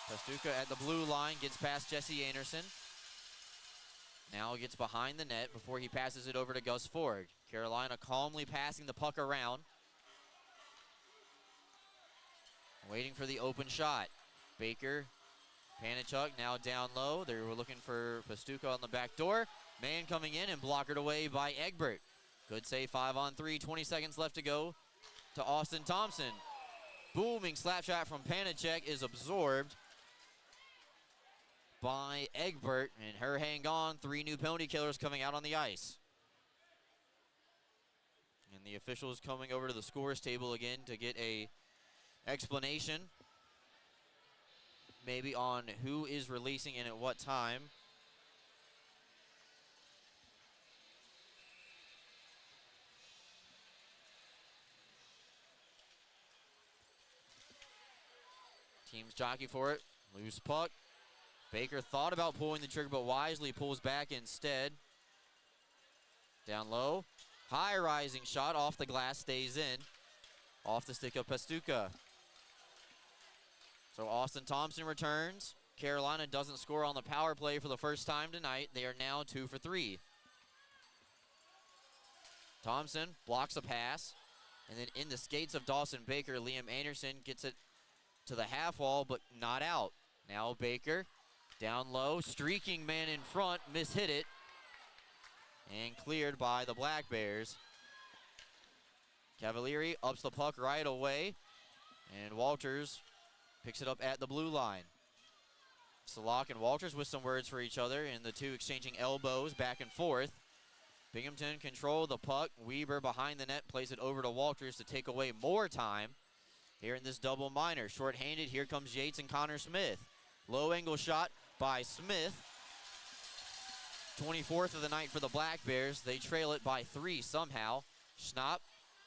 Pastuca at the blue line gets past Jesse Anderson. Now gets behind the net before he passes it over to Gus Ford. Carolina calmly passing the puck around. Waiting for the open shot. Baker, Panichuk now down low. They were looking for Pastuca on the back door. Man coming in and blockered away by Egbert. Good save, 5-on-3, 20 seconds left to go to Austin Thompson. Booming slap shot from Panichuk is absorbed by Egbert, and her hang on. 3 new penalty killers coming out on the ice. And the officials coming over to the scores table again to get a explanation maybe on who is releasing and at what time. Teams jockey for it. Loose puck. Baker thought about pulling the trigger, but wisely pulls back instead. Down low. High rising shot off the glass, stays in. Off the stick of Pastuca. So Austin Thompson returns. Carolina doesn't score on the power play for the first time tonight. They are now 2 for 3. Thompson blocks a pass. And then in the skates of Dawson Baker, Liam Anderson gets it to the half wall, but not out. Now Baker down low, streaking man in front, mishit it. And cleared by the Black Bears. Cavalieri ups the puck right away. And Walters picks it up at the blue line. Salak and Walters with some words for each other, and the two exchanging elbows back and forth. Binghamton control the puck. Weber behind the net plays it over to Walters to take away more time here in this double minor. Short-handed, here comes Yates and Connor Smith. Low angle shot by Smith. 24th of the night for the Black Bears. They trail it by 3 somehow. Schnapp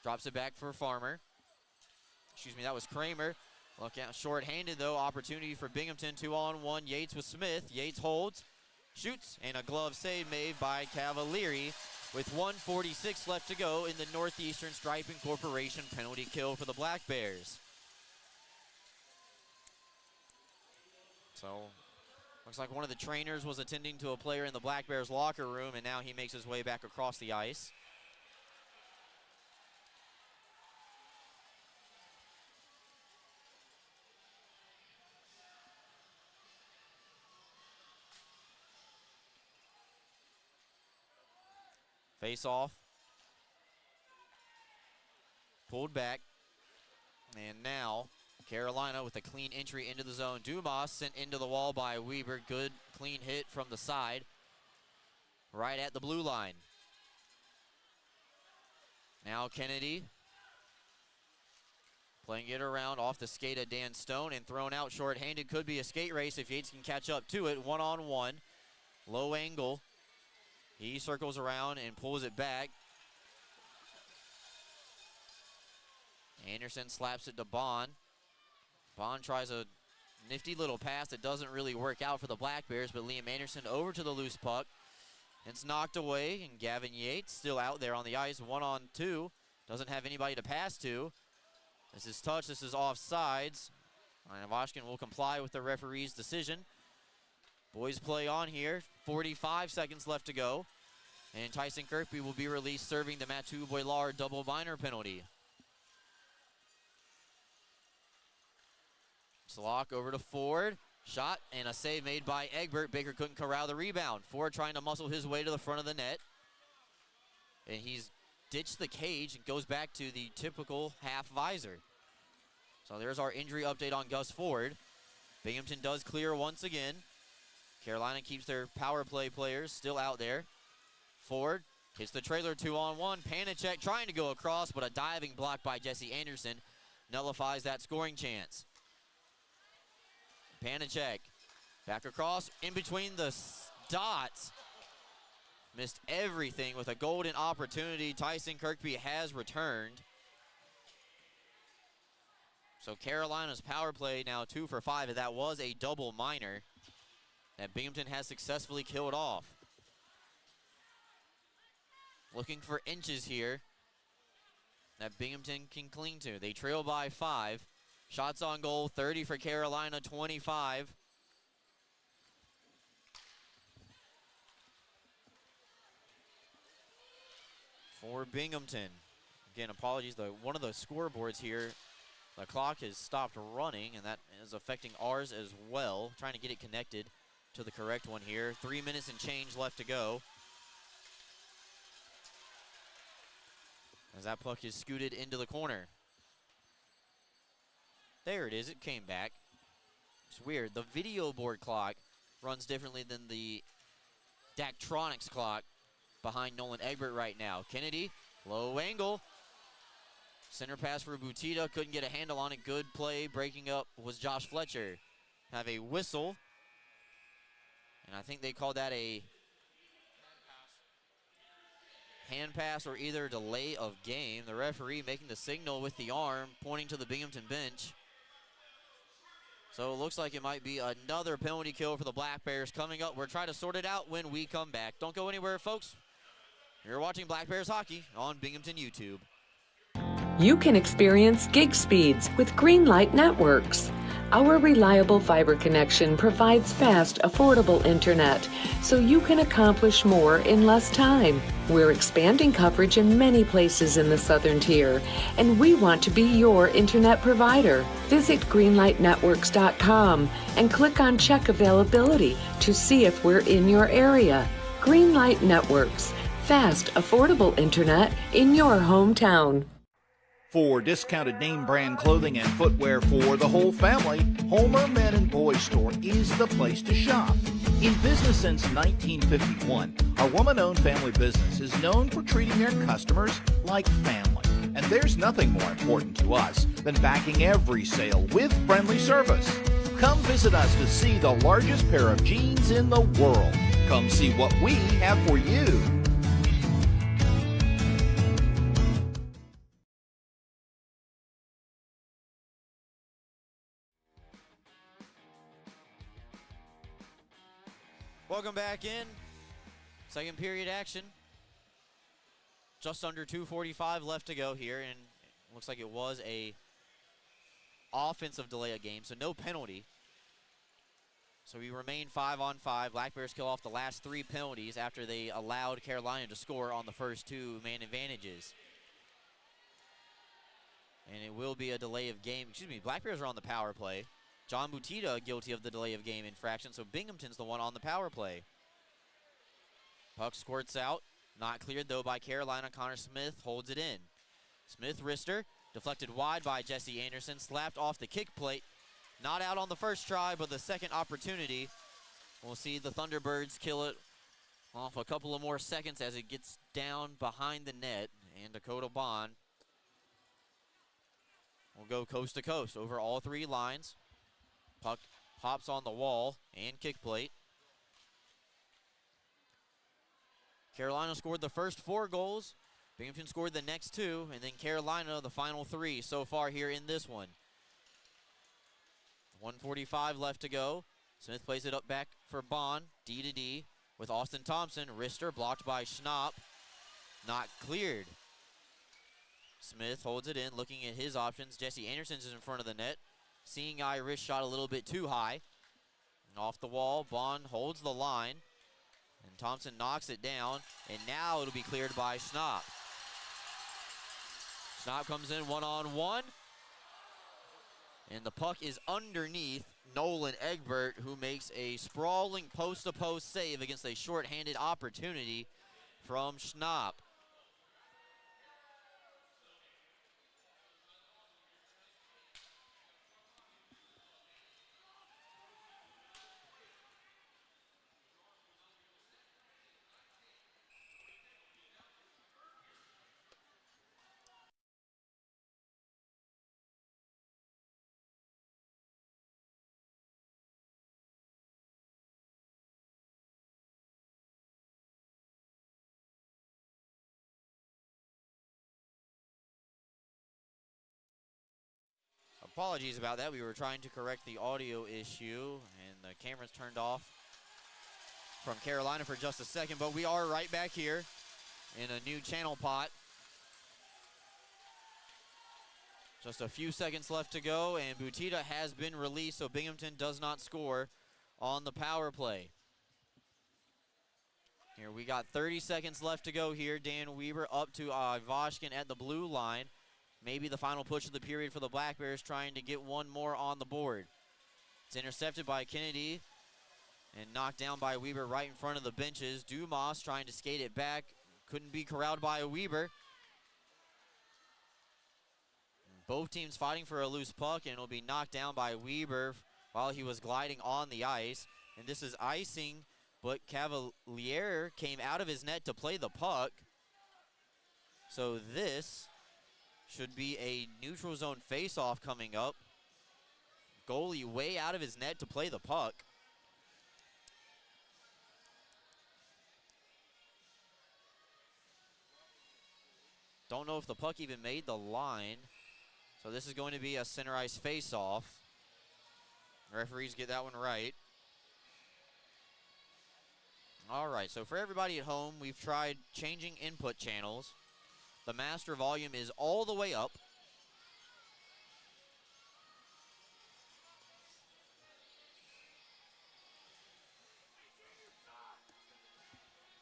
drops it back for Farmer. Excuse me, that was Kramer. Look out, short-handed though. Opportunity for Binghamton, 2-on-1. Yates with Smith. Yates holds, shoots, and a glove save made by Cavalieri. with 1:46 left to go in the Northeastern Striping Corporation penalty kill for the Black Bears. So, looks like one of the trainers was attending to a player in the Black Bears locker room, and now he makes his way back across the ice. Face off. Pulled back. And now Carolina with a clean entry into the zone. Dumas sent into the wall by Weber. Good clean hit from the side. Right at the blue line. Now Kennedy. Playing it around off the skate of Dan Stone and thrown out short-handed. Could be a skate race if Yates can catch up to it. One-on-one. Low angle. He circles around and pulls it back. Anderson slaps it to Bond. Bond tries a nifty little pass that doesn't really work out for the Black Bears, but Liam Anderson over to the loose puck. It's knocked away, and Gavin Yates still out there on the ice, 1-on-2. Doesn't have anybody to pass to. This is touch, this is offsides. And Vashkin will comply with the referee's decision. Boys play on here, 45 seconds left to go. And Tyson Kirkby will be released serving the Mathieu Boilard double minor penalty. Slock over to Ford. Shot and a save made by Egbert. Baker couldn't corral the rebound. Ford trying to muscle his way to the front of the net. And he's ditched the cage and goes back to the typical half visor. So there's our injury update on Gus Ford. Binghamton does clear once again. Carolina keeps their power play players still out there. Ford hits the trailer 2-on-1. Panicek trying to go across, but a diving block by Jesse Anderson nullifies that scoring chance. Panicek back across in between the dots. Missed everything with a golden opportunity. Tyson Kirkby has returned. So Carolina's power play now 2 for 5, and that was a double minor that Binghamton has successfully killed off. Looking for inches here that Binghamton can cling to. They trail by 5. Shots on goal, 30 for Carolina, 25. For Binghamton. Again, apologies, one of the scoreboards here, the clock has stopped running, and that is affecting ours as well. Trying to get it connected to the correct one here. 3 minutes and change left to go. As that puck is scooted into the corner. There it is, it came back. It's weird, the video board clock runs differently than the Daktronics clock behind Nolan Egbert right now. Kennedy, low angle. Center pass for Butita, couldn't get a handle on it. Good play, breaking up was Josh Fletcher. Have a whistle. And I think they called that a hand pass or either delay of game. The referee making the signal with the arm, pointing to the Binghamton bench. So it looks like it might be another penalty kill for the Black Bears coming up. We're trying to sort it out when we come back. Don't go anywhere, folks. You're watching Black Bears hockey on Binghamton YouTube. You can experience gig speeds with Greenlight Networks. Our reliable fiber connection provides fast, affordable internet, so you can accomplish more in less time. We're expanding coverage in many places in the Southern Tier, and we want to be your internet provider. Visit greenlightnetworks.com and click on Check Availability to see if we're in your area. Greenlight Networks. Fast, affordable internet in your hometown. For discounted name brand clothing and footwear for the whole family, Homer Men and Boys Store is the place to shop. In business since 1951, our woman-owned family business is known for treating their customers like family. And there's nothing more important to us than backing every sale with friendly service. Come visit us to see the largest pair of jeans in the world. Come see what we have for you. Welcome back in. Second period action. just under 2:45 left to go here, and it looks like it was a offensive delay of game, so no penalty. So we remain 5-on-5. Black Bears kill off the last 3 penalties after they allowed Carolina to score on the first 2 man advantages. And it will be a delay of game. Excuse me, Black Bears are on the power play. John Butita guilty of the delay of game infraction, so Binghamton's the one on the power play. Puck squirts out. Not cleared, though, by Carolina. Connor Smith holds it in. Smith wrister, deflected wide by Jesse Anderson, slapped off the kick plate. Not out on the first try, but the second opportunity. We'll see the Thunderbirds kill it off a couple of more seconds as it gets down behind the net. And Dakota Bond will go coast to coast over all 3 lines. Puck hops on the wall and kick plate. Carolina scored the first 4 goals. Binghamton scored the next 2, and then Carolina the final 3 so far here in this one. 1:45 left to go. Smith plays it up back for Bond, D to D, with Austin Thompson. Wrister blocked by Schnapp. Not cleared. Smith holds it in, looking at his options. Jesse Anderson's in front of the net. Seeing eye wrist shot a little bit too high. And off the wall, Bond holds the line. And Thompson knocks it down, and now it'll be cleared by Schnapp. Schnapp comes in 1-on-1. And the puck is underneath Nolan Egbert, who makes a sprawling post-to-post save against a shorthanded opportunity from Schnapp. Apologies about that. We were trying to correct the audio issue, and the camera's turned off from Carolina for just a second, but we are right back here in a new channel pot. Just a few seconds left to go, and Butita has been released, so Binghamton does not score on the power play. Here we got 30 seconds left to go here. Dan Weber up to Ivashkin at the blue line. Maybe the final push of the period for the Black Bears, trying to get one more on the board. It's intercepted by Kennedy and knocked down by Weber right in front of the benches. Dumas trying to skate it back. Couldn't be corralled by Weber. Both teams fighting for a loose puck, and it'll be knocked down by Weber while he was gliding on the ice. And this is icing, but Cavalier came out of his net to play the puck. So this should be a neutral zone face-off coming up. Goalie way out of his net to play the puck. Don't know if the puck even made the line. So this is going to be a center ice face-off. Referees get that one right. All right, so for everybody at home, we've tried changing input channels. The master volume is all the way up.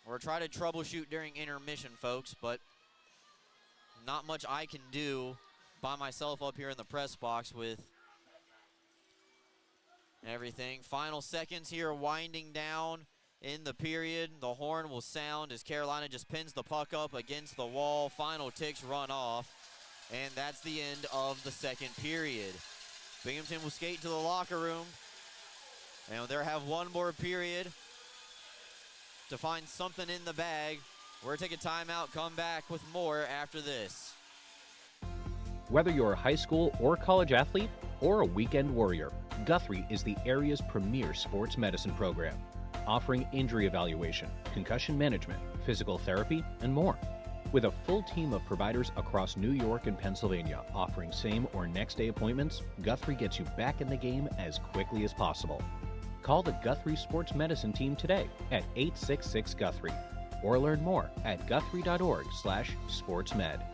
We're trying to troubleshoot during intermission, folks, but not much I can do by myself up here in the press box with everything. Final seconds here, winding down in the period. The horn will sound as Carolina just pins the puck up against the wall. Final ticks run off, and that's the end of the second period. Binghamton will skate to the locker room, and they'll have one more period to find something in the bag. We're taking timeout, come back with more after this. Whether you're a high school or college athlete or a weekend warrior, Guthrie is the area's premier sports medicine program, offering injury evaluation, concussion management, physical therapy, and more. With a full team of providers across New York and Pennsylvania offering same or next day appointments, Guthrie gets you back in the game as quickly as possible. Call the Guthrie Sports Medicine team today at 866-GUTHRIE. or learn more at guthrie.org/sportsmed.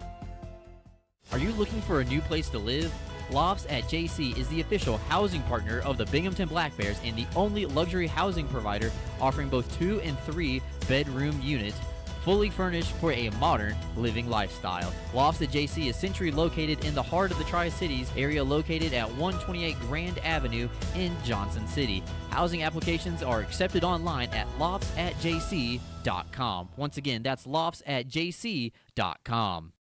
Are you looking for a new place to live? Lofts at JC is the official housing partner of the Binghamton Black Bears and the only luxury housing provider offering both 2 and 3 bedroom units, fully furnished for a modern living lifestyle. Lofts at JC is centrally located in the heart of the Tri-Cities area, located at 128 Grand Avenue in Johnson City. Housing applications are accepted online at loftsatjc.com. Once again, that's loftsatjc.com.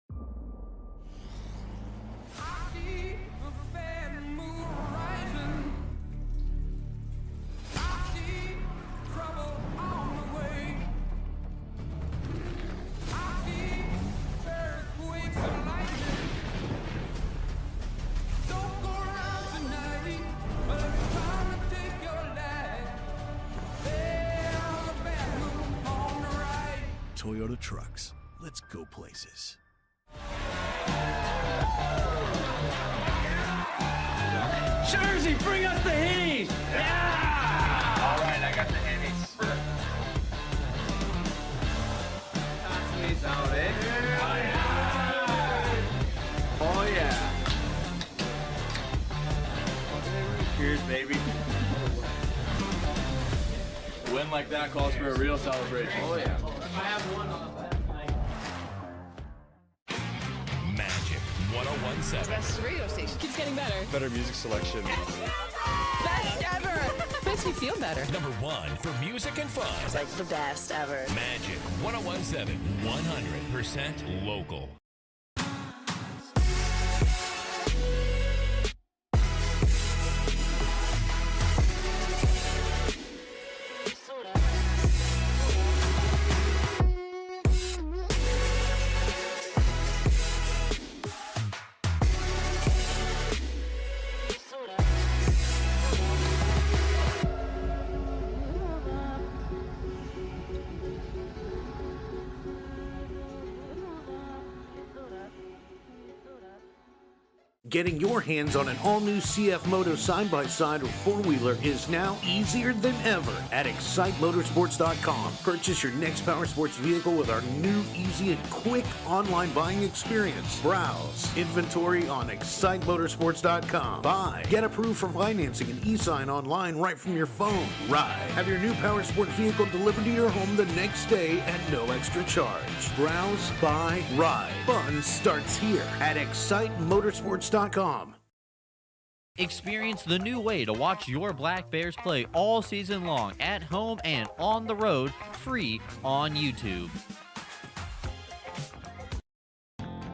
Toyota Trucks. Let's go places. Jersey, bring us the hitties! Yeah! All right, I got the hitties. Tossie's out, eh? Oh, yeah. Cheers, baby. A win like that calls for a real celebration. Oh, yeah. I have one on that. Magic 1017. Best radio station. Keeps getting better. Better music selection. Best ever. Makes me feel better. Number 1 for music and fun. It's like the best ever. Magic 1017. 100% local. Getting your hands on an all-new CF Moto side-by-side or four-wheeler is now easier than ever at ExciteMotorsports.com. Purchase your next power sports vehicle with our new, easy, and quick online buying experience. Browse inventory on ExciteMotorsports.com. Buy, get approved for financing and e-sign online right from your phone. Ride, have your new power sport vehicle delivered to your home the next day at no extra charge. Browse, buy, ride. Fun starts here at ExciteMotorsports.com. Experience the new way to watch your Black Bears play all season long, at home and on the road, free on YouTube.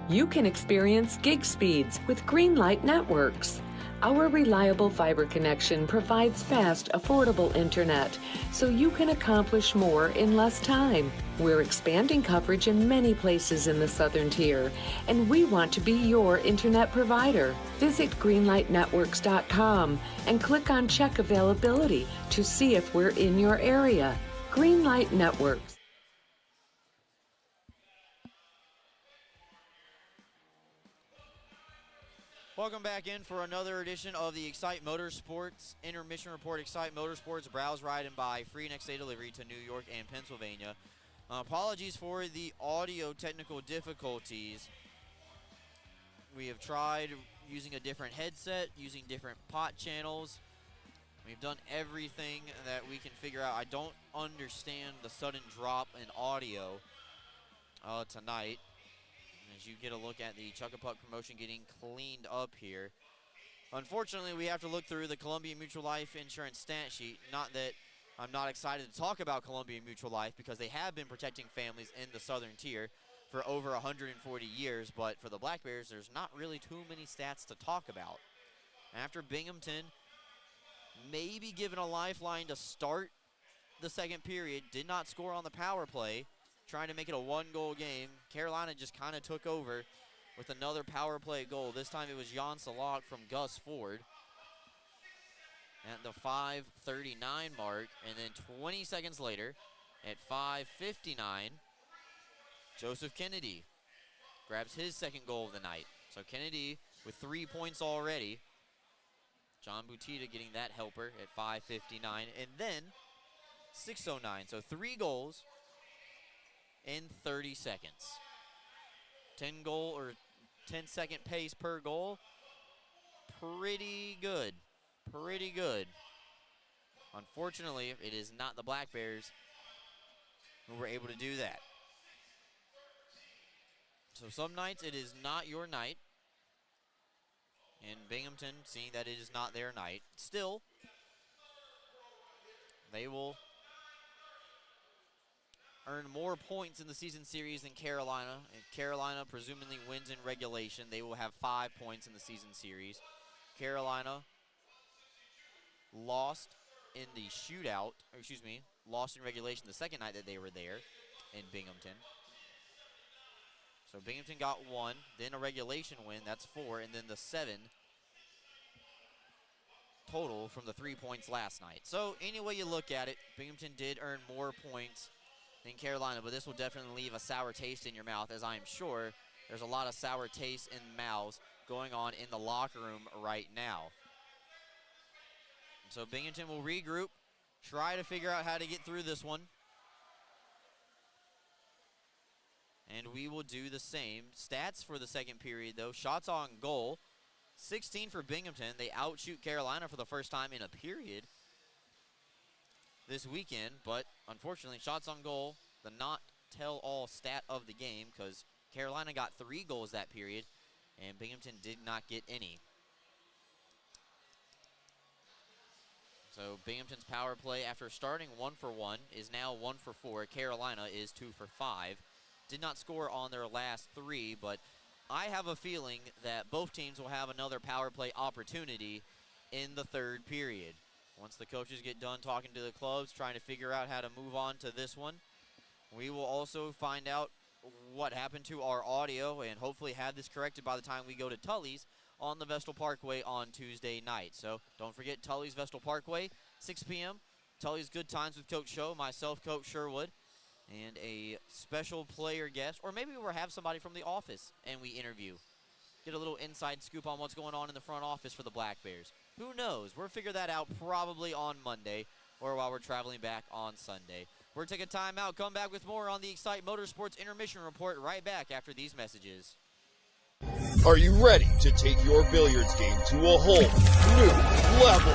You can experience gig speeds with Greenlight Networks. Our reliable fiber connection provides fast, affordable internet, so you can accomplish more in less time. We're expanding coverage in many places in the Southern Tier, and we want to be your internet provider. Visit greenlightnetworks.com and click on Check Availability to see if we're in your area. Greenlight Networks. Welcome back in for another edition of the Excite Motorsports Intermission Report. Excite Motorsports, browse, ride, and buy free next day delivery to New York and Pennsylvania. Apologies for the audio technical difficulties. We have tried using a different headset, using different pot channels. We've done everything that we can figure out. I don't understand the sudden drop in audio tonight. As you get a look at the Chuck-a-Puck promotion getting cleaned up here. Unfortunately, we have to look through the Columbia Mutual Life Insurance stat sheet. Not that I'm not excited to talk about Columbia Mutual Life, because they have been protecting families in the Southern Tier for over 140 years, but for the Black Bears, there's not really too many stats to talk about. After Binghamton maybe given a lifeline to start the second period, did not score on the power play, trying to make it a one-goal game, Carolina just kind of took over with another power play goal. This time it was Jan Salak from Gus Ford at the 5:39 mark, and then 20 seconds later at 5:59, Joseph Kennedy grabs his second goal of the night. So Kennedy with 3 points already. John Butita getting that helper at 5:59, and then 6:09. So 3 goals in 30 seconds. 10-second pace per goal. Pretty good. Pretty good. Unfortunately, it is not the Black Bears who were able to do that. So some nights it is not your night. And Binghamton, seeing that it is not their night, still, they will earn more points in the season series than Carolina. If Carolina presumably wins in regulation, they will have 5 points in the season series. Carolina lost in the shootout, lost in regulation the second night that they were there in Binghamton. So Binghamton got 1, then a regulation win, that's 4, and then the 7 total from the 3 points last night. So any way you look at it, Binghamton did earn more points than Carolina, but this will definitely leave a sour taste in your mouth, as I'm sure there's a lot of sour taste in mouths going on in the locker room right now. So Binghamton will regroup, try to figure out how to get through this one. And we will do the same. Stats for the second period, though. Shots on goal, 16 for Binghamton. They outshoot Carolina for the first time in a period this weekend. But unfortunately, shots on goal, the not tell-all stat of the game, because Carolina got 3 goals that period, and Binghamton did not get any. So Binghamton's power play, after starting 1 for 1, is now 1 for 4. Carolina is 2 for 5. Did not score on their last 3, but I have a feeling that both teams will have another power play opportunity in the third period. Once the coaches get done talking to the clubs, trying to figure out how to move on to this one, we will also find out what happened to our audio and hopefully have this corrected by the time we go to Tully's on the Vestal Parkway on Tuesday night. So don't forget Tully's Vestal Parkway, 6 p.m. Tully's Good Times with Coach Show, myself, Coach Sherwood, and a special player guest, or maybe we'll have somebody from the office and we interview. Get a little inside scoop on what's going on in the front office for the Black Bears. Who knows? We'll figure that out probably on Monday or while we're traveling back on Sunday. We're taking a timeout. Come back with more on the Excite Motorsports Intermission Report right back after these messages. Are you ready to take your billiards game to a whole new level?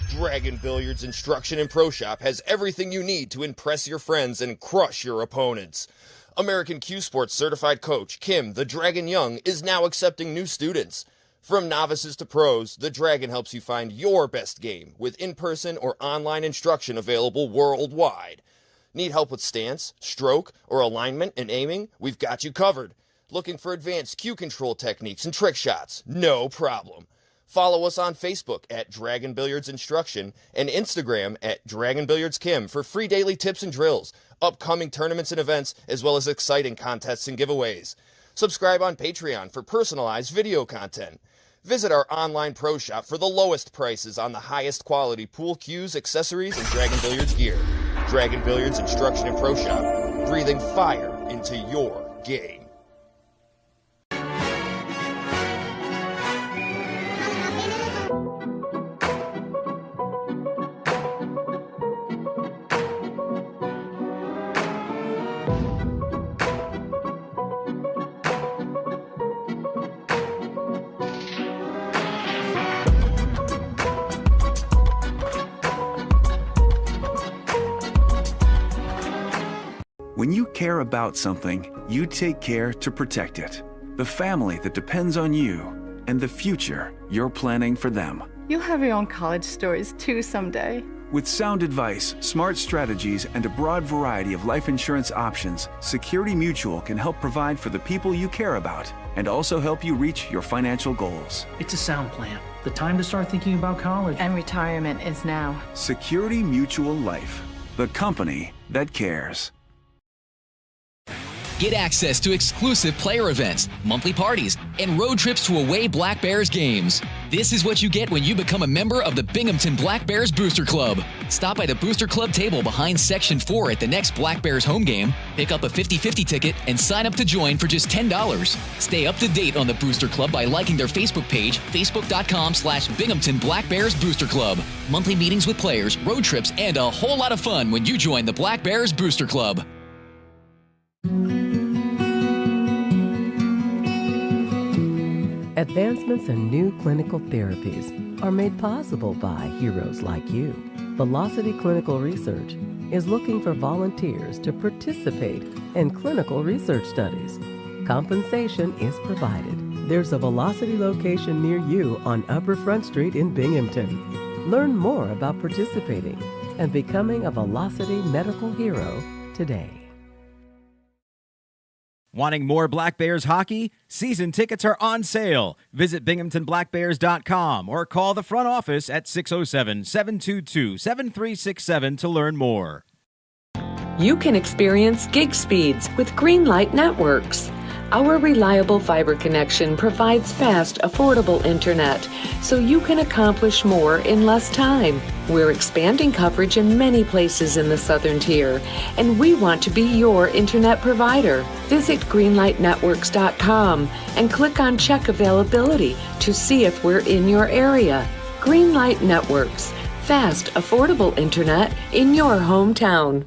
Dragon Billiards Instruction and Pro Shop has everything you need to impress your friends and crush your opponents. American Q Sports certified coach Kim the Dragon Young is now accepting new students. From novices to pros, the Dragon helps you find your best game with in-person or online instruction available worldwide. Need help with stance, stroke, or alignment and aiming? We've got you covered. Looking for advanced cue control techniques and trick shots? No problem. Follow us on Facebook at Dragon Billiards Instruction and Instagram at Dragon Billiards Kim for free daily tips and drills, upcoming tournaments and events, as well as exciting contests and giveaways. Subscribe on Patreon for personalized video content. Visit our online pro shop for the lowest prices on the highest quality pool cues, accessories, and Dragon Billiards gear. Dragon Billiards Instruction and Pro Shop, breathing fire into your game. When you care about something, you take care to protect it. The family that depends on you, and the future you're planning for them. You'll have your own college stories too someday. With sound advice, smart strategies, and a broad variety of life insurance options, Security Mutual can help provide for the people you care about and also help you reach your financial goals. It's a sound plan. The time to start thinking about college. And retirement is now. Security Mutual Life, the company that cares. Get access to exclusive player events, monthly parties, and road trips to away Black Bears games. This is what you get when you become a member of the Binghamton Black Bears Booster Club. Stop by the Booster Club table behind Section 4 at the next Black Bears home game, pick up a 50/50 ticket, and sign up to join for just $10. Stay up to date on the Booster Club by liking their Facebook page, facebook.com/Binghamton Black Bears Booster Club. Monthly meetings with players, road trips, and a whole lot of fun when you join the Black Bears Booster Club. Advancements in new clinical therapies are made possible by heroes like you. Velocity Clinical Research is looking for volunteers to participate in clinical research studies. Compensation is provided. There's a Velocity location near you on Upper Front Street in Binghamton. Learn more about participating and becoming a Velocity medical hero today. Wanting more Black Bears hockey? Season tickets are on sale. Visit BinghamtonBlackBears.com or call the front office at 607-722-7367 to learn more. You can experience gig speeds with Greenlight Networks. Our reliable fiber connection provides fast, affordable internet, so you can accomplish more in less time. We're expanding coverage in many places in the Southern Tier, and we want to be your internet provider. Visit greenlightnetworks.com and click on Check Availability to see if we're in your area. Greenlight Networks. Fast, affordable internet in your hometown.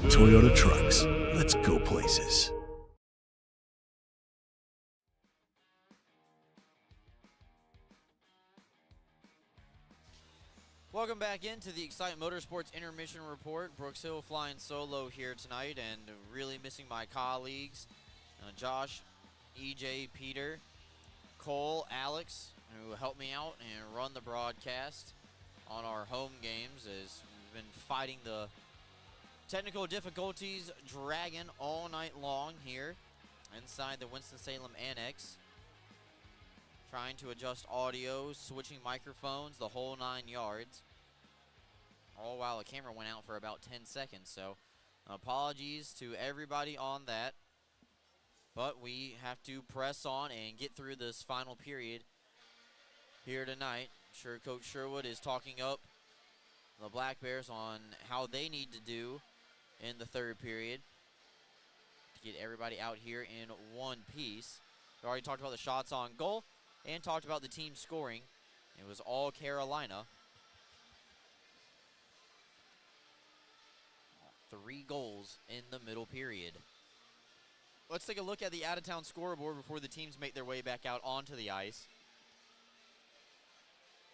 Toyota Trucks. Let's go places. Welcome back into the Excite Motorsports Intermission Report. Brooks Hill flying solo here tonight and really missing my colleagues, Josh, EJ, Peter, Cole, Alex, who helped me out and run the broadcast on our home games as we've been fighting the technical difficulties dragging all night long here inside the Winston-Salem Annex. Trying to adjust audio, switching microphones, the whole 9 yards. All while the camera went out for about 10 seconds. So apologies to everybody on that. But we have to press on and get through this final period here tonight. I'm sure Coach Sherwood is talking up the Black Bears on how they need to do in the third period to get everybody out here in one piece. We already talked about the shots on goal and talked about the team scoring. It was all Carolina. 3 goals in the middle period. Let's take a look at the out-of-town scoreboard before the teams make their way back out onto the ice.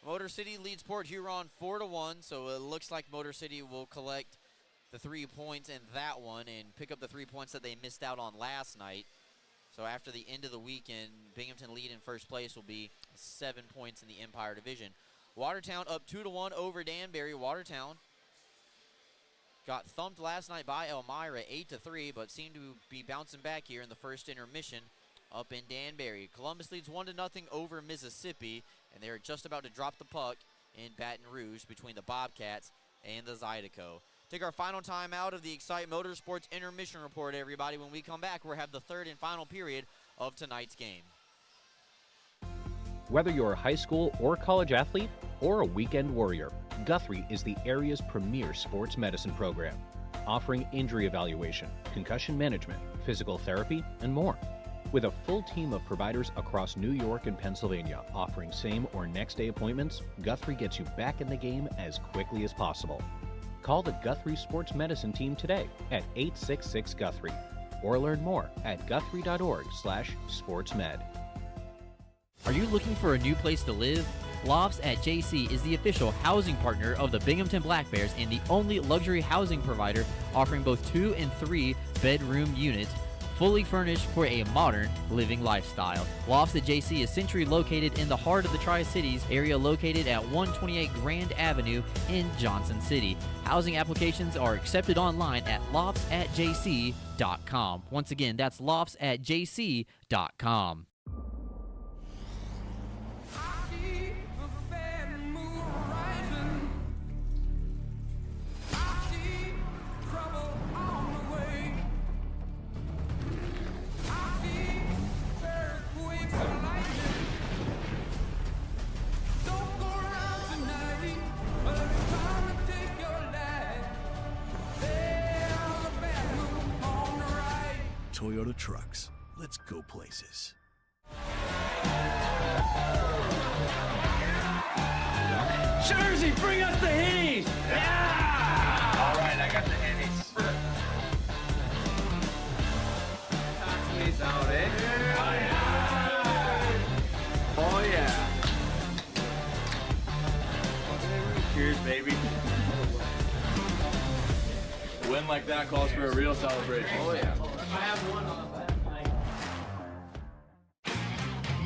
Motor City leads Port Huron 4-1, so it looks like Motor City will collect the 3 points in that one and pick up the 3 points that they missed out on last night. So after the end of the weekend, Binghamton lead in first place will be 7 points in the Empire Division. Watertown up 2-1 over Danbury. Watertown got thumped last night by Elmira 8-3, but seemed to be bouncing back here in the first intermission up in Danbury. Columbus leads 1-0 over Mississippi, and they're just about to drop the puck in Baton Rouge between the Bobcats and the Zydeco. Take our final time out of the Excite Motorsports Intermission Report, everybody. When we come back, we'll have the third and final period of tonight's game. Whether you're a high school or college athlete or a weekend warrior, Guthrie is the area's premier sports medicine program, offering injury evaluation, concussion management, physical therapy, and more. With a full team of providers across New York and Pennsylvania offering same or next day appointments, Guthrie gets you back in the game as quickly as possible. Call the Guthrie Sports Medicine team today at 866-GUTHRIE or learn more at guthrie.org/sportsmed. Are you looking for a new place to live? Lofts at JC is the official housing partner of the Binghamton Black Bears and the only luxury housing provider offering both 2 and 3 bedroom units, fully furnished for a modern living lifestyle. Lofts at JC is centrally located in the heart of the Tri-Cities area, located at 128 Grand Avenue in Johnson City. Housing applications are accepted online at loftsatjc.com. Once again, that's loftsatjc.com. Toyota Trucks. Let's go places. Jersey, bring us the hitties! Yeah! All right, I got the hitties. Taxi's out, eh? Oh, yeah. Cheers, baby. A win like that calls for a real celebration. Oh, yeah. I have one on that.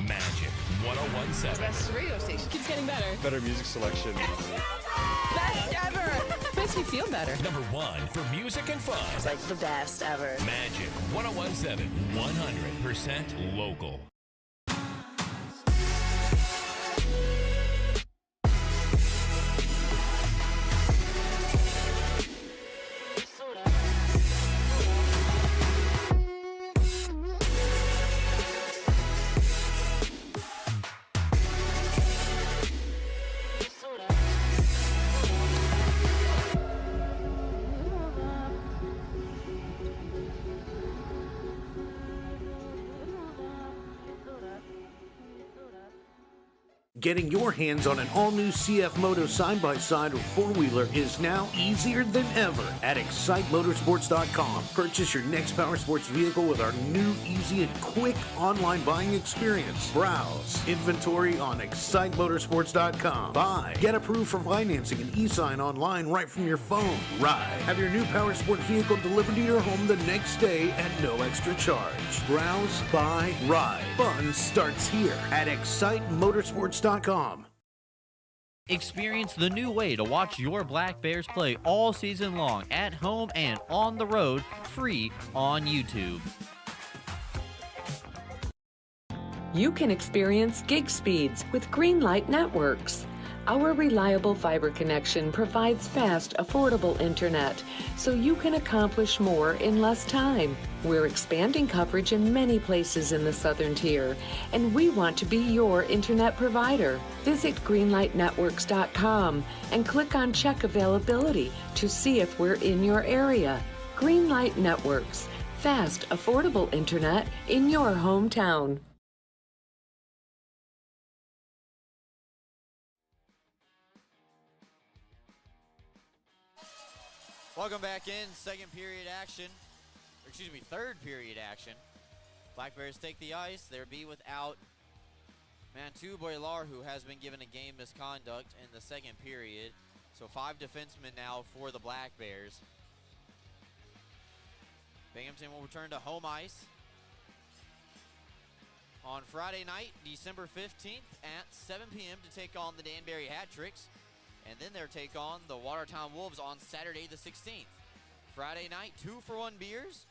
Magic 1017. Best radio station. Keeps getting better. Better music selection. Best ever. Makes me feel better. Number 1 for music and fun. It's like the best ever. Magic 1017. 100% local. Getting your hands on an all-new CF Moto side-by-side or four-wheeler is now easier than ever at ExciteMotorsports.com. Purchase your next power sports vehicle with our new, easy, and quick online buying experience. Browse inventory on ExciteMotorsports.com. Buy, get approved for financing and e-sign online right from your phone. Ride, have your new power sport vehicle delivered to your home the next day at no extra charge. Browse, buy, ride. Fun starts here at ExciteMotorsports.com. Experience the new way to watch your Black Bears play all season long at home and on the road, free on YouTube. You can experience gig speeds with Greenlight Networks. Our reliable fiber connection provides fast, affordable internet, so you can accomplish more in less time. We're expanding coverage in many places in the Southern Tier, and we want to be your internet provider. Visit greenlightnetworks.com and click on Check Availability to see if we're in your area. Greenlight Networks, fast, affordable internet in your hometown. Welcome back in. Second period action. Or excuse me, third period action. Black Bears take the ice. They'll be without Mantu Boilar, who has been given a game misconduct in the second period. So 5 defensemen now for the Black Bears. Binghamton will return to home ice on Friday night, December 15th at 7 p.m. to take on the Danbury Hat Tricks. And then their take on the Watertown Wolves on Saturday the 16th. Friday night, 2-for-1 beers.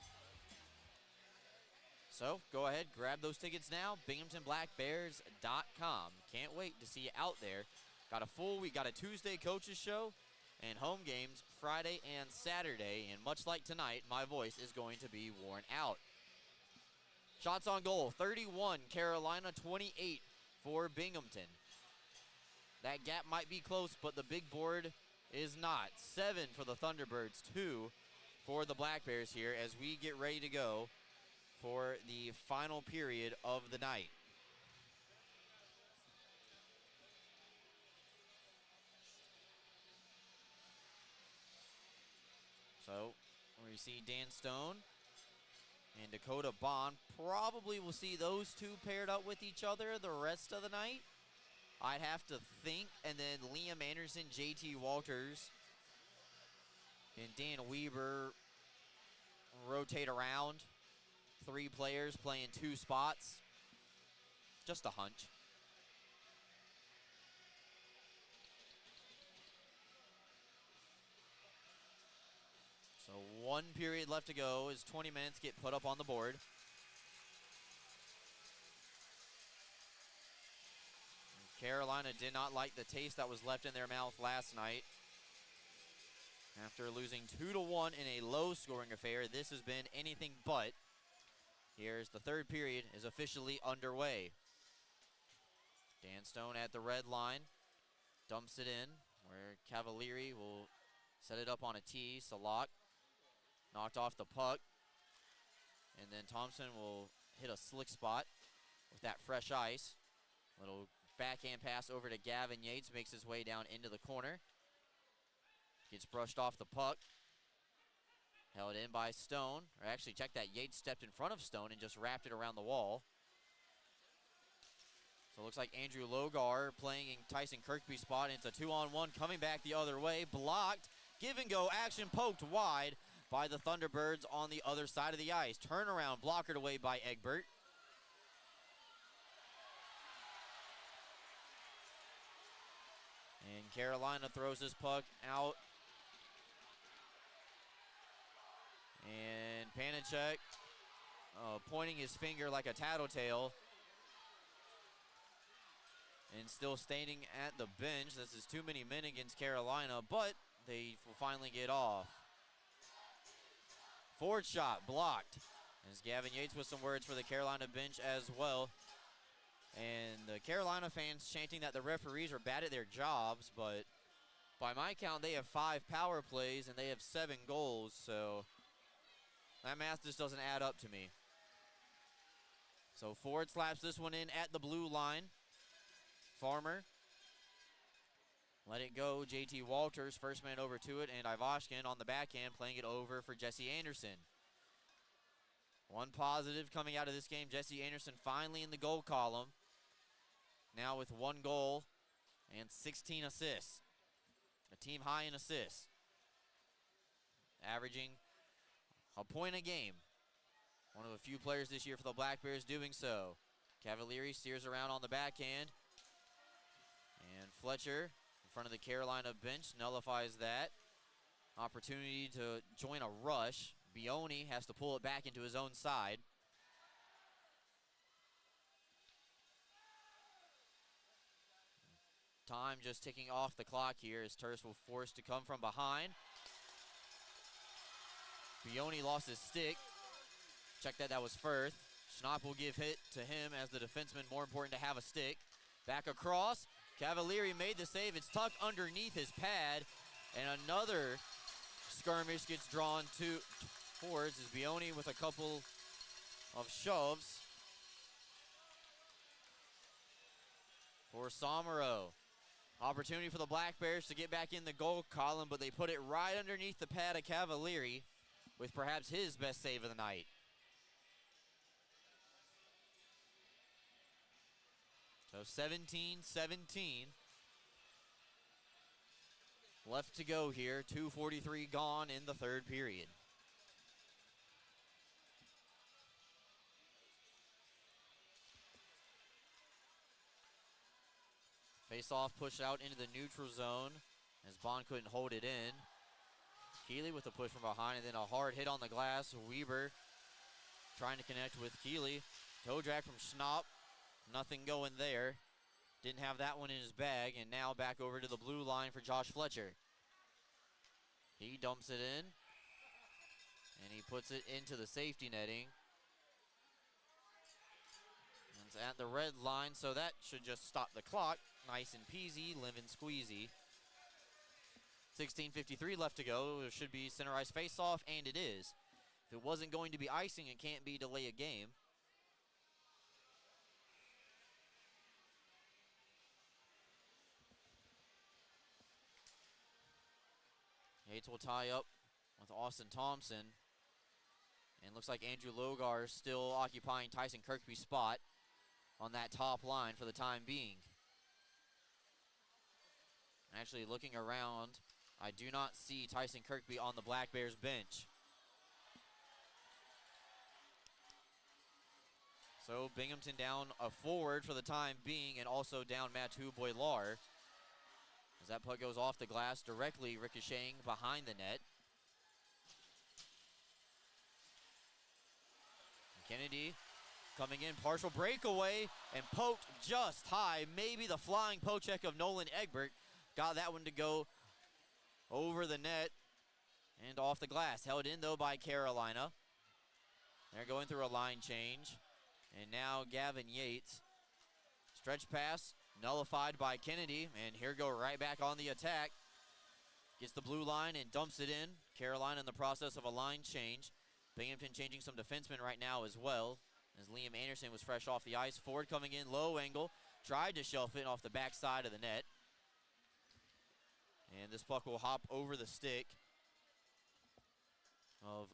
So go ahead, grab those tickets now, BinghamtonBlackBears.com. Can't wait to see you out there. Got a full week, got a Tuesday coaches show and home games Friday and Saturday. And much like tonight, my voice is going to be worn out. Shots on goal, 31, Carolina 28 for Binghamton. That gap might be close, but the big board is not. 7 for the Thunderbirds, 2 for the Black Bears here as we get ready to go for the final period of the night. So we see Dan Stone and Dakota Bond. Probably will see those two paired up with each other the rest of the night. I'd have to think, and then Liam Anderson, JT Walters, and Dan Weber rotate around. 3 players playing 2 spots. Just a hunch. So 1 period left to go as 20 minutes get put up on the board. Carolina did not like the taste that was left in their mouth last night. After losing 2-1 in a low-scoring affair, this has been anything but. Here's the third period is officially underway. Dan Stone at the red line, dumps it in, where Cavalieri will set it up on a tee. Salak knocked off the puck. And then Thompson will hit a slick spot with that fresh ice. Little backhand pass over to Gavin Yates, makes his way down into the corner. Gets brushed off the puck. Held in by Stone. Or actually, check that. Yates stepped in front of Stone and just wrapped it around the wall. So it looks like Andrew Logar playing in Tyson Kirkby's spot. And it's a 2-on-1 coming back the other way. Blocked. Give and go action poked wide by the Thunderbirds on the other side of the ice. Turnaround blockered away by Egbert. And Carolina throws this puck out. And Panicek pointing his finger like a tattletale. And still standing at the bench. This is too many men against Carolina, but they will finally get off. Forward shot blocked. As Gavin Yates with some words for the Carolina bench as well. And the Carolina fans chanting that the referees are bad at their jobs, but by my count, they have 5 power plays and they have 7 goals, so that math just doesn't add up to me. So Ford slaps this one in at the blue line. Farmer. Let it go. JT Walters, first man over to it, and Ivashkin on the backhand playing it over for Jesse Anderson. One positive coming out of this game, Jesse Anderson finally in the goal column. Now with 1 goal and 16 assists. A team high in assists. Averaging a point a game. One of a few players this year for the Black Bears doing so. Cavalieri steers around on the backhand. And Fletcher in front of the Carolina bench nullifies that. Opportunity to join a rush. Bioni has to pull it back into his own side. Time just ticking off the clock here as Terce will force to come from behind. Bioni lost his stick. Check that was Firth. Schnapp will give hit to him as the defenseman. More important to have a stick. Back across. Cavalieri made the save. It's tucked underneath his pad. And another skirmish gets drawn towards as Bioni with a couple of shoves for Somero. Opportunity for the Black Bears to get back in the goal column, but they put it right underneath the pad of Cavalieri with perhaps his best save of the night. So 17-17. Left to go here. 2:43 gone in the third period. Face-off pushed out into the neutral zone as Bond couldn't hold it in. Keeley with a push from behind and then a hard hit on the glass. Weber trying to connect with Keeley. Toe drag from Schnapp. Nothing going there. Didn't have that one in his bag, and now back over to the blue line for Josh Fletcher. He dumps it in, and he puts it into the safety netting. And it's at the red line, so that should just stop the clock. Nice and peasy, lemon squeezy. 16:53 left to go. It should be center ice face-off, and it is. If it wasn't going to be icing, it can't be delay a game. Yates will tie up with Austin Thompson. And looks like Andrew Logar is still occupying Tyson Kirkby's spot on that top line for the time being. Actually, looking around, I do not see Tyson Kirkby on the Black Bears bench. So Binghamton down a forward for the time being, and also down Mathieu Boilar. As that puck goes off the glass, directly ricocheting behind the net. And Kennedy coming in, partial breakaway, and poked just high. Maybe the flying poke check of Nolan Egbert got that one to go over the net and off the glass. Held in, though, by Carolina. They're going through a line change. And now Gavin Yates. Stretch pass. Nullified by Kennedy, and here go right back on the attack. Gets the blue line and dumps it in. Carolina in the process of a line change. Binghamton changing some defensemen right now as well, as Liam Anderson was fresh off the ice. Ford coming in, low angle, tried to shelf it off the backside of the net. And this puck will hop over the stick of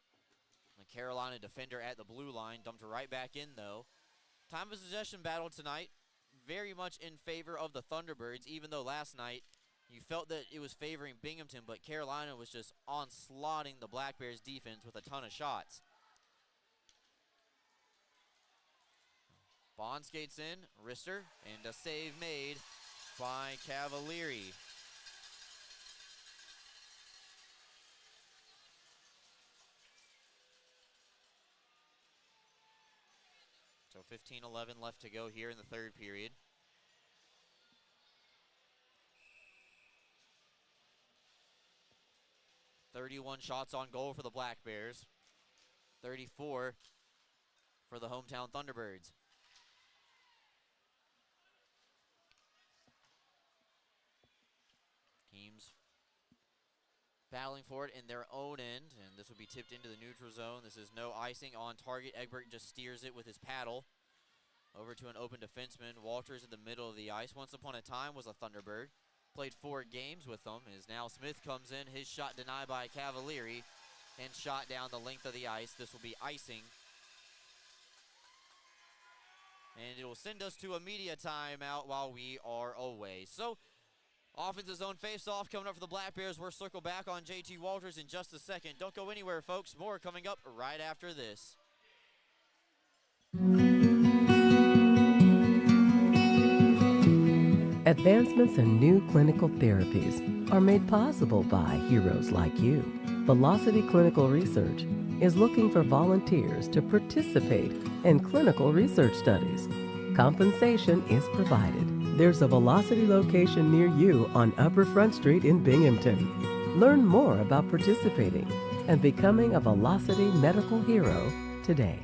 the Carolina defender at the blue line. Dumped right back in, though. Time of possession battle tonight, very much in favor of the Thunderbirds, even though last night you felt that it was favoring Binghamton, but Carolina was just onslaughting the Black Bears defense with a ton of shots. Bond skates in, Rister, and a save made by Cavalieri. So 15-11 left to go here in the third period. .31 shots on goal for the Black Bears. 34 for the hometown Thunderbirds. Teams battling for it in their own end, and this will be tipped into the neutral zone. This is no icing on target. Egbert just steers it with his paddle over to an open defenseman. Walters in the middle of the ice. Once upon a time was a Thunderbird. Played 4 games with them. As now Smith comes in. His shot denied by Cavalieri and shot down the length of the ice. This will be icing. And it will send us to a media timeout while we are away. So, offensive zone face-off coming up for the Black Bears. We'll circle back on JT Walters in just a second. Don't go anywhere, folks. More coming up right after this. Advancements in new clinical therapies are made possible by heroes like you. Velocity Clinical Research is looking for volunteers to participate in clinical research studies. Compensation is provided. There's a Velocity location near you on Upper Front Street in Binghamton. Learn more about participating and becoming a Velocity medical hero today.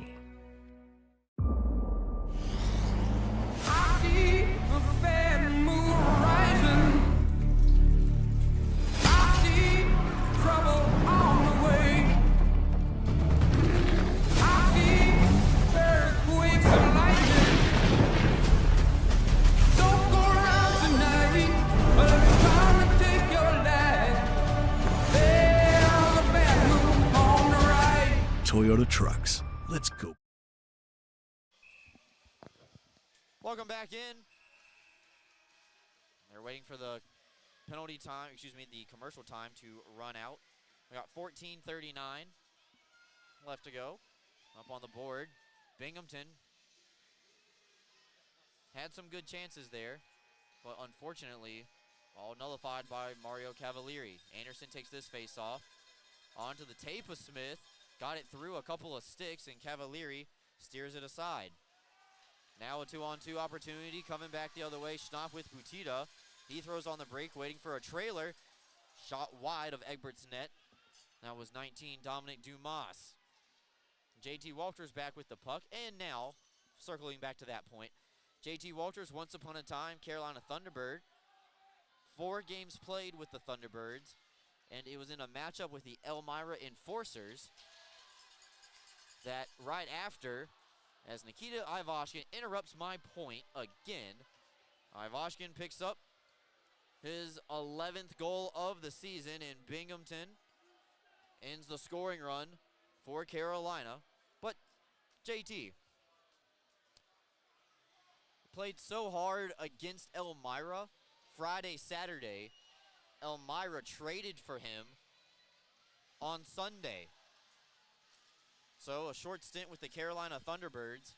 Toyota Trucks. Let's go. Welcome back in. They're waiting for the penalty time, the commercial time to run out. We got 14:39 left to go. Up on the board, Binghamton had some good chances there, but unfortunately, all nullified by Mario Cavalieri. Anderson takes this face-off. Onto the tape of Smith. Got it through a couple of sticks, and Cavalieri steers it aside. Now a 2-on-2 opportunity coming back the other way. Schnapp with Butita. He throws on the break, waiting for a trailer. Shot wide of Egbert's net. That was 19, Dominic Dumas. JT Walters back with the puck, and now, circling back to that point, JT Walters, once upon a time, Carolina Thunderbird. 4 games played with the Thunderbirds, and it was in a matchup with the Elmira Enforcers. That right after, as Nikita Ivashkin interrupts my point again, Ivashkin picks up his 11th goal of the season, and Binghamton ends the scoring run for Carolina. But JT played so hard against Elmira Friday, Saturday. Elmira traded for him on Sunday. So a short stint with the Carolina Thunderbirds.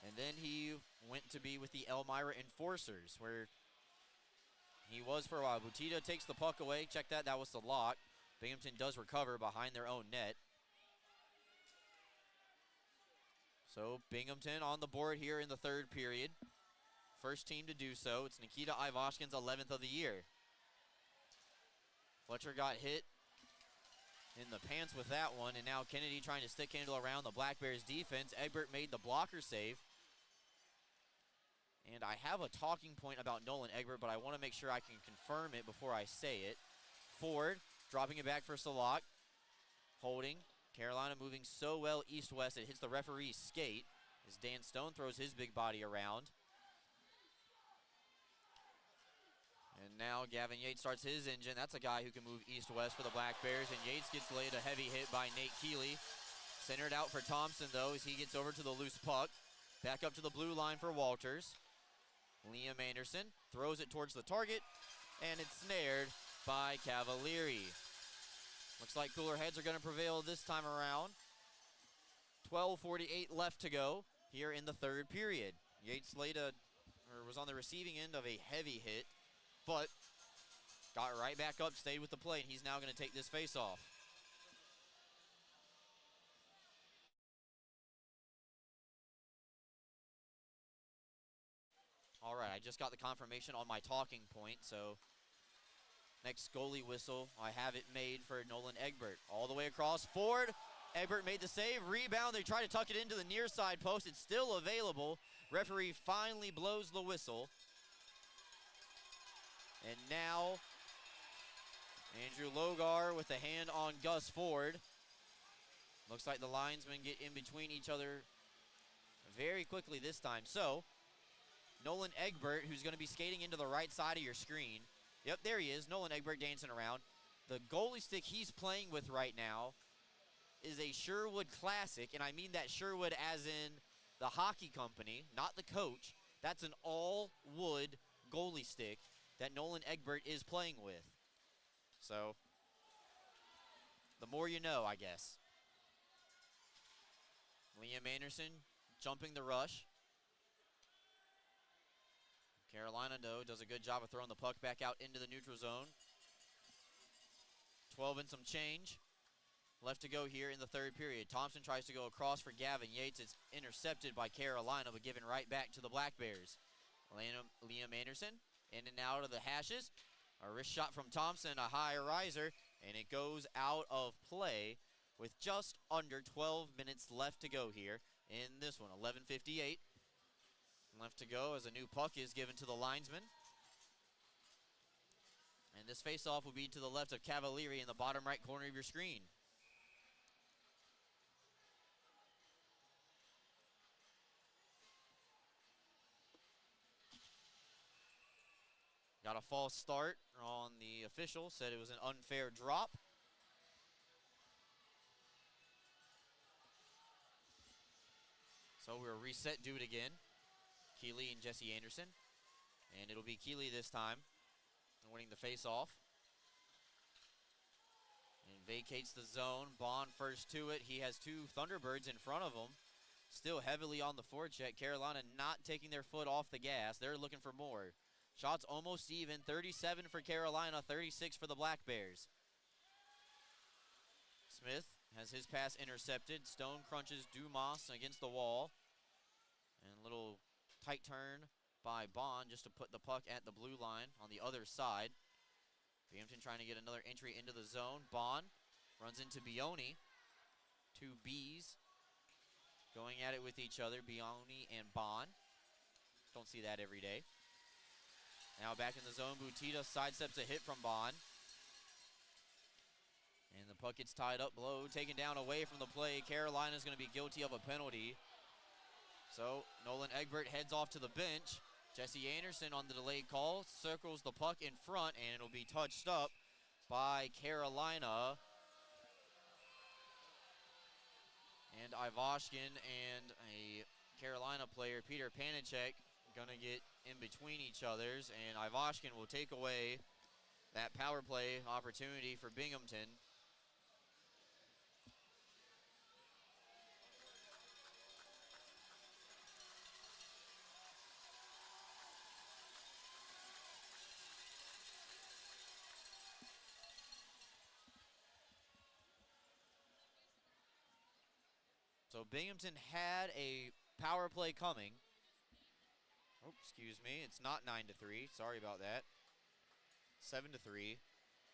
And then he went to be with the Elmira Enforcers, where he was for a while. Butita takes the puck away. Check that. That was the lock. Binghamton does recover behind their own net. So Binghamton on the board here in the third period. First team to do so. It's Nikita Ivashkin's 11th of the year. Fletcher got hit in the pants with that one, and now Kennedy trying to stick handle around the Black Bears defense. Egbert made the blocker save. And I have a talking point about Nolan Egbert, but I want to make sure I can confirm it before I say it. Ford dropping it back for Salak. Holding. Carolina moving so well east-west, it hits the referee's skate as Dan Stone throws his big body around. And now Gavin Yates starts his engine. That's a guy who can move east-west for the Black Bears, and Yates gets laid a heavy hit by Nate Keeley. Centered out for Thompson, though, as he gets over to the loose puck. Back up to the blue line for Walters. Liam Anderson throws it towards the target, and it's snared by Cavalieri. Looks like cooler heads are going to prevail this time around. 12:48 left to go here in the third period. Yates was on the receiving end of a heavy hit, but got right back up, stayed with the play, and he's now going to take this face-off. All right, I just got the confirmation on my talking point, so next goalie whistle, I have it made for Nolan Egbert. All the way across, Ford. Egbert made the save, rebound. They try to tuck it into the near side post. It's still available. Referee finally blows the whistle. And now, Andrew Logar with a hand on Gus Ford. Looks like the linesmen get in between each other very quickly this time. So, Nolan Egbert, who's going to be skating into the right side of your screen. Yep, there he is, Nolan Egbert dancing around. The goalie stick he's playing with right now is a Sherwood Classic, and I mean that Sherwood as in the hockey company, not the coach. That's an all-wood goalie stick that Nolan Egbert is playing with. So, the more you know, I guess. Liam Anderson jumping the rush. Carolina, though, does a good job of throwing the puck back out into the neutral zone. 12 and some change left to go here in the third period. Thompson tries to go across for Gavin Yates. It's intercepted by Carolina, but given right back to the Black Bears. Liam Anderson in and out of the hashes. A wrist shot from Thompson, a high riser, and it goes out of play with just under 12 minutes left to go here in this one. 11:58 left to go as a new puck is given to the linesman. And this faceoff will be to the left of Cavalieri in the bottom right corner of your screen. Got a false start on the official, said it was an unfair drop. So we'll reset, do it again. Keeley and Jesse Anderson. And it'll be Keeley this time, winning the face-off. And vacates the zone. Bond first to it. He has two Thunderbirds in front of him. Still heavily on the forecheck. Carolina not taking their foot off the gas. They're looking for more. Shots almost even. 37 for Carolina, 36 for the Black Bears. Smith has his pass intercepted. Stone crunches Dumas against the wall. And a little tight turn by Bond just to put the puck at the blue line on the other side. Binghamton trying to get another entry into the zone. Bond runs into Bioni. Two Bs going at it with each other, Bioni and Bond. Don't see that every day. Now back in the zone, Butita sidesteps a hit from Bond. And the puck gets tied up below, taken down away from the play. Carolina's going to be guilty of a penalty. So Nolan Egbert heads off to the bench. Jesse Anderson on the delayed call circles the puck in front, and it'll be touched up by Carolina. And Ivashkin and a Carolina player, Peter Panicek, gonna get in between each others, and Ivashkin will take away that power play opportunity for Binghamton. So Binghamton had a power play coming. Oh, excuse me, it's not 9-3. Sorry about that. 7-3.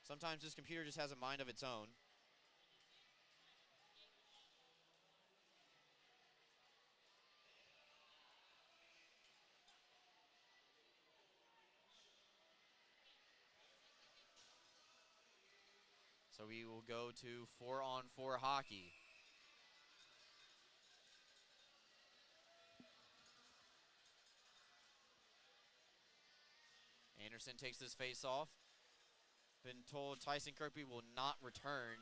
Sometimes this computer just has a mind of its own. So we will go to 4-on-4 hockey. Anderson takes this face off. Been told Tyson Kirkby will not return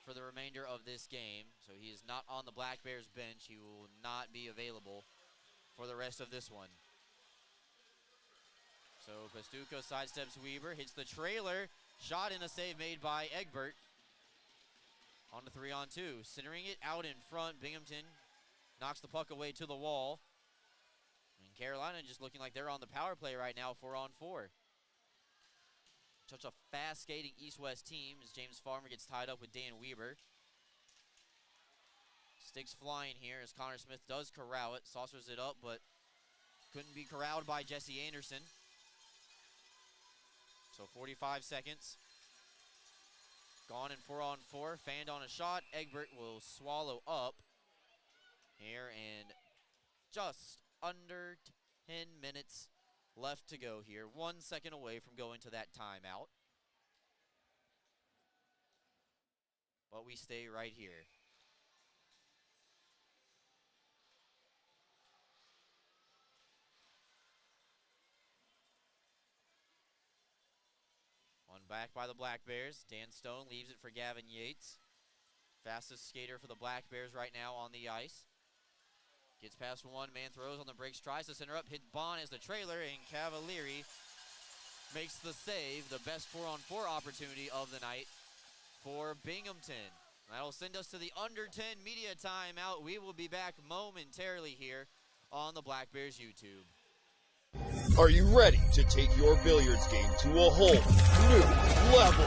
for the remainder of this game. So he is not on the Black Bears bench. He will not be available for the rest of this one. So Pastuco sidesteps Weber, hits the trailer. Shot and a save made by Egbert. On the 3-on-2. Centering it out in front. Binghamton knocks the puck away to the wall. And Carolina just looking like they're on the power play right now, 4-on-4. Such a fast skating East-West team as James Farmer gets tied up with Dan Weber. Sticks flying here as Connor Smith does corral it. Saucers it up, but couldn't be corralled by Jesse Anderson. So 45 seconds. Gone in 4-on-4. Fanned on a shot. Egbert will swallow up here, and just under 10 minutes left to go here. 1 second away from going to that timeout. But we stay right here. One back by the Black Bears. Dan Stone leaves it for Gavin Yates. Fastest skater for the Black Bears right now on the ice. Gets past one, man throws on the brakes, tries to center up, hit Bond as the trailer, and Cavalieri makes the save, the best 4-on-4 opportunity of the night for Binghamton. That'll send us to the under 10 media timeout. We will be back momentarily here on the Black Bears YouTube. Are you ready to take your billiards game to a whole new level?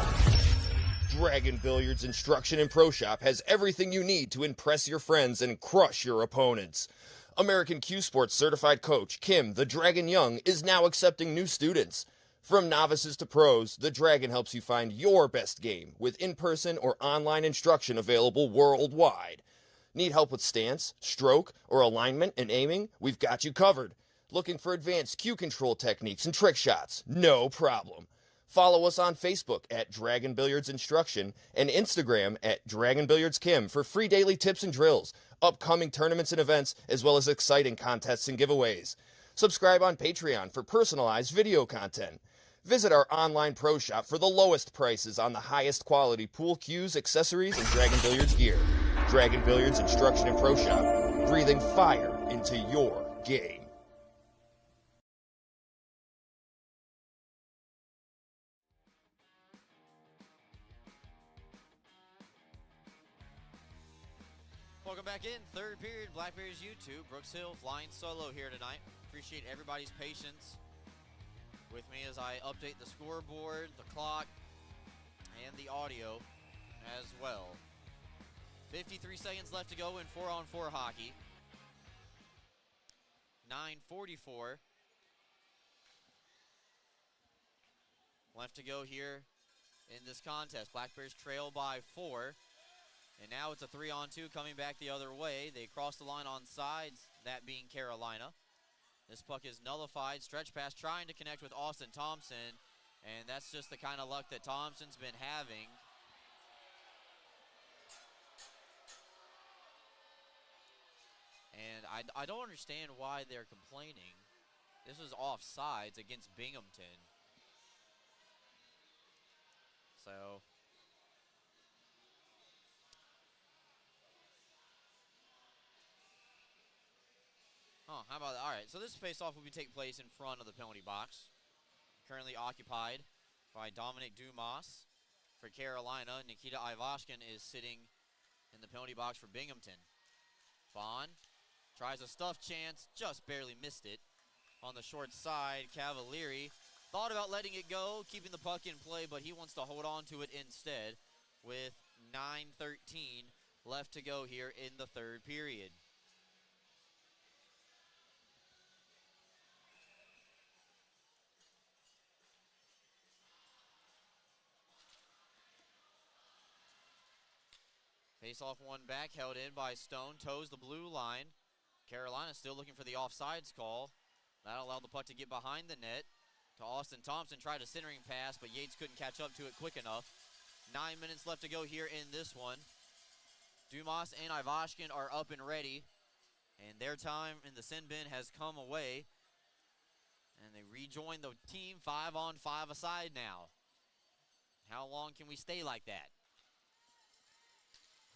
Dragon Billiards Instruction and Pro Shop has everything you need to impress your friends and crush your opponents. American Q Sports certified coach Kim the Dragon Young is now accepting new students. From novices to pros, the Dragon helps you find your best game with in-person or online instruction available worldwide. Need help with stance, stroke, or alignment and aiming? We've got you covered. Looking for advanced cue control techniques and trick shots? No problem. Follow us on Facebook at Dragon Billiards Instruction and Instagram at Dragon Billiards Kim for free daily tips and drills, upcoming tournaments and events, as well as exciting contests and giveaways. Subscribe on Patreon for personalized video content. Visit our online pro shop for the lowest prices on the highest quality pool cues, accessories, and Dragon Billiards gear. Dragon Billiards Instruction and Pro Shop, breathing fire into your game. Welcome back in. Third period, Black Bears YouTube. Brooks Hill flying solo here tonight. Appreciate everybody's patience with me as I update the scoreboard, the clock, and the audio as well. 53 seconds left to go in 4-on-4 hockey. 9:44 left to go here in this contest. Black Bears trail by 4. And now it's a 3-on-2 coming back the other way. They cross the line on sides, that being Carolina. This puck is nullified. Stretch pass trying to connect with Austin Thompson. And that's just the kind of luck that Thompson's been having. And I don't understand why they're complaining. This was offsides against Binghamton. So... Oh, how about that? All right, so this face-off will take place in front of the penalty box. Currently occupied by Dominic Dumas for Carolina. Nikita Ivashkin is sitting in the penalty box for Binghamton. Bond tries a stuff chance, just barely missed it. On the short side, Cavalieri thought about letting it go, keeping the puck in play, but he wants to hold on to it instead with 9:13 left to go here in the third period. Face-off one back, held in by Stone, toes the blue line. Carolina still looking for the offsides call. That allowed the puck to get behind the net to Austin Thompson. Tried a centering pass, but Yates couldn't catch up to it quick enough. 9 minutes left to go here in this one. Dumas and Ivashkin are up and ready, and their time in the sin bin has come away, and they rejoin the team 5-on-5 aside now. How long can we stay like that?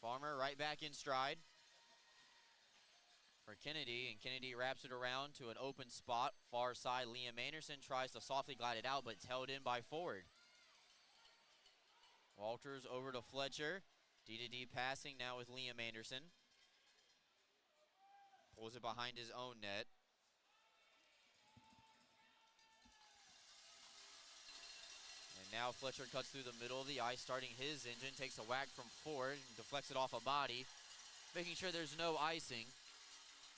Farmer right back in stride for Kennedy, and Kennedy wraps it around to an open spot. Far side, Liam Anderson tries to softly glide it out, but it's held in by Ford. Walters over to Fletcher. D-to-D passing now with Liam Anderson. Pulls it behind his own net. And now Fletcher cuts through the middle of the ice, starting his engine, takes a whack from Ford, and deflects it off a body, making sure there's no icing.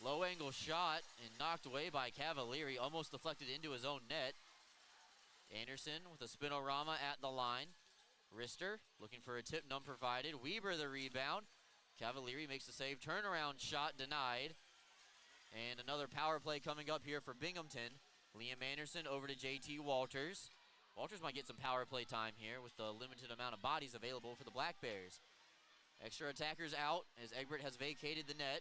Low angle shot and knocked away by Cavalieri, almost deflected into his own net. Anderson with a spinorama at the line. Rister looking for a tip, none provided. Weber the rebound. Cavalieri makes the save, turnaround shot denied. And another power play coming up here for Binghamton. Liam Anderson over to JT Walters. Walters might get some power play time here with the limited amount of bodies available for the Black Bears. Extra attackers out as Egbert has vacated the net.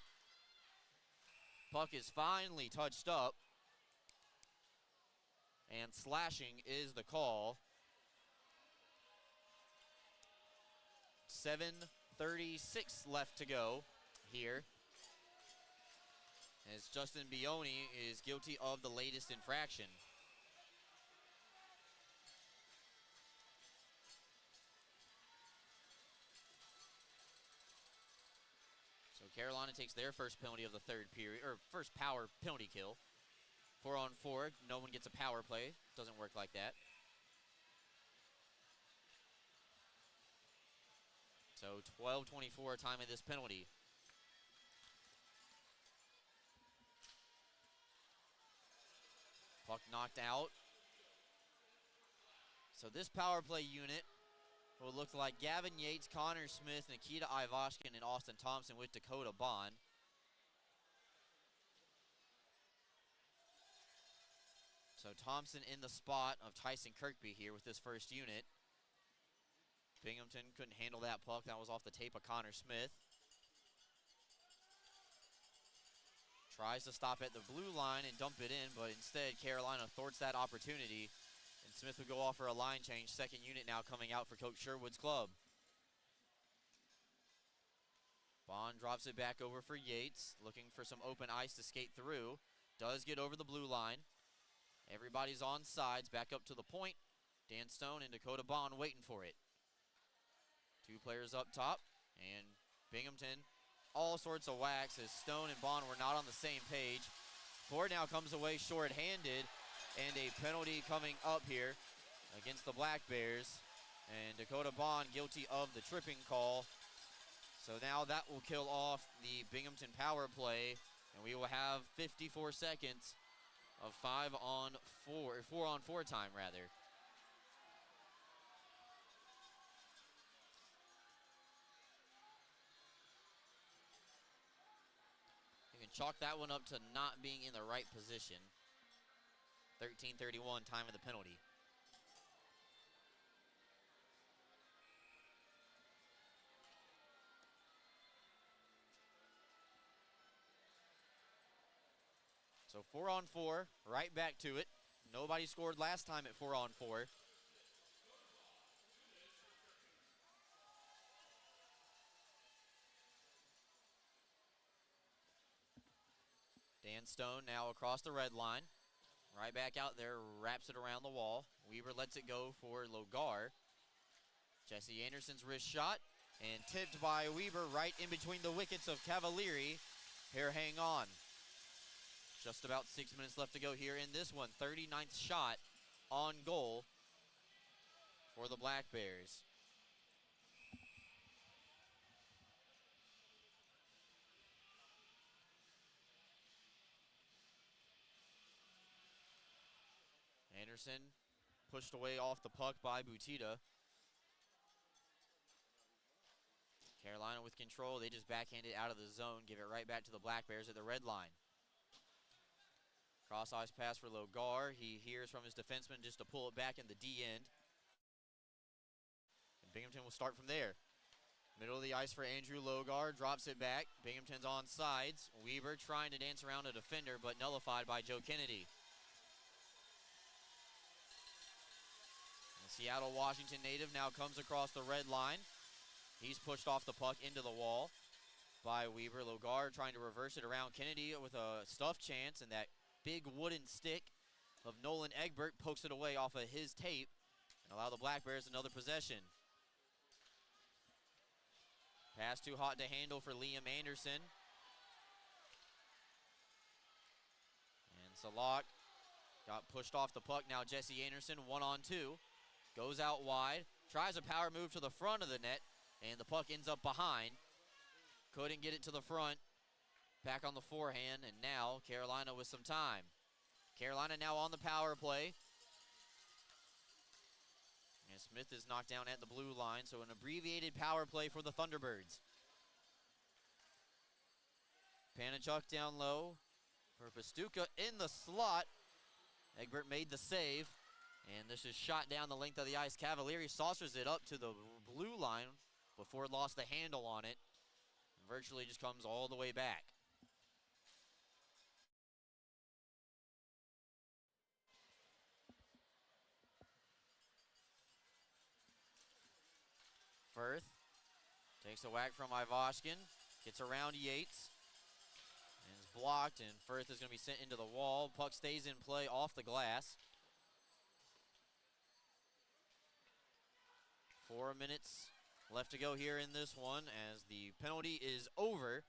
Puck is finally touched up. And slashing is the call. 7:36 left to go here, as Justin Bioni is guilty of the latest infraction. So Carolina takes their first penalty of the third period, or first power penalty kill. 4-on-4, no one gets a power play. Doesn't work like that. So 12:24 time of this penalty. Puck knocked out. So this power play unit will look like Gavin Yates, Connor Smith, Nikita Ivashkin, and Austin Thompson with Dakota Bond. So Thompson in the spot of Tyson Kirkby here with this first unit. Binghamton couldn't handle that puck. That was off the tape of Connor Smith. Tries to stop at the blue line and dump it in, but instead Carolina thwarts that opportunity. And Smith would go off for a line change. Second unit now coming out for Coach Sherwood's club. Bond drops it back over for Yates, looking for some open ice to skate through. Does get over the blue line. Everybody's on sides, back up to the point. Dan Stone and Dakota Bond waiting for it. Two players up top, and Binghamton all sorts of whacks as Stone and Bond were not on the same page. Ford now comes away short-handed, and a penalty coming up here against the Black Bears. And Dakota Bond guilty of the tripping call. So now that will kill off the Binghamton power play, and we will have 54 seconds of 4-on-4 time rather. You can chalk that one up to not being in the right position. 13:31 time of the penalty. So 4-on-4, right back to it. Nobody scored last time at 4-on-4. Dan Stone now across the red line. Right back out there, wraps it around the wall. Weaver lets it go for Logar. Jesse Anderson's wrist shot, and tipped by Weaver right in between the wickets of Cavalieri. Here, hang on. Just about 6 minutes left to go here in this one. 39th shot on goal for the Black Bears. Anderson pushed away off the puck by Butita. Carolina with control. They just backhand it out of the zone, give it right back to the Black Bears at the red line. Cross ice pass for Logar. He hears from his defenseman just to pull it back in the D end. And Binghamton will start from there. Middle of the ice for Andrew Logar, drops it back. Binghamton's on sides. Weber trying to dance around a defender, but nullified by Joe Kennedy. The Seattle, Washington native now comes across the red line. He's pushed off the puck into the wall by Weber. Logar trying to reverse it around Kennedy with a stuff chance, and that big wooden stick of Nolan Egbert pokes it away off of his tape and allow the Black Bears another possession. Pass too hot to handle for Liam Anderson. And Salak got pushed off the puck. Now Jesse Anderson, 1-on-2. Goes out wide, tries a power move to the front of the net, and the puck ends up behind. Couldn't get it to the front. Back on the forehand, and now Carolina with some time. Carolina now on the power play. And Smith is knocked down at the blue line, so an abbreviated power play for the Thunderbirds. Panachuk down low for Pastuca in the slot. Egbert made the save, and this is shot down the length of the ice. Cavalieri saucers it up to the blue line before it lost the handle on it. Virtually just comes all the way back. Firth takes a whack from Ivashkin, gets around Yates, and is blocked, and Firth is going to be sent into the wall. Puck stays in play off the glass. 4 minutes left to go here in this one as the penalty is over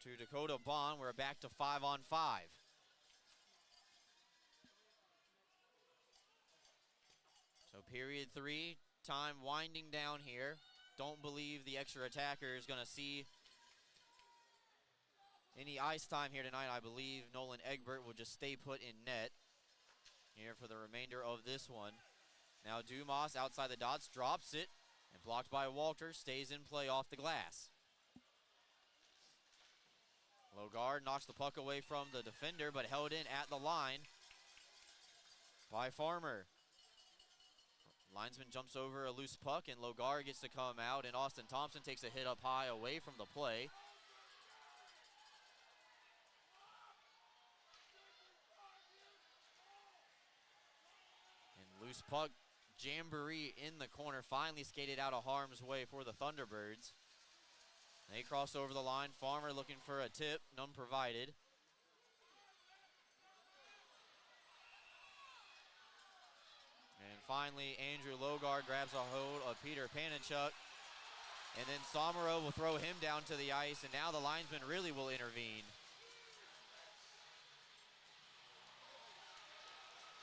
to Dakota Bond. We're back to 5-on-5. So period 3. Time winding down here. Don't believe the extra attacker is going to see any ice time here tonight. I believe Nolan Egbert will just stay put in net here for the remainder of this one. Now Dumas outside the dots, drops it, and blocked by Walter, stays in play off the glass. Logar knocks the puck away from the defender, but held in at the line by Farmer. Linesman jumps over a loose puck, and Logar gets to come out, and Austin Thompson takes a hit up high away from the play. And loose puck jamboree in the corner, finally skated out of harm's way for the Thunderbirds. They cross over the line. Farmer looking for a tip, none provided. And finally, Andrew Logar grabs a hold of Peter Panachuk. And then Somero will throw him down to the ice, and now the linesman really will intervene.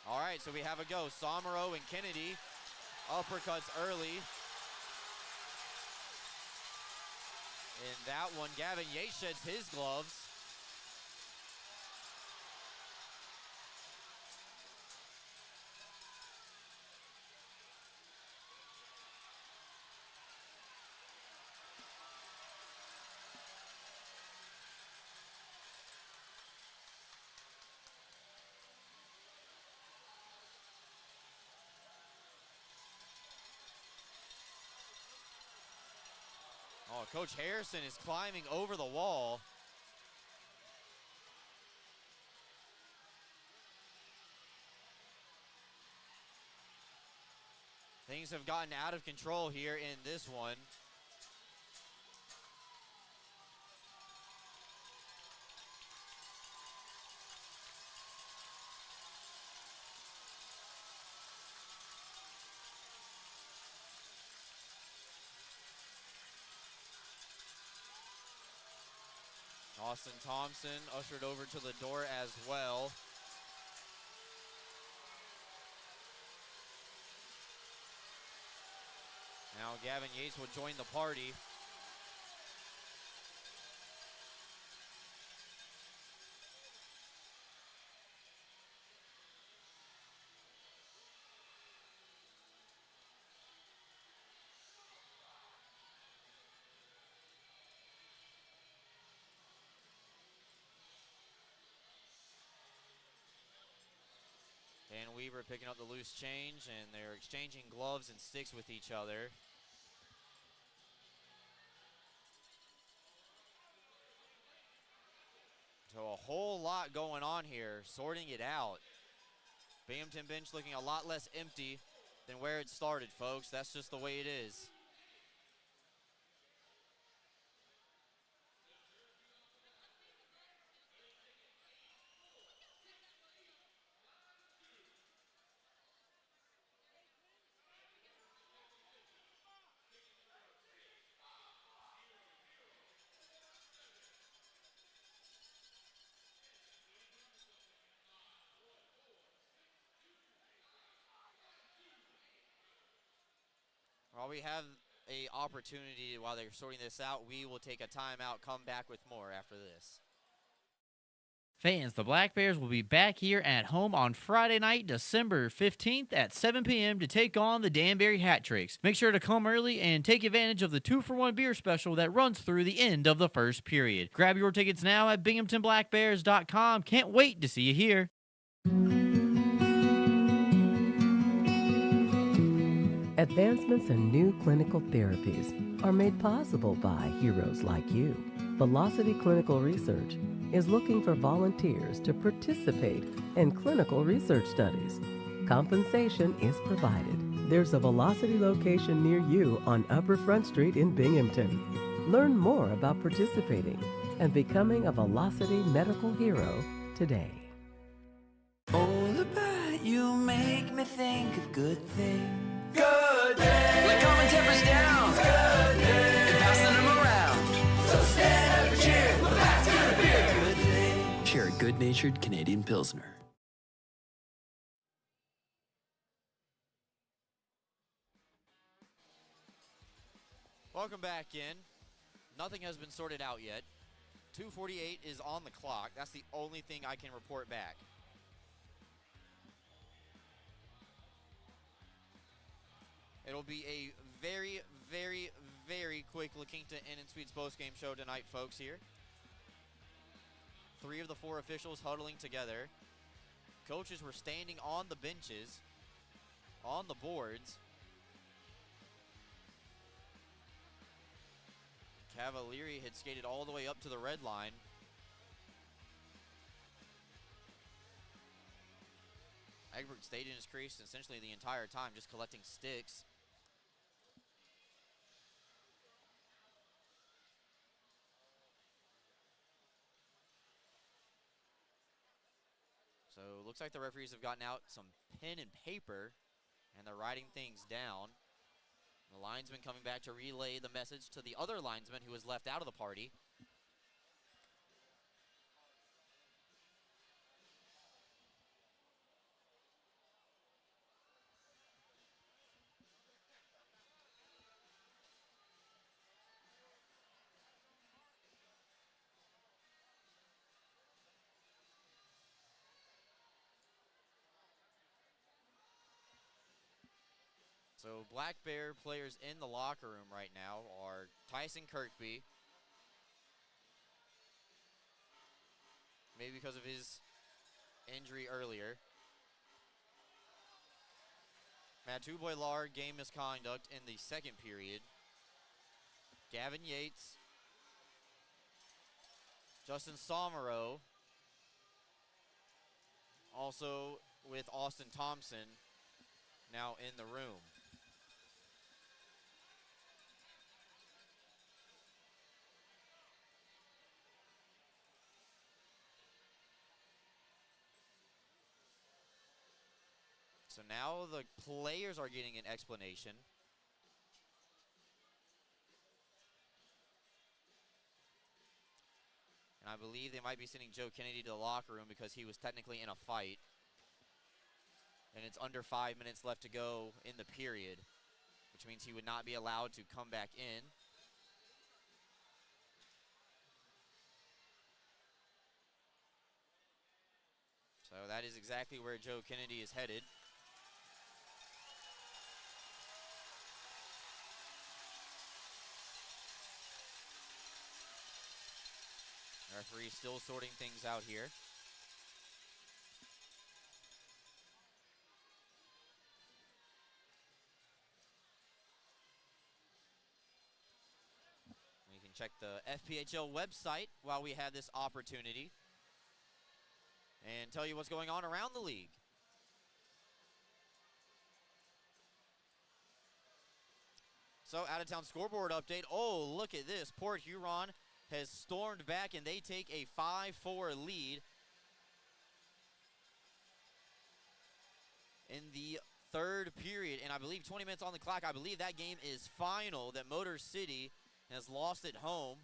All right, so we have a go. Somero and Kennedy, uppercuts early. In that one, Gavin Yates sheds his gloves. Oh, Coach Harrison is climbing over the wall. Things have gotten out of control here in this one. Austin Thompson ushered over to the door as well. Now Gavin Yates will join the party. Dan Weaver picking up the loose change, and they're exchanging gloves and sticks with each other. So a whole lot going on here, sorting it out. Binghamton bench looking a lot less empty than where it started, folks. That's just the way it is. While we have an opportunity while they're sorting this out, we will take a timeout, come back with more after this. Fans, the Black Bears will be back here at home on Friday night, December 15th at 7 p.m. to take on the Danbury Hat Tricks. Make sure to come early and take advantage of the 2-for-1 beer special that runs through the end of the first period. Grab your tickets now at binghamtonblackbears.com. Can't wait to see you here. Advancements in new clinical therapies are made possible by heroes like you. Velocity Clinical Research is looking for volunteers to participate in clinical research studies. Compensation is provided. There's a Velocity location near you on Upper Front Street in Binghamton. Learn more about participating and becoming a Velocity medical hero today. All about you make me think of good things. Good day. Like calming tempers down. Good day. And passing them around. So stand up and cheer. Well, that's gonna be a good thing. Share a good-natured Canadian Pilsner. Welcome back in. Nothing has been sorted out yet. 2:48 is on the clock. That's the only thing I can report back. It'll be a very, very, very quick Lakington Inn and Suites postgame show tonight, folks, here. 3 of the 4 officials huddling together. Coaches were standing on the benches, on the boards. Cavalieri had skated all the way up to the red line. Egbert stayed in his crease essentially the entire time, just collecting sticks. So it looks like the referees have gotten out some pen and paper, and they're writing things down. The linesman coming back to relay the message to the other linesman who was left out of the party. So Black Bear players in the locker room right now are Tyson Kirkby, maybe because of his injury earlier. Matthew Boilar, game misconduct in the second period. Gavin Yates, Justin Somero, also with Austin Thompson now in the room. So now the players are getting an explanation. And I believe they might be sending Joe Kennedy to the locker room because he was technically in a fight. And it's under 5 minutes left to go in the period, which means he would not be allowed to come back in. So that is exactly where Joe Kennedy is headed. The referee still sorting things out here. check the FPHL website while we have this opportunity and tell you what's going on around the league. So, out-of-town scoreboard update. Oh, look at this. Port Huron has stormed back, and they take a 5-4 lead in the third period. And I believe 20 minutes on the clock. I believe that game is final, that Motor City has lost at home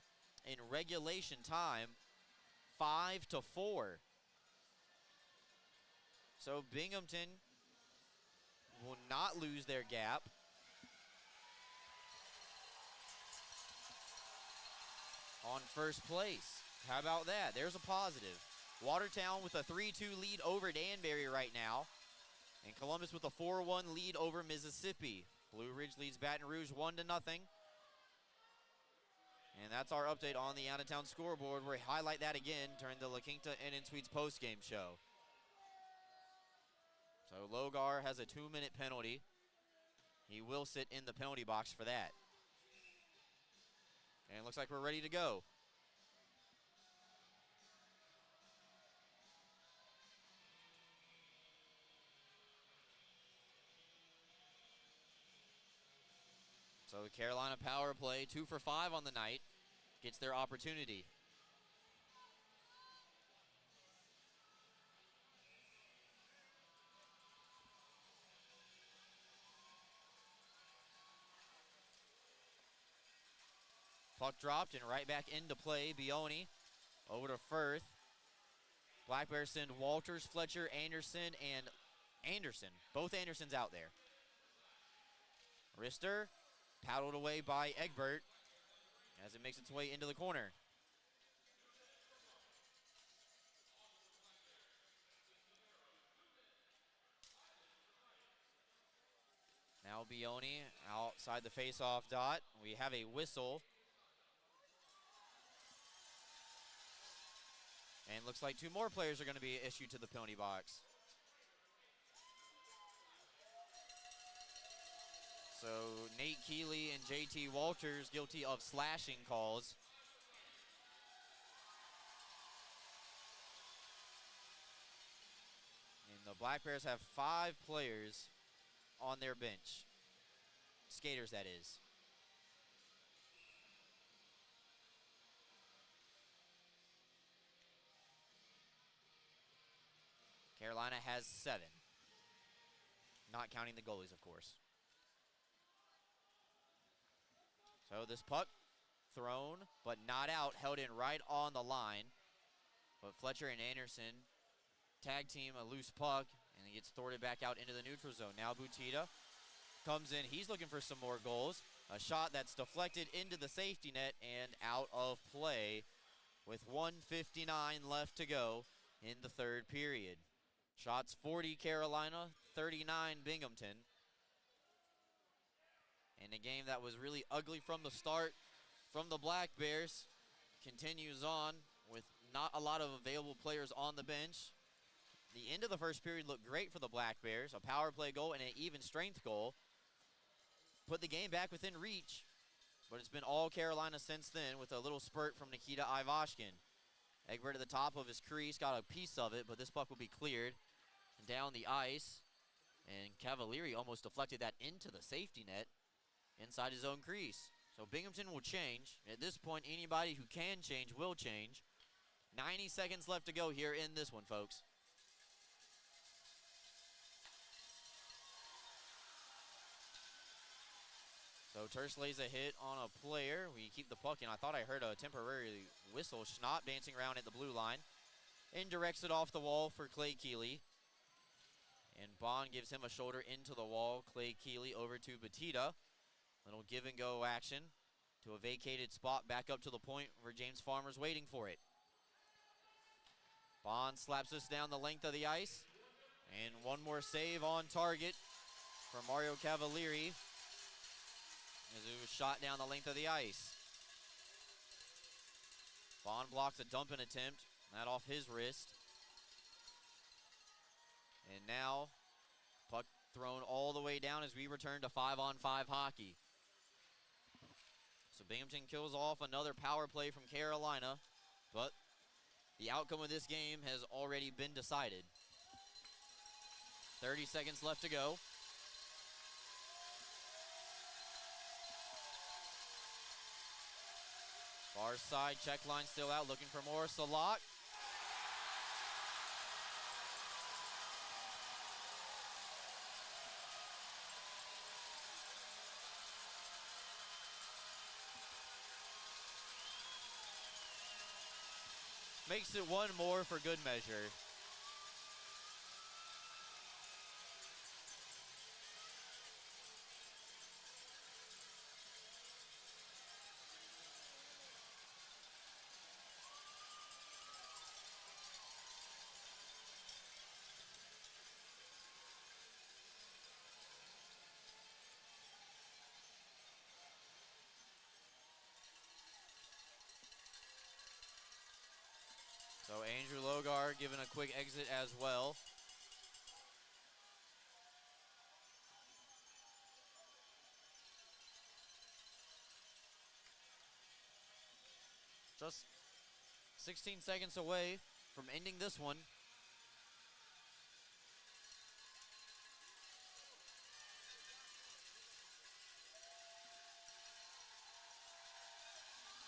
in regulation time, 5-4. So Binghamton will not lose their gap. On first place. How about that? There's a positive. Watertown with a 3-2 lead over Danbury right now. And Columbus with a 4-1 lead over Mississippi. Blue Ridge leads Baton Rouge 1-0. And that's our update on the out-of-town scoreboard. We highlight that again during the La Quinta Inn & Suites postgame show. So Logar has a 2-minute penalty. He will sit in the penalty box for that. And it looks like we're ready to go. So the Carolina power play, 2 for 5 on the night, gets their opportunity. Puck dropped and right back into play. Bioni over to Firth. Black Bears send Walters, Fletcher, Anderson, and Anderson. Both Andersons out there. Rister paddled away by Egbert as it makes its way into the corner. Now Bioni outside the face-off dot. We have a whistle. And looks like 2 more players are going to be issued to the penalty box. So Nate Keeley and JT Walters guilty of slashing calls. And the Black Bears have 5 players on their bench. Skaters, that is. Carolina has 7. Not counting the goalies, of course. So this puck thrown, but not out, held in right on the line. But Fletcher and Anderson tag team a loose puck, and he gets thwarted back out into the neutral zone. Now Butita comes in. He's looking for some more goals. A shot that's deflected into the safety net and out of play with 1:59 left to go in the third period. Shots 40 Carolina, 39 Binghamton. And a game that was really ugly from the start from the Black Bears continues on with not a lot of available players on the bench. The end of the first period looked great for the Black Bears. A power play goal and an even strength goal put the game back within reach, but it's been all Carolina since then with a little spurt from Nikita Ivashkin. Egbert at the top of his crease got a piece of it, but this puck will be cleared down the ice, and Cavalieri almost deflected that into the safety net inside his own crease. So Binghamton will change. At this point, anybody who can change will change. 90 seconds left to go here in this one, folks. So Terce lays a hit on a player. We keep the puck in. I thought I heard a temporary whistle. Schnapp dancing around at the blue line. And directs it off the wall for Clay Keeley. And Bond gives him a shoulder into the wall. Clay Keeley over to Batita. Little give and go action to a vacated spot back up to the point where James Farmer's waiting for it. Bond slaps us down the length of the ice. And one more save on target from Mario Cavalieri as it was shot down the length of the ice. Bond blocks a dumping attempt, that off his wrist. And now, puck thrown all the way down as we return to 5-on-5 hockey. So Binghamton kills off another power play from Carolina, but the outcome of this game has already been decided. 30 seconds left to go. Far side, check line still out, looking for more. Salak. Makes it one more for good measure. So Andrew Logar giving a quick exit as well. Just 16 seconds away from ending this one.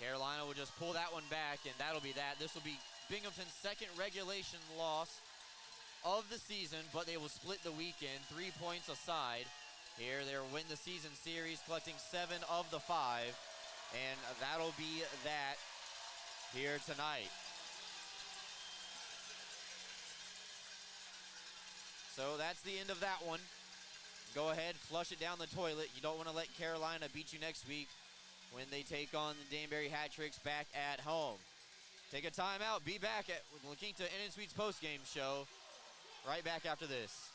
Carolina will just pull that one back, and that'll be that. This will be Binghamton's second regulation loss of the season, but they will split the weekend 3 points aside. Here they'll win the season series, collecting 7 of the 5, and that'll be that here tonight. So that's the end of that one. Go ahead, flush it down the toilet. You don't want to let Carolina beat you next week when they take on the Danbury Hat Tricks back at home. Take a timeout. Be back at La Quinta Inn & Suites postgame show right back after this.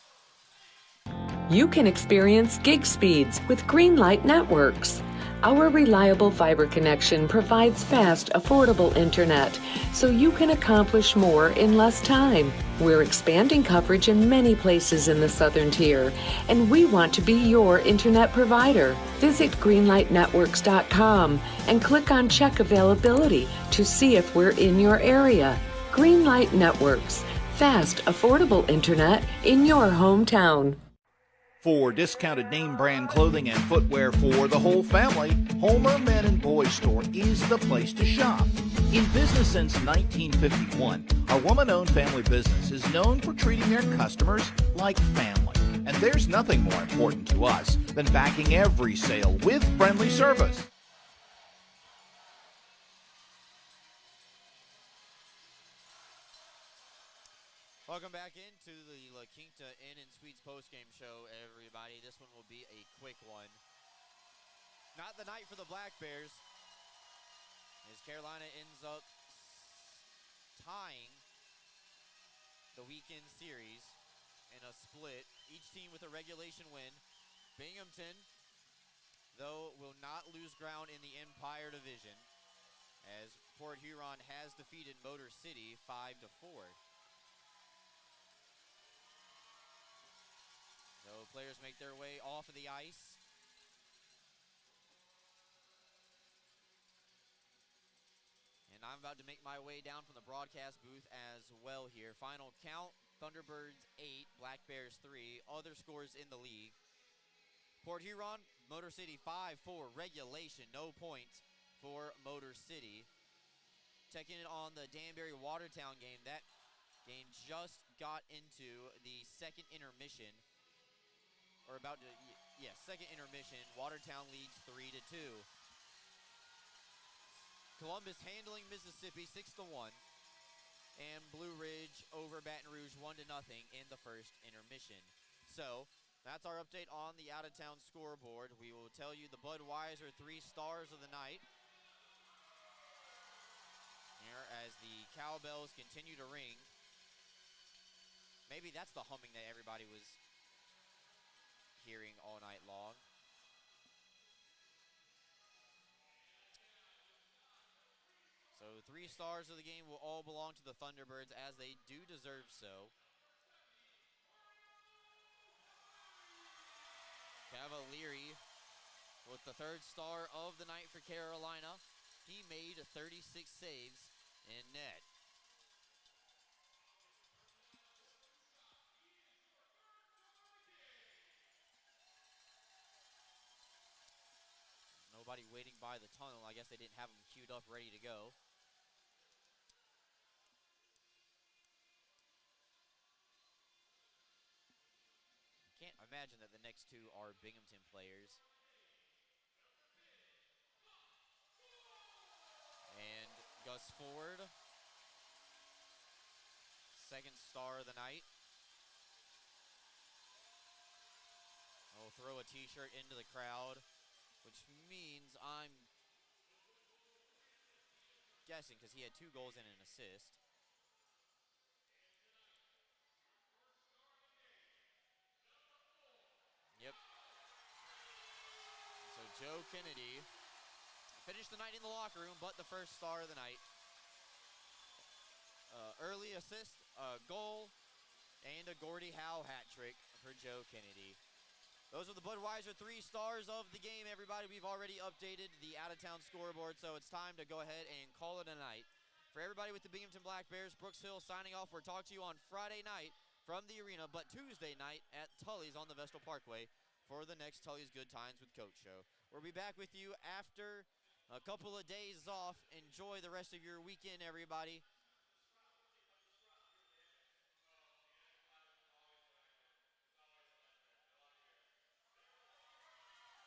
You can experience gig speeds with Greenlight Networks. Our reliable fiber connection provides fast, affordable internet, so you can accomplish more in less time. We're expanding coverage in many places in the Southern Tier, and we want to be your internet provider. Visit greenlightnetworks.com and click on Check Availability to see if we're in your area. Greenlight Networks. Fast, affordable internet in your hometown. For discounted name brand clothing and footwear for the whole family, Homer Men and Boys Store is the place to shop. In business since 1951, our woman-owned family business is known for treating their customers like family. And there's nothing more important to us than backing every sale with friendly service. Welcome back into the La Quinta Inn & Suites postgame show, everybody. This one will be a quick one. Not the night for the Black Bears, as Carolina ends up tying the weekend series in a split, each team with a regulation win. Binghamton, though, will not lose ground in the Empire Division, as Port Huron has defeated Motor City 5-4. So players make their way off of the ice. And I'm about to make my way down from the broadcast booth as well here. Final count, Thunderbirds 8, Black Bears 3. Other scores in the league. Port Huron, Motor City 5-4, regulation, no points for Motor City. Checking in on the Danbury-Watertown game. That game just got into the second intermission. Or about to, second intermission. Watertown leads 3-2. Columbus handling Mississippi 6-1. And Blue Ridge over Baton Rouge 1-0 in the first intermission. So, that's our update on the out-of-town scoreboard. We will tell you the Budweiser 3 stars of the night. Here as the cowbells continue to ring. Maybe that's the humming that everybody was hearing all night long. So 3 stars of the game will all belong to the Thunderbirds, as they do deserve so. Cavalieri with the third star of the night for Carolina. He made 36 saves in net. Nobody waiting by the tunnel. I guess they didn't have them queued up ready to go. Can't imagine that the next two are Binghamton players. And Gus Ford, second star of the night. I'll throw a t-shirt into the crowd, which means I'm guessing because he had 2 goals and an assist. Yep. So Joe Kennedy finished the night in the locker room, but the first star of the night. Early assist, a goal, and a Gordie Howe hat trick for Joe Kennedy. Those are the Budweiser 3 stars of the game, everybody. We've already updated the out-of-town scoreboard, so it's time to go ahead and call it a night. For everybody with the Binghamton Black Bears, Brooks Hill signing off. We'll talk to you on Friday night from the arena, but Tuesday night at Tully's on the Vestal Parkway for the next Tully's Good Times with Coach show. We'll be back with you after a couple of days off. Enjoy the rest of your weekend, everybody.